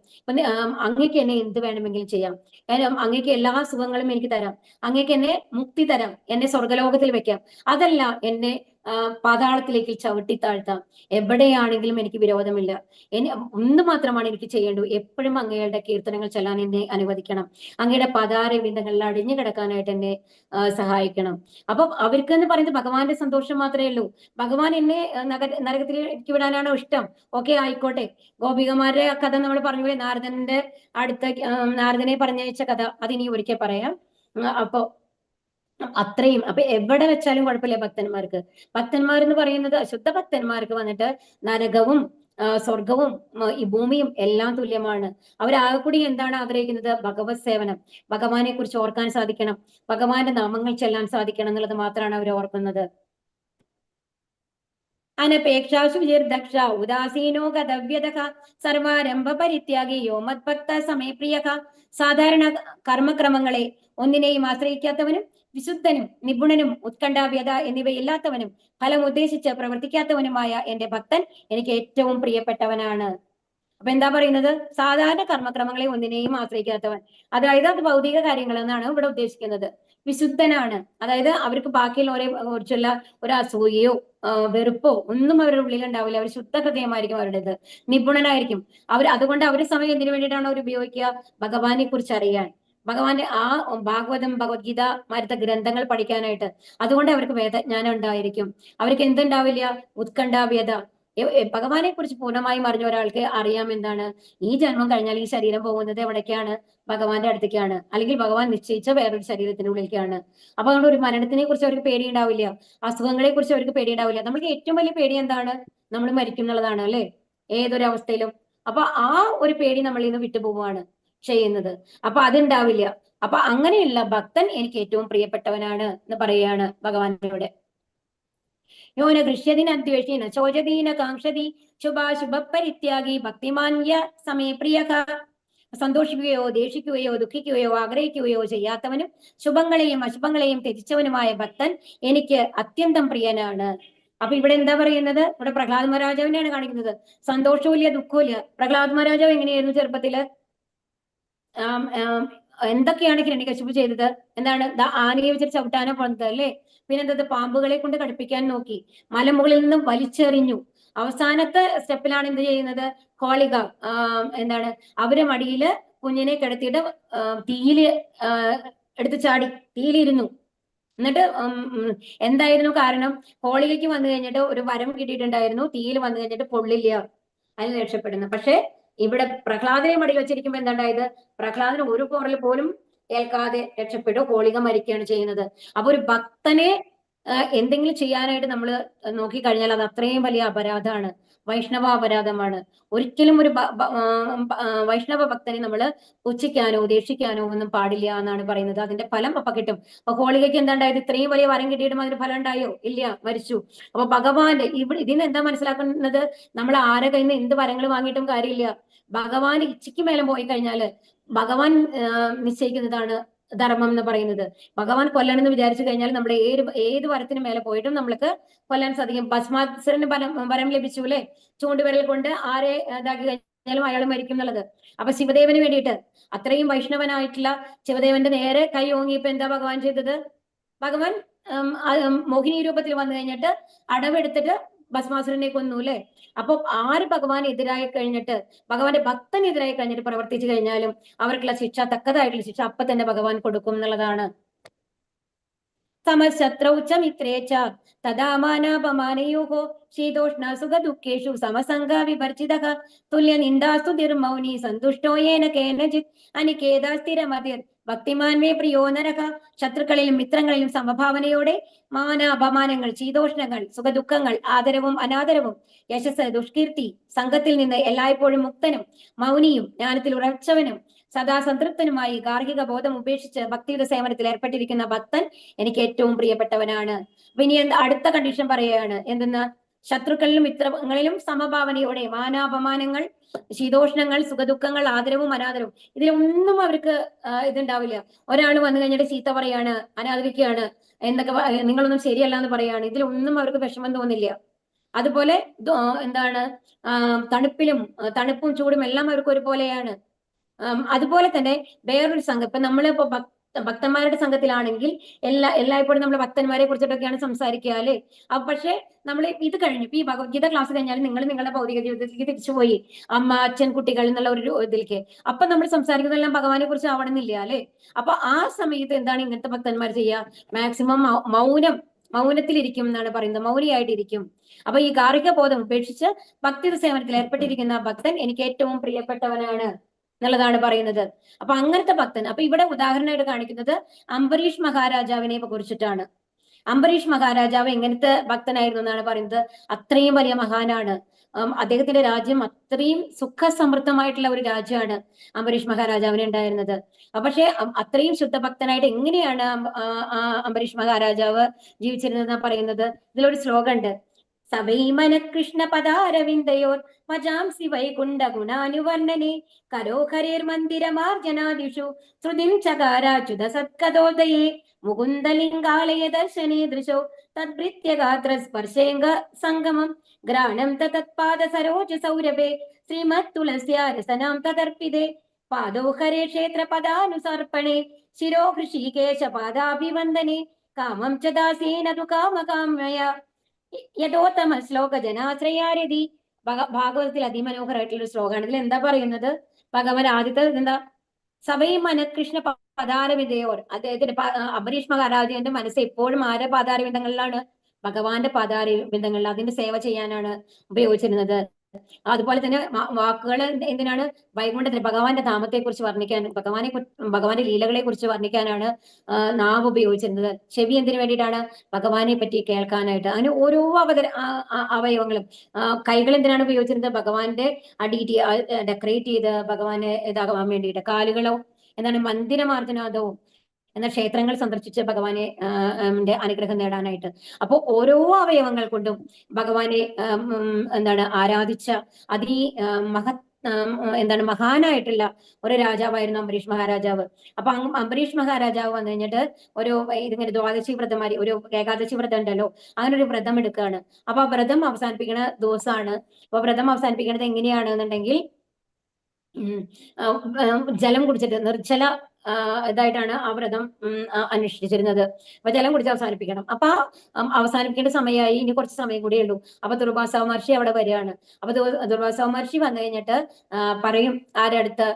അങ്ങേക്ക് എന്നെ എന്ത് വേണമെങ്കിലും ചെയ്യാം, അങ്ങേക്ക് എല്ലാ സുഖങ്ങളും എനിക്ക് തരാം, അങ്ങേക്ക് എന്നെ മുക്തി തരാം, എന്നെ സ്വർഗലോകത്തിൽ വെക്കാം, അതല്ല എന്നെ പാതാളത്തിലേക്ക് ചവിട്ടി താഴ്ത്താം. എവിടെയാണെങ്കിലും എനിക്ക് വിരോധമില്ല. ഒന്ന് മാത്രമാണ് എനിക്ക് ചെയ്യേണ്ടത്, എപ്പോഴും അങ്ങയുടെ കീർത്തനങ്ങൾ ചൊല്ലാൻ എന്നെ അനുവദിക്കണം. അങ്ങയുടെ പതാരവിന്ദങ്ങളിൽ അടിഞ്ഞു കിടക്കാനായിട്ട് എന്നെ സഹായിക്കണം. അപ്പം അവർക്ക് എന്ന് പറയുന്നത് ഭഗവാന്റെ സന്തോഷം മാത്രമേ ഉള്ളൂ. ഭഗവാൻ എന്നെ നരകത്തിലേക്ക് വിടാനാണോ ഇഷ്ടം? ഓക്കെ, ആയിക്കോട്ടെ. ഗോപികമാരുടെ കഥ നമ്മൾ പറഞ്ഞുപോലെ നാരദന്റെ അടുത്ത നാരദനെ പറഞ്ഞയച്ച കഥ അതിനി ഒരിക്കൽ പറയാം. അപ്പൊ അത്രയും അപ്പൊ എവിടെ വെച്ചാലും കുഴപ്പമില്ല ഭക്തന്മാർക്ക്. ഭക്തന്മാർ എന്ന് പറയുന്നത് ശുദ്ധ ഭക്തന്മാർക്ക് വന്നിട്ട് നരകവും സ്വർഗവും ഈ ഭൂമിയും എല്ലാം തുല്യമാണ്. അവരാകെ കൂടി എന്താണ് ആഗ്രഹിക്കുന്നത്? ഭഗവത് സേവനം, ഭഗവാനെ കുറിച്ച് ഓർക്കാൻ സാധിക്കണം, ഭഗവാന്റെ നാമങ്ങൾ ചെല്ലാൻ സാധിക്കണം എന്നുള്ളത് മാത്രമാണ് അവർ ഓർക്കുന്നത്. അനപേക്ഷാശു വിജിർദക്ഷ ഉദാസീനോ ഗതവ്യതഃ സർവാരംഭ പരിത്യാഗിയോ മദ്ഭക്ത സമയപ്രിയഃ. സാധാരണ കർമ്മക്രമങ്ങളെ ഒന്നിനെയും ആശ്രയിക്കാത്തവനും വിശുദ്ധനും നിപുണനും ഉത്കണ്ഠാവ്യത എന്നിവയില്ലാത്തവനും ഫലം ഉദ്ദേശിച്ച് പ്രവർത്തിക്കാത്തവനുമായ എന്റെ ഭക്തൻ എനിക്ക് ഏറ്റവും പ്രിയപ്പെട്ടവനാണ്. അപ്പൊ എന്താ പറയുന്നത്? സാധാരണ കർമ്മക്രമങ്ങളെ ഒന്നിനെയും ആശ്രയിക്കാത്തവൻ, അതായത് അത് ഭൗതിക കാര്യങ്ങൾ എന്നാണ് ഇവിടെ ഉദ്ദേശിക്കുന്നത്. വിശുദ്ധനാണ്, അതായത് അവർക്ക് ബാക്കിയുള്ളവരെ കുറിച്ചുള്ള ഒരു അസൂയയോ വെറുപ്പോ ഒന്നും അവരുടെ ഉള്ളിൽ ഉണ്ടാവില്ല. അവർ ശുദ്ധ ഹൃദയമായിരിക്കും അവരുടേത്. നിപുണനായിരിക്കും അവർ. അതുകൊണ്ട് അവർ സമയം എന്തിനു വേണ്ടിയിട്ടാണ് അവർ ഉപയോഗിക്കുക? ഭഗവാനെ കുറിച്ച് അറിയാൻ, ഭഗവാന്റെ ആ ഭാഗവതം ഭഗവത്ഗീത മാരത്തെ ഗ്രന്ഥങ്ങൾ പഠിക്കാനായിട്ട്. അതുകൊണ്ട് അവർക്ക് വേദജ്ഞാനം ഉണ്ടായിരിക്കും. അവർക്ക് എന്തുണ്ടാവില്ല? ഉത്കണ്ഠാവ്യത. ഭഗവാനെ കുറിച്ച് പൂർണ്ണമായും അറിഞ്ഞ ഒരാൾക്ക് അറിയാം എന്താണ് ഈ ജന്മം കഴിഞ്ഞാൽ ഈ ശരീരം പോകുന്നത് എവിടേക്കാണ്? ഭഗവാന്റെ അടുത്തേക്കാണ്, അല്ലെങ്കിൽ ഭഗവാൻ നിശ്ചയിച്ച വേറൊരു ശരീരത്തിനുള്ളിലേക്കാണ്. അപ്പൊ അതുകൊണ്ട് ഒരു മരണത്തിനെ കുറിച്ച് അവർക്ക് പേടിയുണ്ടാവില്ല, അസുഖങ്ങളെ കുറിച്ച് അവർക്ക് പേടിയുണ്ടാവില്ല. നമുക്ക് ഏറ്റവും വലിയ പേടി എന്താണ്? നമ്മൾ മരിക്കും എന്നുള്ളതാണ്, അല്ലെ? ഏതൊരു അവസ്ഥയിലും. അപ്പൊ ആ ഒരു പേടി നമ്മളിൽ നിന്ന് വിട്ടുപോവുകയാണ് ചെയ്യുന്നത്. അപ്പൊ അതുണ്ടാവില്ല. അപ്പൊ അങ്ങനെയുള്ള ഭക്തൻ എനിക്ക് ഏറ്റവും പ്രിയപ്പെട്ടവനാണ് എന്ന് പറയുകയാണ് ഭഗവാനോട്. യോന ദൃശ്യതിന ദ്വേഷീന ചോജതീന കാംക്ഷതി ശുഭാശുഭ പരിത്യാഗി ഭക്തിമാന്യ സമയ പ്രിയക. സന്തോഷിക്കുകയോ ദേഷിക്കുകയോ ദുഃഖിക്കുകയോ ആഗ്രഹിക്കുകയോ ചെയ്യാത്തവനും ശുഭങ്ങളെയും അശുഭങ്ങളെയും ത്യജിച്ചവനുമായ ഭക്തൻ എനിക്ക് അത്യന്തം പ്രിയനാണ്. അപ്പൊ ഇവിടെ എന്താ പറയുന്നത്? ഇവിടെ പ്രഹ്ലാദ മഹാരാജാവിനെയാണ് കാണിക്കുന്നത്. സന്തോഷവും ഇല്ല, ദുഃഖവും ഇല്ല. പ്രഹ്ലാദ മഹാരാജാവ് എങ്ങനെയായിരുന്നു ചെറുപ്പത്തില്? എന്തൊക്കെയാണ് ഹിരണ്യകശിപു ചെയ്തത്? എന്താണ്? ആനയെ വെച്ചിട്ട് ചവിട്ടാനോ പോകുന്നത്, അല്ലേ? പിന്നെന്തത്? പാമ്പുകളെ കൊണ്ട് കടുപ്പിക്കാൻ നോക്കി, മലമുകളിൽ നിന്നും വലിച്ചെറിഞ്ഞു. അവസാനത്തെ സ്റ്റെപ്പിലാണ് എന്ത് ചെയ്യുന്നത്? ഹോളിക എന്താണ് അവര് മടിയില് കുഞ്ഞിനെ കിടത്തിയിട്ട് തീയില് എടുത്ത് ചാടി തീയിലിരുന്നു. എന്നിട്ട് എന്തായിരുന്നു കാരണം? ഹോളിലേക്ക് വന്നു കഴിഞ്ഞിട്ട് ഒരു വരം കിട്ടിയിട്ടുണ്ടായിരുന്നു, തീയിൽ വന്നു കഴിഞ്ഞിട്ട് പൊള്ളില്ല, അതിന് രക്ഷപ്പെടുന്നു. പക്ഷെ ഇവിടെ പ്രഹ്ലാദനെ മടിയിൽ വെച്ചിരിക്കുമ്പോ എന്താണ്ടായത്? പ്രഹ്ലാദന് ഒരു പോറൽ പോലും ഏൽക്കാതെ രക്ഷപ്പെട്ടു, ഹോളിക മരിക്കുകയാണ് ചെയ്യുന്നത്. അപ്പൊ ഒരു ഭക്തനെ എന്തെങ്കിലും ചെയ്യാനായിട്ട് നമ്മൾ നോക്കിക്കഴിഞ്ഞാൽ അത് അത്രയും വലിയ അപരാധമാണ്, വൈഷ്ണവ അപരാധമാണ്. ഒരിക്കലും ഒരു വൈഷ്ണവ ഭക്തനെ നമ്മൾ പുച്ഛിക്കാനോ ദേഷിക്കാനോ ഒന്നും പാടില്ല എന്നാണ് പറയുന്നത്. അതിന്റെ ഫലം അപ്പൊ കിട്ടും. അപ്പൊ ഹോളികയ്ക്ക് എന്താണ്ടായത്? ഇത്രയും വലിയ വരം കിട്ടിയിട്ടും അതിന് ഫലം ഉണ്ടായോ? ഇല്ല, മരിച്ചു. അപ്പൊ ഭഗവാന്റെ ഇതിന് എന്താ മനസ്സിലാക്കുന്നത്? നമ്മൾ ആരെ കയ്യിൽ നിന്ന് എന്ത് വരങ്ങൾ വാങ്ങിയിട്ടും കാര്യമില്ല. ഭഗവാൻ ഇച്ഛയ്ക്ക് മേലെ പോയി കഴിഞ്ഞാല് ഭഗവാൻ നിശ്ചയിക്കുന്നതാണ് ധർമ്മം എന്ന് പറയുന്നത്. ഭഗവാൻ കൊല്ലണം എന്ന് വിചാരിച്ചു കഴിഞ്ഞാൽ നമ്മുടെ ഏത് വരത്തിന് മേലെ പോയിട്ടും നമ്മൾക്ക് കൊല്ലാൻ സാധിക്കും. ഭസ്മാസുരന് വരം ലഭിച്ചു, അല്ലെ? ചൂണ്ടുവിരൽ കൊണ്ട് ആരെ ഇതാക്കി കഴിഞ്ഞാലും അയാൾ മരിക്കും എന്നുള്ളത്. അപ്പൊ ശിവദേവന് വേണ്ടിയിട്ട് അത്രയും വൈഷ്ണവനായിട്ടുള്ള ശിവദേവന്റെ നേരെ കൈ ഓങ്ങിയപ്പോ എന്താ ഭഗവാൻ ചെയ്തത്? ഭഗവാൻ മോഹിനി രൂപത്തിൽ വന്നു കഴിഞ്ഞിട്ട് അടവെടുത്തിട്ട് ഭസ്മാസുരനെ കൊന്നു, അല്ലെ? അപ്പൊ ആര് ഭഗവാൻ എതിരായി കഴിഞ്ഞിട്ട്, ഭഗവാന്റെ ഭക്തനെതിരായി കഴിഞ്ഞിട്ട് പ്രവർത്തിച്ചു കഴിഞ്ഞാലും അവർക്കുള്ള ശിക്ഷ, തക്കതായിട്ടുള്ള ശിക്ഷ അപ്പൊ തന്നെ ഭഗവാൻ കൊടുക്കും എന്നുള്ളതാണ്. സമശത്രൗച്ച മിത്രേച്ച തദാമാനാപമാനയോഹോ ശീതോഷ്ണ സുഖ ദുഃഖേഷു സമസംഗ വിവർജിതഃ തുല്യ നിന്ദാസ്തു നിർമൗനി സന്തുഷ്ടോ യേന കേനചിത് അനികേത സ്ഥിരമതിർ ഭക്തിമാൻ മേ പ്രിയോ നരക. ശത്രുക്കളിലും മിത്രങ്ങളിലും സമഭാവനയോടെ മാനാപമാനങ്ങൾ, ശീതോഷ്ണങ്ങൾ, സുഖദുഃഖങ്ങൾ, ആദരവും അനാദരവും, യശസ്, ദുഷ്കീർത്തി, സംഘത്തിൽ നിന്ന് എല്ലായ്പ്പോഴും മുക്തനും മൗനിയും ജ്ഞാനത്തിൽ ഉറച്ചവനും സദാ സംതൃപ്തനുമായി ഗാർഹിക ബോധം ഉപേക്ഷിച്ച് ഭക്തിയുടെ സേവനത്തിൽ ഏർപ്പെട്ടിരിക്കുന്ന ഭക്തൻ എനിക്ക് ഏറ്റവും പ്രിയപ്പെട്ടവനാണ്. ഇനി അടുത്ത കണ്ടീഷൻ പറയുകയാണ്. എന്തെന്ന്? ശത്രുക്കളിലും മിത്രങ്ങളിലും സമഭാവനയോടെ മാനാപമാനങ്ങൾ, ശീതോഷ്ണങ്ങൾ, സുഖദുഃഖങ്ങൾ, ആദരവും അനാദരവും, ഇതിലൊന്നും അവർക്ക് ഇതുണ്ടാവില്ല. ഒരാൾ വന്നു കഴിഞ്ഞിട്ട് ചീത്ത പറയാണ്, അനാദരിക്കുകയാണ്, എന്തൊക്കെ നിങ്ങളൊന്നും ശരിയല്ല എന്ന് പറയാണ്, ഇതിലൊന്നും അവർക്ക് വിഷമം തോന്നില്ല. അതുപോലെ എന്താണ്? തണുപ്പും ചൂടും എല്ലാം അവർക്ക് ഒരുപോലെയാണ്. അതുപോലെ തന്നെ വേറൊരു സംഘം, ഇപ്പൊ നമ്മളിപ്പോ ഭക്തന്മാരുടെ സംഘത്തിലാണെങ്കിൽ എല്ലായ്പ്പോഴും നമ്മൾ ഭക്തന്മാരെ കുറിച്ചിട്ടൊക്കെയാണ് സംസാരിക്കുക അല്ലെ. പക്ഷെ നമ്മൾ ഇത് കഴിഞ്ഞു, ഈ ഭഗവത്ഗീത ക്ലാസ് കഴിഞ്ഞാൽ നിങ്ങൾ നിങ്ങളുടെ ഭൗതിക ജീവിതത്തിലേക്ക് തിരിച്ചുപോയി, അമ്മ അച്ഛൻ കുട്ടികൾ എന്നുള്ള ഒരു ഇതിലേക്ക്. അപ്പൊ നമ്മൾ സംസാരിക്കുന്നതെല്ലാം ഭഗവാനെ കുറിച്ച് ആവണമെന്നില്ല അല്ലെ. അപ്പൊ ആ സമയത്ത് എന്താണ് ഇങ്ങനത്തെ ഭക്തന്മാർ ചെയ്യുക? മാക്സിമം മൗനത്തിലിരിക്കും എന്നാണ് പറയുന്നത്, മൗനിയായിട്ടിരിക്കും. അപ്പൊ ഈ ഗാർഹിക ബോധം ഉപേക്ഷിച്ച് ഭക്തി സേവനത്തിൽ ഏർപ്പെട്ടിരിക്കുന്ന ഭക്തൻ എനിക്ക് ഏറ്റവും പ്രിയപ്പെട്ടവനാണ് എന്നുള്ളതാണ് പറയുന്നത്. അപ്പൊ അങ്ങനത്തെ ഭക്തൻ. അപ്പൊ ഇവിടെ ഉദാഹരണമായിട്ട് കാണിക്കുന്നത് അംബരീഷ് മഹാരാജാവിനെ കുറിച്ചിട്ടാണ്. അംബരീഷ് മഹാരാജാവ് എങ്ങനത്തെ ഭക്തനായിരുന്നു എന്നാണ് പറയുന്നത്. അത്രയും വലിയ മഹാനാണ്. അദ്ദേഹത്തിന്റെ രാജ്യം അത്രയും സുഖസമൃദ്ധമായിട്ടുള്ള ഒരു രാജ്യമാണ് അംബരീഷ് മഹാരാജാവിന് ഉണ്ടായിരുന്നത്. പക്ഷെ അത്രയും ശുദ്ധഭക്തനായിട്ട് എങ്ങനെയാണ് അംബരീഷ് മഹാരാജാവ് ജീവിച്ചിരുന്നതെന്നാണ് പറയുന്നത്. ഇതിലൊരു ശ്ലോകം ഉണ്ട്. സവൈമന കൃഷ്ണ പദാരവിന്ദയോർ മജാംസി വൈകുണ്ഠ ഗുണാനുവർണ്ണനെ കരോഹരേർ മന്ദിരമാർജനാദിഷു ശ്രുതിം ചകാരാച്യുത സത്കഥോദയേ മുകുന്ദലിംഗാലയ ദർശനേ ദൃശോ തദ്ഭൃത്യഗാത്ര സ്പർശേംഗ സംഗമം ഗ്രാണം തത്പാദ സരോജ സൗരഭേ ശ്രീമത് തുളസ്യാരസനാം തദർപ്പിതേ പാദോഹരേ ക്ഷേത്ര പദാനുസർപ്പണേ ശിരോ ഹൃഷീകേശ പാദാഭിവന്ദനേ കാമം ച ദാസേന തു കാമകാമയ യഥോത്തമ ശ്ലോക ജനാശ്രയാരതി. ഭാഗവതത്തിൽ അതിമനോഹരമായിട്ടുള്ള ഒരു ശ്ലോകമാണ്. ഇതിൽ എന്താ പറയുന്നത്? ഭഗവാൻ ആദ്യത്തെ എന്താ? സവൈമന കൃഷ്ണ പദാരവിന്ദയോർ, അദ്ദേഹത്തിന്റെ അംബരീഷ് മഹാരാജാവിന്റെ മനസ്സ് എപ്പോഴും ആരുടെ പാദാരവിന്ദങ്ങളിലാണ്? ഭഗവാന്റെ പാദാരവിന്ദങ്ങളിൽ. അതിന്റെ സേവ ചെയ്യാനാണ് ഉപയോഗിച്ചിരുന്നത്. അതുപോലെ തന്നെ വാക്കുകൾ എന്തിനാണ്? വൈകുണ്ഠത്തിന് ഭഗവാന്റെ നാമത്തെ കുറിച്ച് വർണ്ണിക്കാൻ, ഭഗവാന്റെ ലീലകളെ കുറിച്ച് വർണ്ണിക്കാനാണ് നാവ് ഉപയോഗിച്ചിരുന്നത്. ചെവി എന്തിനു വേണ്ടിയിട്ടാണ്? ഭഗവാനെ പറ്റി കേൾക്കാനായിട്ട്. അങ്ങനെ ഓരോ അവയവങ്ങളും. കൈകൾ എന്തിനാണ് ഉപയോഗിച്ചിരുന്നത്? ഭഗവാന്റെ ഡെക്കറേറ്റ് ചെയ്ത് ഭഗവാനെ ഇതാകാൻ വേണ്ടിയിട്ട്. കാലുകളോ എന്താണ്? മന്ദിരമാർജനാദവും എന്നാൽ ക്ഷേത്രങ്ങൾ സന്ദർശിച്ച് ഭഗവാനെ അനുഗ്രഹം നേടാനായിട്ട്. അപ്പോൾ ഓരോ അവയവങ്ങൾ കൊണ്ടും ഭഗവാനെ എന്താണ് ആരാധിച്ച മഹാനായിട്ടുള്ള ഒരു രാജാവായിരുന്നു അംബരീഷ് മഹാരാജാവ്. അപ്പൊ അംബരീഷ് മഹാരാജാവ് വന്നു കഴിഞ്ഞിട്ട് ഇതിങ്ങനെ ദ്വാദശി വ്രതമാരി, ഒരു ഏകാദശി വ്രതം ഉണ്ടല്ലോ, അങ്ങനെ ഒരു വ്രതം എടുക്കുകയാണ്. അപ്പൊ ആ വ്രതം അവസാനിപ്പിക്കുന്ന ദിവസമാണ്. അപ്പൊ വ്രതം അവസാനിപ്പിക്കുന്നത് എങ്ങനെയാണെന്നുണ്ടെങ്കിൽ ജലം കുടിച്ചിട്ട് നിർജ്ജല ഇതായിട്ടാണ് ആ വ്രതം അനുഷ്ഠിച്ചിരുന്നത്. അപ്പൊ ജലം കുടിച്ച് അവസാനിപ്പിക്കണം. അപ്പൊ അവസാനിപ്പിക്കേണ്ട സമയമായി, ഇനി കുറച്ച് സമയം കൂടിയേ ഉള്ളൂ. അപ്പൊ ദുർവാസ മഹർഷി അവിടെ വരികയാണ്. അപ്പൊ ദുർവാസ മഹർഷി വന്നു കഴിഞ്ഞിട്ട് പറയും ആരുടെ അടുത്ത്?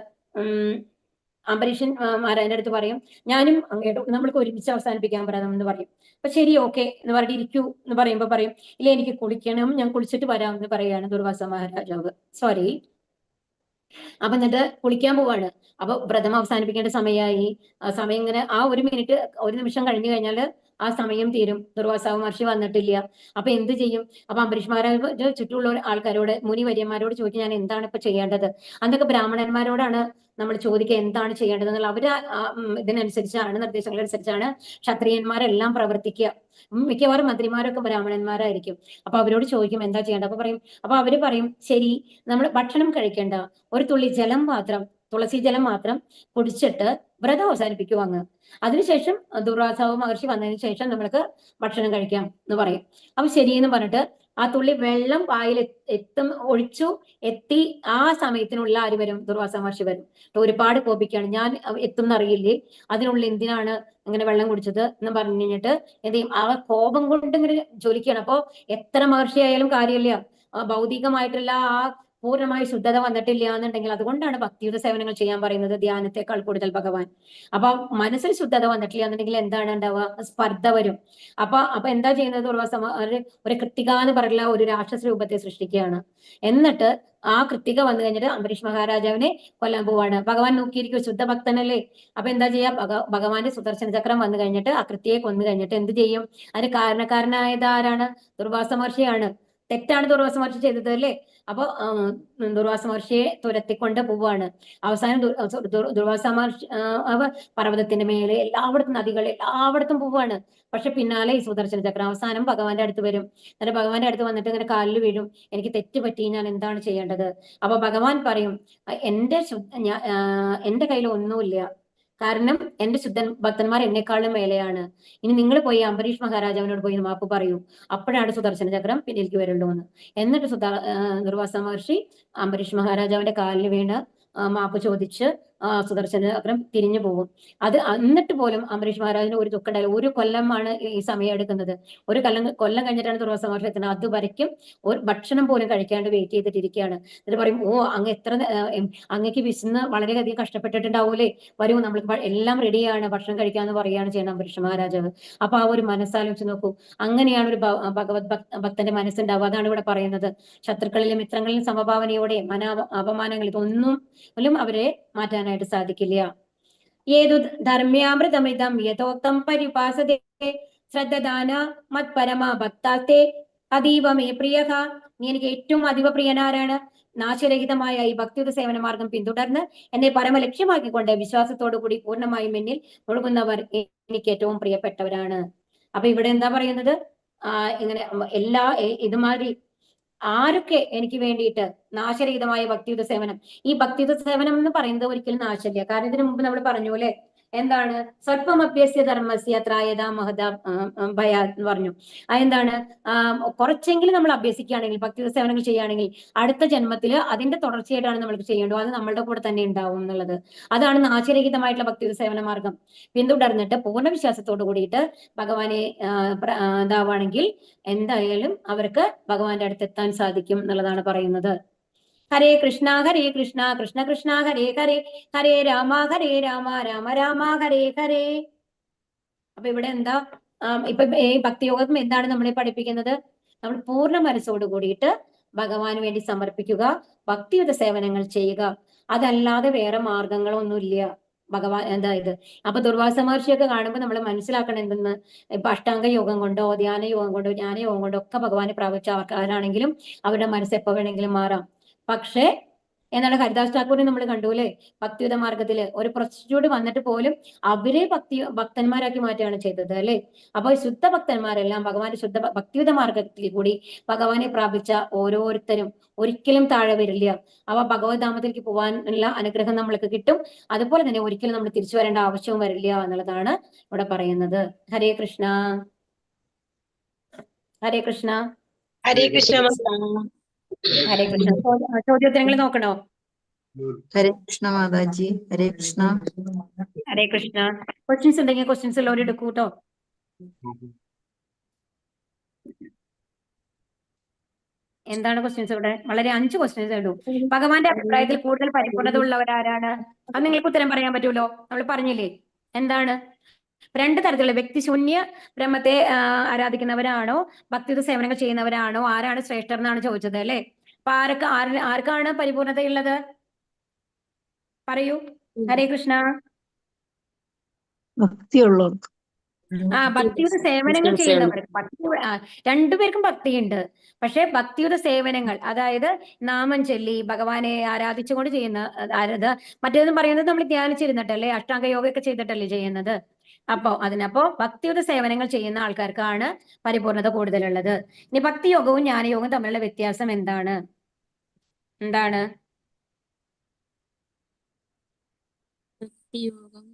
അംബരീഷൻ മഹാരാജന്റെ അടുത്ത് പറയും, ഞാനും കേട്ടു, നമ്മൾക്ക് ഒരുമിച്ച് അവസാനിപ്പിക്കാൻ പറയാം എന്ന് പറയും. അപ്പൊ ശരി, ഓക്കെ എന്ന് പറഞ്ഞിട്ട് ഇരിക്കൂ എന്ന് പറയുമ്പോ പറയും, ഇല്ല എനിക്ക് കുളിക്കണം, ഞാൻ കുളിച്ചിട്ട് വരാം എന്ന് പറയുകയാണ് ദുർവാസ മഹാരാജാവ്. അപ്പൊ എന്നിട്ട് കുളിക്കാൻ പോവാണ്. അപ്പൊ വ്രതം അവസാനിപ്പിക്കേണ്ട സമയമായി. സമയം ഇങ്ങനെ ഒരു മിനിറ്റ്, ഒരു നിമിഷം കഴിഞ്ഞു കഴിഞ്ഞാൽ ആ സമയം തീരും. ദുർവാസാവ് മഹർഷി വന്നിട്ടില്ല. അപ്പൊ എന്ത് ചെയ്യും? അപ്പൊ അംബരീഷ് മഹാരാജ് ചുറ്റുമുള്ള ആൾക്കാരോട്, മുനിവര്യന്മാരോട് ചോദിക്കും, ഞാൻ എന്താണ് ഇപ്പൊ ചെയ്യേണ്ടത്? അന്നൊക്കെ ബ്രാഹ്മണന്മാരോടാണ് നമ്മൾ ചോദിക്കുക എന്താണ് ചെയ്യേണ്ടത് എന്നുള്ള. അവര് ഇതിനനുസരിച്ചാണ്, നിർദ്ദേശങ്ങളനുസരിച്ചാണ് ക്ഷത്രിയന്മാരെല്ലാം പ്രവർത്തിക്കുക. മിക്കവാറും മന്ത്രിമാരൊക്കെ ബ്രാഹ്മണന്മാരായിരിക്കും. അപ്പൊ അവരോട് ചോദിക്കും എന്താ ചെയ്യേണ്ടത്. അപ്പൊ അവര് പറയും, ശരി, നമ്മൾ ഭക്ഷണം കഴിക്കേണ്ട, ഒരു തുള്ളി ജലം മാത്രം, തുളസി ജലം മാത്രം കുടിച്ചിട്ട് വ്രതം അവസാനിപ്പിക്കുക അങ്ങ്. അതിനുശേഷം ദുർവാസാവ് മഹർഷി വന്നതിന് ശേഷം നമ്മൾക്ക് ഭക്ഷണം കഴിക്കാം എന്ന് പറയും. അപ്പൊ ശരിയെന്ന് പറഞ്ഞിട്ട് ആ തുള്ളി വെള്ളം വായിൽ ഒഴിച്ചു എത്തി. ആ സമയത്തിനുള്ള ആര് വരും? ദുർവാസ മഹർഷി വരും. ഒരുപാട് കോപിക്കുകയാണ്, ഞാൻ എത്തുന്നറിയില്ലേ, അതിനുള്ളിൽ എന്തിനാണ് ഇങ്ങനെ വെള്ളം കുടിച്ചത് എന്ന് പറഞ്ഞു കഴിഞ്ഞിട്ട് എന്ത് ചെയ്യും? ആ കോപം കൊണ്ട് ഇങ്ങനെ ജ്വലിക്കുകയാണ്. അപ്പൊ എത്ര മഹർഷിയായാലും കാര്യമില്ല, ഭൗതികമായിട്ടുള്ള ആ പൂർണ്ണമായി ശുദ്ധത വന്നിട്ടില്ല എന്നുണ്ടെങ്കിൽ, അതുകൊണ്ടാണ് ഭക്തിയുത സേവനങ്ങൾ ചെയ്യാൻ പറയുന്നത് ധ്യാനത്തെക്കാൾ കൂടുതൽ ഭഗവാൻ. അപ്പൊ മനസ്സിൽ ശുദ്ധത വന്നിട്ടില്ല എന്നുണ്ടെങ്കിൽ എന്താണ് ഉണ്ടാവുക? സ്പർദ്ധ വരും. അപ്പൊ എന്താ ചെയ്യുന്നത്? ഒരു കൃത്തിക എന്ന് പറയുന്ന ഒരു രാക്ഷസ രൂപത്തെ സൃഷ്ടിക്കുകയാണ്. എന്നിട്ട് ആ കൃത്തിക വന്നു കഴിഞ്ഞിട്ട് അംബരീഷ് മഹാരാജാവിനെ കൊല്ലാൻ പോവാണ്. ഭഗവാൻ നോക്കിയിരിക്കും, ശുദ്ധ ഭക്തനല്ലേ. അപ്പൊ എന്താ ചെയ്യാ? ഭഗവാന്റെ സുദർശന ചക്രം വന്നു കഴിഞ്ഞിട്ട് ആ കൃത്തിയെ കൊന്നു കഴിഞ്ഞിട്ട് എന്ത് ചെയ്യും? അതിന് കാരണക്കാരനായത് ആരാണ്? ദുർവാസ മഹർഷിയാണ്. തെറ്റാണ് ദുർവാസ മഹർഷി ചെയ്തത് അല്ലേ. അപ്പൊ ദുർവാസ മഹർഷിയെ തുരത്തിക്കൊണ്ട് പോവാണ്. അവസാനം ദുർവാസ മഹർഷി പർവ്വതത്തിന്റെ മേലെ, എല്ലായിടത്തും നദികൾ, എല്ലായിടത്തും പോവാണ്. പക്ഷെ പിന്നാലെ ഈ സുദർശന ചക്രം. അവസാനം ഭഗവാന്റെ അടുത്ത് വരും. എന്നിട്ട് ഭഗവാന്റെ അടുത്ത് വന്നിട്ട് ഇങ്ങനെ കാലിൽ വീഴും, എനിക്ക് തെറ്റ് പറ്റി, ഞാൻ എന്താണ് ചെയ്യേണ്ടത്? അപ്പൊ ഭഗവാൻ പറയും, എന്റെ കയ്യിൽ ഒന്നുമില്ല, കാരണം എന്റെ ഭക്തന്മാർ എന്നെക്കാളും മേലെയാണ്. ഇനി നിങ്ങൾ പോയി അംബരീഷ് മഹാരാജാവിനോട് പോയി മാപ്പ് പറയൂ, അപ്പോഴാണ് സുദർശന ചക്രം പിന്നിലേക്ക് വരുള്ളൂ എന്ന്. എന്നിട്ട് ദുർവാസ മഹർഷി അംബരീഷ് മഹാരാജാവിന്റെ കാലിൽ വീണ് മാപ്പ് ചോദിച്ച് സുദർശന ചക്രം തിരിഞ്ഞു പോകും. അത് എന്നിട്ട് പോലും അംബരീഷ് മഹാരാജിന് ഒരു ദുഃഖം ഉണ്ടായില്ല. ഒരു കൊല്ലമാണ് ഈ സമയം എടുക്കുന്നത്. ഒരു കൊല്ലം കഴിഞ്ഞിട്ടാണ് ദുർവാസ മഹർഷി എത്തുന്നത്. അതുവരയ്ക്കും ഒരു ഭക്ഷണം പോലും കഴിക്കാണ്ട് വെയിറ്റ് ചെയ്തിട്ടിരിക്കുകയാണ്. എന്നിട്ട് പറയും, ഓ അങ്ങ് അങ്ങക്ക് വിശന്ന് വളരെയധികം കഷ്ടപ്പെട്ടിട്ടുണ്ടാവൂലേ, വരൂ നമ്മൾ എല്ലാം റെഡിയാണ് ഭക്ഷണം കഴിക്കാന്ന് പറയുകയാണ് ചെയ്യുന്നത് അംബരീഷ് മഹാരാജാവ്. അപ്പൊ ആ ഒരു മനസ്സാലോചിച്ച് നോക്കൂ. അങ്ങനെയാണ് ഒരു ഭഗവത് ഭക്തന്റെ മനസ്സുണ്ടാവുക. അതാണ് ഇവിടെ പറയുന്നത്. ശത്രുക്കളിലും മിത്രങ്ങളിലും സമഭാവനയോടെ അപമാനങ്ങൾ ഇതൊന്നും അവരെ മാറ്റാനായിട്ട് സാധിക്കില്ല. ഏതു ധർമ്മ്യാമൃതമിതം യഥോക്തം പരിപാസതേ ശ്രദ്ധദാന മത്പരമാ ഭക്താസ്തേ അതീവ മേ പ്രിയഃ. നീ എനിക്ക് ഏറ്റവും അതീവ പ്രിയനാരാണ്? നാശരഹിതമായ ഈ ഭക്തിയുത സേവന മാർഗം പിന്തുടർന്ന് എന്നെ പരമലക്ഷ്യമാക്കിക്കൊണ്ട് വിശ്വാസത്തോടു കൂടി പൂർണ്ണമായും എന്നിൽ ഒഴുകുന്നവർ എനിക്ക് ഏറ്റവും പ്രിയപ്പെട്ടവരാണ്. അപ്പൊ ഇവിടെ എന്താ പറയുന്നത്? ഇങ്ങനെ എല്ലാ ഇതുമാതിരി ആരൊക്കെ എനിക്ക് വേണ്ടിയിട്ട് നാശരഹിതമായ ഭക്തിയുത സേവനം. ഈ ഭക്തിയുത സേവനം എന്ന് പറയുന്നത് ഒരിക്കലും നാശമില്ല. കാരണം ഇതിനു മുമ്പ് നമ്മൾ പറഞ്ഞു അല്ലെ, എന്താണ് സ്വല്പമഭ്യസ്യ ധർമ്മസ്യ ത്രായതാ മഹതാ ഭയാ എന്ന് പറഞ്ഞു. അതെന്താണ്? കുറച്ചെങ്കിലും നമ്മൾ അഭ്യസിക്കുകയാണെങ്കിൽ, ഭക്തിയുത സേവനങ്ങൾ ചെയ്യുകയാണെങ്കിൽ അടുത്ത ജന്മത്തിൽ അതിന്റെ തുടർച്ചയായിട്ടാണ് നമ്മൾക്ക് ചെയ്യേണ്ടത്. അത് നമ്മളുടെ കൂടെ തന്നെ ഉണ്ടാവും എന്നുള്ളത്. അതാണ് നാശരഹിതമായിട്ടുള്ള ഭക്തിയുത സേവന മാർഗം പിന്തുടർന്നിട്ട് പൂർണ്ണ വിശ്വാസത്തോട് കൂടിയിട്ട് ഭഗവാനെ ഇതാവാണെങ്കിൽ എന്തായാലും അവർക്ക് ഭഗവാന്റെ അടുത്ത് എത്താൻ സാധിക്കും എന്നുള്ളതാണ് പറയുന്നത്. ഹരേ കൃഷ്ണ കൃഷ്ണ കൃഷ്ണ ഹരേ ഹരേ, ഹരേ രാമ രാമ രാമ ഹരേ ഹരേ. അപ്പൊ ഇവിടെ എന്താ ഇപ്പൊ ഈ ഭക്തിയോഗം എന്താണ് നമ്മളെ പഠിപ്പിക്കുന്നത്? നമ്മൾ പൂർണ്ണ മനസ്സോട് കൂടിയിട്ട് ഭഗവാന് വേണ്ടി സമർപ്പിക്കുക, ഭക്തിയുത സേവനങ്ങൾ ചെയ്യുക. അതല്ലാതെ വേറെ മാർഗങ്ങളൊന്നുമില്ല. ഭഗവാൻ ഇത് അപ്പൊ ദുർവാസ മഹർഷിയൊക്കെ കാണുമ്പോൾ നമ്മൾ മനസ്സിലാക്കണം എന്തെന്ന്, ഇപ്പൊ അഷ്ടാംഗ യോഗം കൊണ്ടോ ധ്യാന യോഗം കൊണ്ടോ ജ്ഞാനയോഗം കൊണ്ടോ ഒക്കെ ഭഗവാനെ പ്രാപിച്ച ആൾക്കാരാണെങ്കിലും അവരുടെ മനസ്സ് എപ്പോ വേണമെങ്കിലും മാറാം. പക്ഷേ എന്താണ് ഹരിദാസ് ഠാക്കൂറിനെ നമ്മൾ കണ്ടു അല്ലെ, ഭക്തിയുത മാർഗത്തില് ഒരു പ്രൊസ്റ്റിറ്റ്യൂട്ട് വന്നിട്ട് പോലും അവരെ ഭക്തന്മാരാക്കി മാറ്റുകയാണ് ചെയ്തത് അല്ലെ. അപ്പൊ ശുദ്ധ ഭക്തന്മാരെല്ലാം ഭഗവാന്റെ ശുദ്ധ ഭക്തിയുത മാർഗത്തിൽ കൂടി ഭഗവാനെ പ്രാപിച്ച ഓരോരുത്തരും ഒരിക്കലും താഴെ വരില്ല. അവ ഭഗവത്ധാമത്തിലേക്ക് പോകാനുള്ള അനുഗ്രഹം നമ്മൾക്ക് കിട്ടും. അതുപോലെ തന്നെ ഒരിക്കലും നമ്മൾ തിരിച്ചു വരേണ്ട ആവശ്യവും വരില്ല എന്നുള്ളതാണ് ഇവിടെ പറയുന്നത്. ഹരേ കൃഷ്ണ ഹരേ കൃഷ്ണ ഹരേ കൃഷ്ണ. ഹരേ കൃഷ്ണ. ചോദ്യോത്തരങ്ങൾ നോക്കണോ? ഹരേ കൃഷ്ണ മാതാജി. ഹരേ കൃഷ്ണ. ഹരേ കൃഷ്ണ. ക്വസ്റ്റ്യൻസ് ഉണ്ടെങ്കിൽ ക്വസ്റ്റ്യൻസ് ഉള്ളവർ എടുക്കൂ കേട്ടോ. എന്താണ് ക്വസ്റ്റ്യൻസ് ഇവിടെ? വളരെ 5 ക്വസ്റ്റ്യൻസ് ഉള്ളൂ. ഭഗവാന്റെ അഭിപ്രായത്തിൽ കൂടുതൽ പരിപൂർണത ഉള്ളവരാരാണ്? അത് നിങ്ങൾക്ക് ഉത്തരം പറയാൻ പറ്റുമല്ലോ. നമ്മൾ പറഞ്ഞില്ലേ എന്താണ്? 2 തരത്തിലുള്ള വ്യക്തിശൂന്യ ബ്രഹ്മത്തെ ആരാധിക്കുന്നവരാണോ ഭക്തിയുത സേവനങ്ങൾ ചെയ്യുന്നവരാണോ, ആരാണ് ശ്രേഷ്ഠർ എന്നാണ് ചോദിച്ചത് അല്ലെ. അപ്പൊ ആർക്കാണ് പരിപൂർണതയുള്ളത്? പറയൂ. ഹരേ കൃഷ്ണ. ഭക്തിയുള്ളവർക്ക്. ഭക്തിയുത സേവനങ്ങൾ ചെയ്യുന്നവർക്ക്. രണ്ടുപേർക്കും ഭക്തിയുണ്ട്. പക്ഷെ ഭക്തിയുത സേവനങ്ങൾ, അതായത് നാമം ചൊല്ലി ഭഗവാനെ ആരാധിച്ചുകൊണ്ട് ചെയ്യുന്ന മറ്റേതെന്ന് പറയുന്നത് നമ്മൾ ധ്യാനിച്ചിരുന്നിട്ടല്ലേ, അഷ്ടാംഗ യോഗയൊക്കെ ചെയ്തിട്ടല്ലേ ചെയ്യുന്നത്. അപ്പോ ഭക്തിയുത സേവനങ്ങൾ ചെയ്യുന്ന ആൾക്കാർക്കാണ് പരിപൂർണത കൂടുതലുള്ളത്. ഇനി ഭക്തിയോഗവും ജ്ഞാനയോഗവും തമ്മിലുള്ള വ്യത്യാസം എന്താണ്? ഭക്തിയോഗം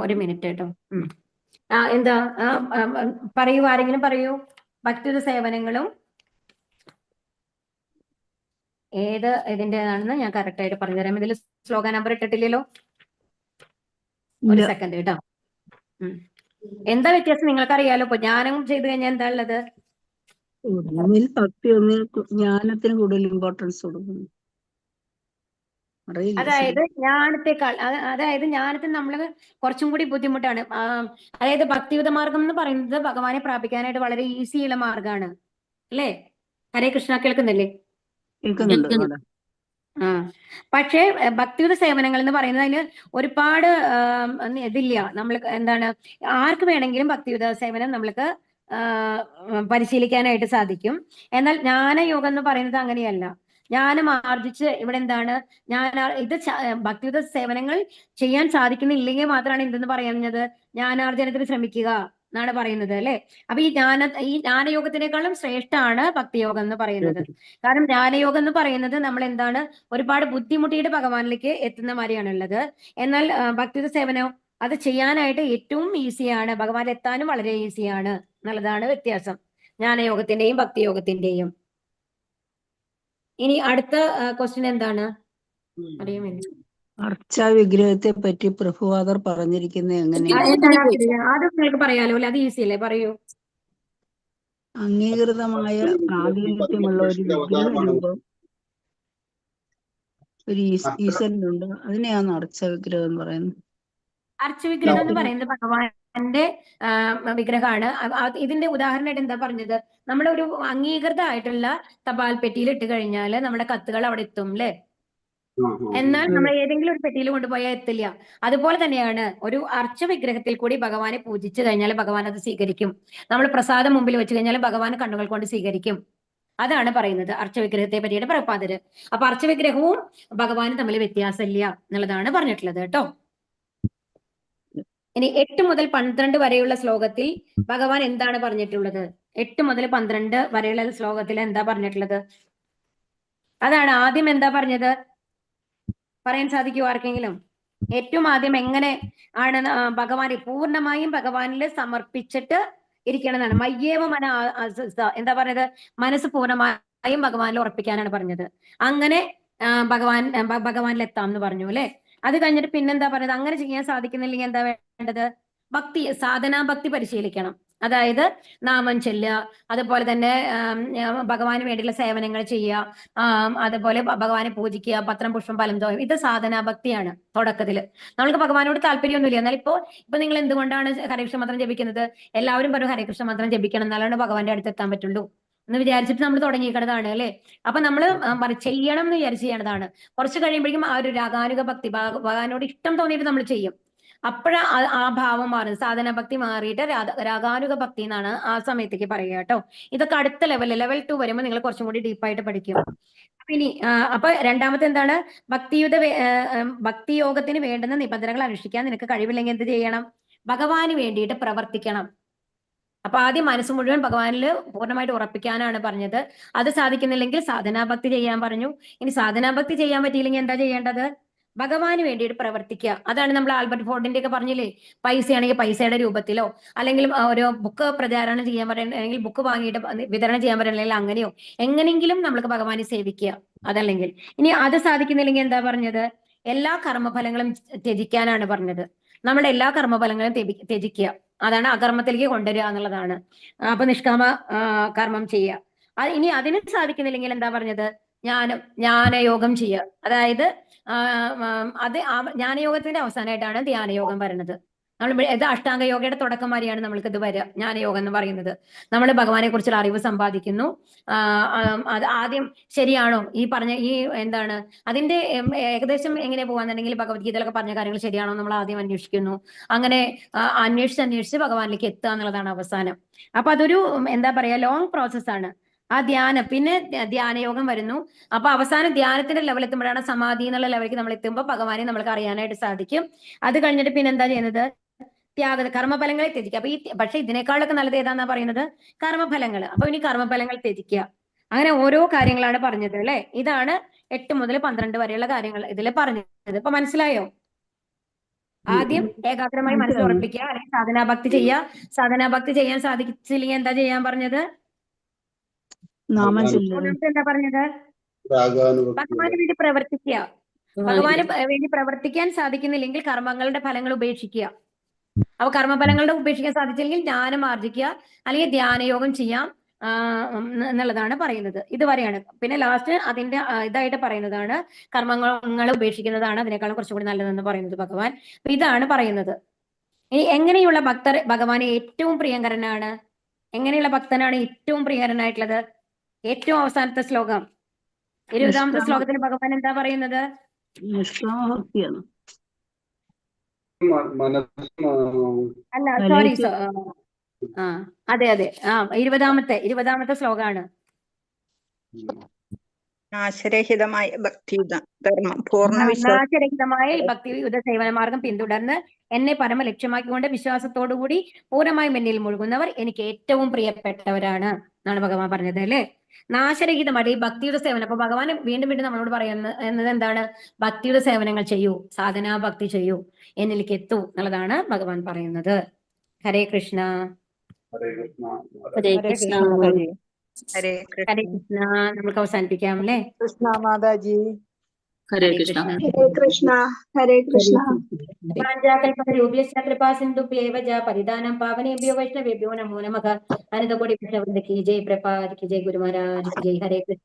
ഒരു മിനിറ്റ് കേട്ടോ. എന്താ പറയൂ, ആരെങ്കിലും പറയൂ. ഭക്തിയുത സേവനങ്ങളും ഏത് ഇതിൻ്റെതാണെന്ന് ഞാൻ കറക്റ്റ് ആയിട്ട് പറഞ്ഞുതരാം. ഇതിൽ സ്ലോഗൻ നമ്പർ ഇട്ടിട്ടില്ലല്ലോ. ഒരു സെക്കൻഡ് കേട്ടോ. എന്താ വ്യത്യാസം നിങ്ങൾക്ക് അറിയാലോ. ഇപ്പൊ ജ്ഞാനം ചെയ്തു കഴിഞ്ഞാൽ എന്താ ഉള്ളത്? ഭക്തി ജ്ഞാനത്തിന് കൂടുതൽ ഇമ്പോർട്ടൻസ് കൊടുക്കുന്നു. അതായത് ജ്ഞാനത്തിന് നമ്മൾ കുറച്ചും കൂടി ബുദ്ധിമുട്ടാണ്. അതായത് ഭക്തിയുത മാർഗം എന്ന് പറയുന്നത് ഭഗവാനെ പ്രാപിക്കാനായിട്ട് വളരെ ഈസിയുള്ള മാർഗമാണ് അല്ലേ. ഹരേ കൃഷ്ണ. കേൾക്കുന്നില്ലേ? പക്ഷേ ഭക്തിയുത സേവനങ്ങൾ എന്ന് പറയുന്നത് അതിന് ഒരുപാട് ഇതില്ല. നമ്മൾ എന്താണ്, ആർക്ക് വേണമെങ്കിലും ഭക്തിയുത സേവനം നമ്മൾക്ക് പരിശീലിക്കാനായിട്ട് സാധിക്കും. എന്നാൽ ജ്ഞാനയോഗം എന്ന് പറയുന്നത് അങ്ങനെയല്ല. ജ്ഞാനം ആർജിച്ച് ഇവിടെ എന്താണ്, ഭക്തിയുത സേവനങ്ങൾ ചെയ്യാൻ സാധിക്കുന്നില്ലെങ്കിൽ മാത്രമാണ് എന്തെന്ന് പറയുന്നത്, ജ്ഞാനാർജനത്തിന് ശ്രമിക്കുക എന്നാണ് പറയുന്നത് അല്ലെ. അപ്പൊ ഈ ജ്ഞാനയോഗത്തിനേക്കാളും ശ്രേഷ്ഠമാണ് ഭക്തിയോഗം എന്ന് പറയുന്നത്. കാരണം ജ്ഞാനയോഗം എന്ന് പറയുന്നത് നമ്മൾ എന്താണ്, ഒരുപാട് ബുദ്ധിമുട്ടിയിട്ട് ഭഗവാനിലേക്ക് എത്തുന്ന മാതിരിയാണുള്ളത്. എന്നാൽ ഭക്തിയുത സേവനം അത് ചെയ്യാനായിട്ട് ഏറ്റവും ഈസിയാണ്, ഭഗവാനിൽ എത്താനും വളരെ ഈസിയാണ് എന്നുള്ളതാണ് വ്യത്യാസം ജ്ഞാനയോഗത്തിന്റെയും ഭക്തിയോഗത്തിന്റെയും. ഇനി അടുത്ത ക്വസ്റ്റ്യൻ എന്താണ്? അറിയാൻ വേണ്ടി. അർച്ചാ വിഗ്രഹത്തെ പറ്റി പ്രഭുവാദർ പറഞ്ഞിരിക്കുന്നത് എങ്ങനെയാണ്? എന്താണ് അത് നിങ്ങൾക്ക് പറയാലോ അല്ലെ? അത് ഈസി അല്ലേ? പറയൂ. അംഗീകൃതമായ പ്രാതിനിധ്യമുള്ള ഒരു വിഗ്രഹ രൂപം ഒരു ഈശ്വരനുണ്ട്, അതിനെയാണ് അർച്ച വിഗ്രഹം എന്ന് പറയുന്നത്. അർച്ചവിഗ്രഹം എന്ന് പറയുന്നത് ഭഗവാന്റെ വിഗ്രഹമാണ്. ഇതിന്റെ ഉദാഹരണമായിട്ട് എന്താ പറഞ്ഞത്? നമ്മളൊരു അംഗീകൃതമായിട്ടുള്ള തപാൽ പെട്ടിയിൽ ഇട്ട് കഴിഞ്ഞാൽ നമ്മുടെ കത്തുകൾ അവിടെ എത്തും അല്ലെ? എന്നാൽ നമ്മൾ ഏതെങ്കിലും ഒരു പെട്ടിയിൽ കൊണ്ടുപോയാൽ എത്തില്ല. അതുപോലെ തന്നെയാണ് ഒരു അർച്ച വിഗ്രഹത്തിൽ കൂടി ഭഗവാനെ പൂജിച്ചു കഴിഞ്ഞാൽ ഭഗവാൻ അത് സ്വീകരിക്കും. നമ്മൾ പ്രസാദം മുമ്പിൽ വെച്ച് കഴിഞ്ഞാൽ ഭഗവാൻ കണ്ണുകൾ കൊണ്ട് സ്വീകരിക്കും. അതാണ് പറയുന്നത് അർച്ചവിഗ്രഹത്തെ പറ്റിയിട്ട് പ്രഭുപാദര്. അപ്പൊ അർച്ചവിഗ്രഹവും ഭഗവാനും തമ്മിൽ വ്യത്യാസമില്ല എന്നുള്ളതാണ് പറഞ്ഞിട്ടുള്ളത് കേട്ടോ. ഇനി 8 മുതൽ 12 വരെയുള്ള ശ്ലോകത്തിൽ ഭഗവാൻ എന്താണ് പറഞ്ഞിട്ടുള്ളത്? 8 മുതൽ 12 വരെയുള്ള ശ്ലോകത്തിൽ എന്താ പറഞ്ഞിട്ടുള്ളത്? അതാണ് ആദ്യം എന്താ പറഞ്ഞത്? പറയാൻ സാധിക്കുമോ ആർക്കെങ്കിലും? ഏറ്റവും ആദ്യം എങ്ങനെ ആണ് ഭഗവാനെ പൂർണ്ണമായും ഭഗവാനിൽ സമർപ്പിച്ചിട്ട് ഇരിക്കണമെന്നാണ്. മയ്യേവ മന എന്താ പറഞ്ഞത്? മനസ്സ് പൂർണ്ണമായും ഭഗവാനിൽ ഉറപ്പിക്കാനാണ് പറഞ്ഞത്. അങ്ങനെ ഭഗവാനിൽ എത്താം എന്ന് പറഞ്ഞു അല്ലെ? അത് കഴിഞ്ഞിട്ട് പിന്നെന്താ പറഞ്ഞത്? അങ്ങനെ ചെയ്യാൻ സാധിക്കുന്നില്ലെങ്കിൽ എന്താ വേണ്ടത്? ഭക്തി, സാധനാ ഭക്തി പരിശീലിക്കണം. അതായത് നാമം ചൊല്ലുക, അതുപോലെ തന്നെ ഭഗവാന് വേണ്ടിയുള്ള സേവനങ്ങൾ ചെയ്യുക, അതുപോലെ ഭഗവാനെ പൂജിക്കുക, പത്രം പുഷ്പം ഫലം തോന്നും. ഇത് സാധനാഭക്തിയാണ് തുടക്കത്തില്. നമ്മൾക്ക് ഭഗവാനോട് താല്പര്യമൊന്നുമില്ല. എന്നാൽ ഇപ്പൊ നിങ്ങൾ എന്തുകൊണ്ടാണ് ഹരകൃഷ്ണ മന്ത്രം ജപിക്കുന്നത്? എല്ലാവരും പറയും ഹരകൃഷ്ണ മന്ത്രം ജപിക്കണം, എന്നാലാണ് ഭഗവാന്റെ അടുത്ത് എത്താൻ പറ്റുള്ളൂ എന്ന് വിചാരിച്ചിട്ട് നമ്മൾ തുടങ്ങിയിരിക്കുന്നതാണ് അല്ലെ? അപ്പൊ നമ്മൾ ചെയ്യണം എന്ന് വിചാരിച്ച് ചെയ്യണതാണ്. കുറച്ച് കഴിയുമ്പോഴേക്കും ആ ഒരു രാഗാനുഗ ഭക്തി, ഭഗവാനോട് ഇഷ്ടം തോന്നിയിട്ട് നമ്മൾ ചെയ്യും. അപ്പോഴാ ആ ഭാവം മാറുന്നത്. സാധന ഭക്തി മാറിയിട്ട് രാഗാനുഗ ഭക്തി എന്നാണ് ആ സമയത്തേക്ക് പറയുക കേട്ടോ. ഇതൊക്കെ അടുത്ത ലെവൽ 2 വരുമ്പോൾ നിങ്ങൾ കുറച്ചും കൂടി ഡീപ്പായിട്ട് പഠിക്കും. ഇനി അപ്പൊ രണ്ടാമത്തെ എന്താണ്? ഭക്തിയോഗത്തിന് വേണ്ടുന്ന നിബന്ധനകൾ അനുഷ്ഠിക്കാൻ നിനക്ക് കഴിവില്ലെങ്കിൽ എന്ത് ചെയ്യണം? ഭഗവാന് വേണ്ടിയിട്ട് പ്രവർത്തിക്കണം. അപ്പൊ ആദ്യം മനസ്സ് മുഴുവൻ ഭഗവാനിൽ പൂർണ്ണമായിട്ട് ഉറപ്പിക്കാനാണ് പറഞ്ഞത്. അത് സാധിക്കുന്നില്ലെങ്കിൽ സാധനാഭക്തി ചെയ്യാൻ പറഞ്ഞു. ഇനി സാധനാഭക്തി ചെയ്യാൻ പറ്റിയില്ലെങ്കിൽ എന്താ ചെയ്യേണ്ടത്? ഭഗവാന് വേണ്ടിയിട്ട് പ്രവർത്തിക്കുക. അതാണ് നമ്മൾ ആൽബർട്ട് ഫോർഡിന്റെ ഒക്കെ പറഞ്ഞില്ലേ, പൈസയാണെങ്കിൽ പൈസയുടെ രൂപത്തിലോ, അല്ലെങ്കിൽ ഒരു ബുക്ക് പ്രചാരണം ചെയ്യാൻ പറയണമെങ്കിൽ ബുക്ക് വാങ്ങിയിട്ട് വിതരണം ചെയ്യാൻ പറയണമെങ്കിൽ അങ്ങനെയോ എങ്ങനെയെങ്കിലും നമ്മൾക്ക് ഭഗവാനെ സേവിക്കുക. അതല്ലെങ്കിൽ ഇനി അത് സാധിക്കുന്നില്ലെങ്കിൽ എന്താ പറഞ്ഞത്? എല്ലാ കർമ്മഫലങ്ങളും ത്യജിക്കാനാണ് പറഞ്ഞത്. നമ്മുടെ എല്ലാ കർമ്മഫലങ്ങളും ത്യജിക്കുക. അതാണ് അകർമ്മത്തിലേക്ക് കൊണ്ടുവരിക എന്നുള്ളതാണ്. അപ്പൊ നിഷ്കാമ കർമ്മം ചെയ്യുക. ഇനി അതിന് സാധിക്കുന്നില്ലെങ്കിൽ എന്താ പറഞ്ഞത്? ജ്ഞാനയോഗം ചെയ്യുക. അതായത് അത് ജ്ഞാനയോഗത്തിന്റെ അവസാനമായിട്ടാണ് ധ്യാനയോഗം വരുന്നത്. നമ്മൾ ഇത് അഷ്ടാംഗ യോഗയുടെ തുടക്കം വരെയാണ് നമ്മൾക്ക് ഇത് വരിക. ജ്ഞാനയോഗം എന്ന് പറയുന്നത് നമ്മൾ ഭഗവാനെ കുറിച്ചുള്ള അറിവ് സമ്പാദിക്കുന്നു. അത് ആദ്യം ശരിയാണോ ഈ പറഞ്ഞ ഈ എന്താണ് അതിന്റെ ഏകദേശം എങ്ങനെ പോകാന്നുണ്ടെങ്കിൽ ഭഗവത്ഗീതയിലൊക്കെ പറഞ്ഞ കാര്യങ്ങൾ ശരിയാണോ നമ്മൾ ആദ്യം അന്വേഷിക്കുന്നു. അങ്ങനെ അന്വേഷിച്ച് ഭഗവാനിലേക്ക് എത്തുക എന്നുള്ളതാണ് അവസാനം. അപ്പൊ അതൊരു എന്താ പറയാ ലോങ് പ്രോസസ്സാണ്. ആ ധ്യാനം, പിന്നെ ധ്യാനയോഗം വരുന്നു. അപ്പൊ അവസാനം ധ്യാനത്തിന്റെ ലെവൽ എത്തുമ്പോഴാണ് സമാധി എന്നുള്ള ലെവലിലേക്ക് നമ്മൾ എത്തുമ്പോൾ ഭഗവാനെ നമ്മൾക്ക് അറിയാനായിട്ട് സാധിക്കും. അത് കഴിഞ്ഞിട്ട് പിന്നെ എന്താ ചെയ്യുന്നത്? കർമ്മഫലങ്ങളെ ത്യജിക്കുക. അപ്പൊ പക്ഷെ ഇതിനേക്കാളൊക്കെ നല്ലത് ഏതാന്നാ പറയുന്നത്? കർമ്മഫലങ്ങൾ. അപ്പൊ ഇനി കർമ്മഫലങ്ങൾ ത്യജിക്കുക. അങ്ങനെ ഓരോ കാര്യങ്ങളാണ് പറഞ്ഞത് അല്ലെ? ഇതാണ് 8 മുതൽ 12 വരെയുള്ള കാര്യങ്ങൾ ഇതിൽ പറഞ്ഞത്. ഇപ്പൊ മനസ്സിലായോ? ആദ്യം ഏകാഗ്രമായി മനസ്സിൽ ഉറപ്പിക്കുക, അല്ലെങ്കിൽ സാധനാഭക്തി ചെയ്യുക. സാധനാഭക്തി ചെയ്യാൻ സാധിച്ചില്ലെങ്കിൽ എന്താ ചെയ്യാൻ പറഞ്ഞത്? എന്താ പറഞ്ഞത്? ഭഗവാന് വേണ്ടി പ്രവർത്തിക്കുക. ഭഗവാന് വേണ്ടി പ്രവർത്തിക്കാൻ സാധിക്കുന്നില്ലെങ്കിൽ കർമ്മങ്ങളുടെ ഫലങ്ങൾ ഉപേക്ഷിക്കുക. അപ്പൊ കർമ്മഫലങ്ങളുടെ ഉപേക്ഷിക്കാൻ സാധിച്ചില്ലെങ്കിൽ ജ്ഞാനം ആർജിക്കുക, അല്ലെങ്കിൽ ധ്യാനയോഗം ചെയ്യാം എന്നുള്ളതാണ് പറയുന്നത്. ഇതുവരെയാണ്. പിന്നെ ലാസ്റ്റ് അതിന്റെ ഇതായിട്ട് പറയുന്നതാണ് കർമ്മങ്ങൾ ഉപേക്ഷിക്കുന്നതാണ് അതിനേക്കാളും കുറച്ചുകൂടി നല്ലതെന്ന് പറയുന്നത് ഭഗവാൻ. ഇതാണ് പറയുന്നത്. ഇനി എങ്ങനെയുള്ള ഭക്തർ ഭഗവാന് ഏറ്റവും പ്രിയങ്കരനാണ്? എങ്ങനെയുള്ള ഭക്തനാണ് ഏറ്റവും പ്രിയങ്കരനായിട്ടുള്ളത്? ഏറ്റവും അവസാനത്തെ ശ്ലോകം 20ാമത്തെ ശ്ലോകത്തിൽ ഭഗവാൻ എന്താ പറയുന്നത്? അല്ല സോറി, അതെ 20ാമത്തെ ശ്ലോകമാണ്. നാശരഹിതമായ ഭക്തിയുധർമ്മം നാശരഹിതമായ ഈ ഭക്തിയുത സേവന മാർഗം പിന്തുടർന്ന് എന്നെ പരമ ലക്ഷ്യമാക്കിക്കൊണ്ട് വിശ്വാസത്തോടുകൂടി പൂർണ്ണമായും എന്നിൽ മുഴുകുന്നവർ എനിക്ക് ഏറ്റവും പ്രിയപ്പെട്ടവരാണ് എന്നാണ് ഭഗവാൻ പറഞ്ഞത് അല്ലെ? നാശരഹിതമായിട്ട് ഈ ഭക്തിയുടെ സേവനം. അപ്പൊ ഭഗവാൻ വീണ്ടും നമ്മളോട് പറയുന്നത് എന്താണ്? ഭക്തിയുടെ സേവനങ്ങൾ ചെയ്യൂ, സാധനാ ഭക്തി ചെയ്യൂ, എന്നിലേക്ക് എത്തൂ എന്നുള്ളതാണ് ഭഗവാൻ പറയുന്നത്. ഹരേ കൃഷ്ണ. ഹരേ കൃഷ്ണ. ഹരേ ഹരേ കൃഷ്ണ. നമുക്ക് അവസാനിപ്പിക്കാം അല്ലേ? കൃഷ്ണ മാതാജി. ഹരേ കൃഷ്ണ. ഹരേ കൃഷ്ണ ഹരേ കൃഷ്ണ. പാഞ്ചാകൽപതരൂപ്യശ്ച കൃപാ സിന്ധുഭ്യേവ ച പതിതാനം പാവനേഭ്യോ വൈഷ്ണവേഭ്യോ നമോ നമഃ. അനന്തകോടി വൈഷ്ണവൃന്ദ കി ജയ്, പ്രഭാത് കി ജയ്, ഗുരു മഹാരാജ് കി ജയ്. ഹരേ കൃഷ്ണ.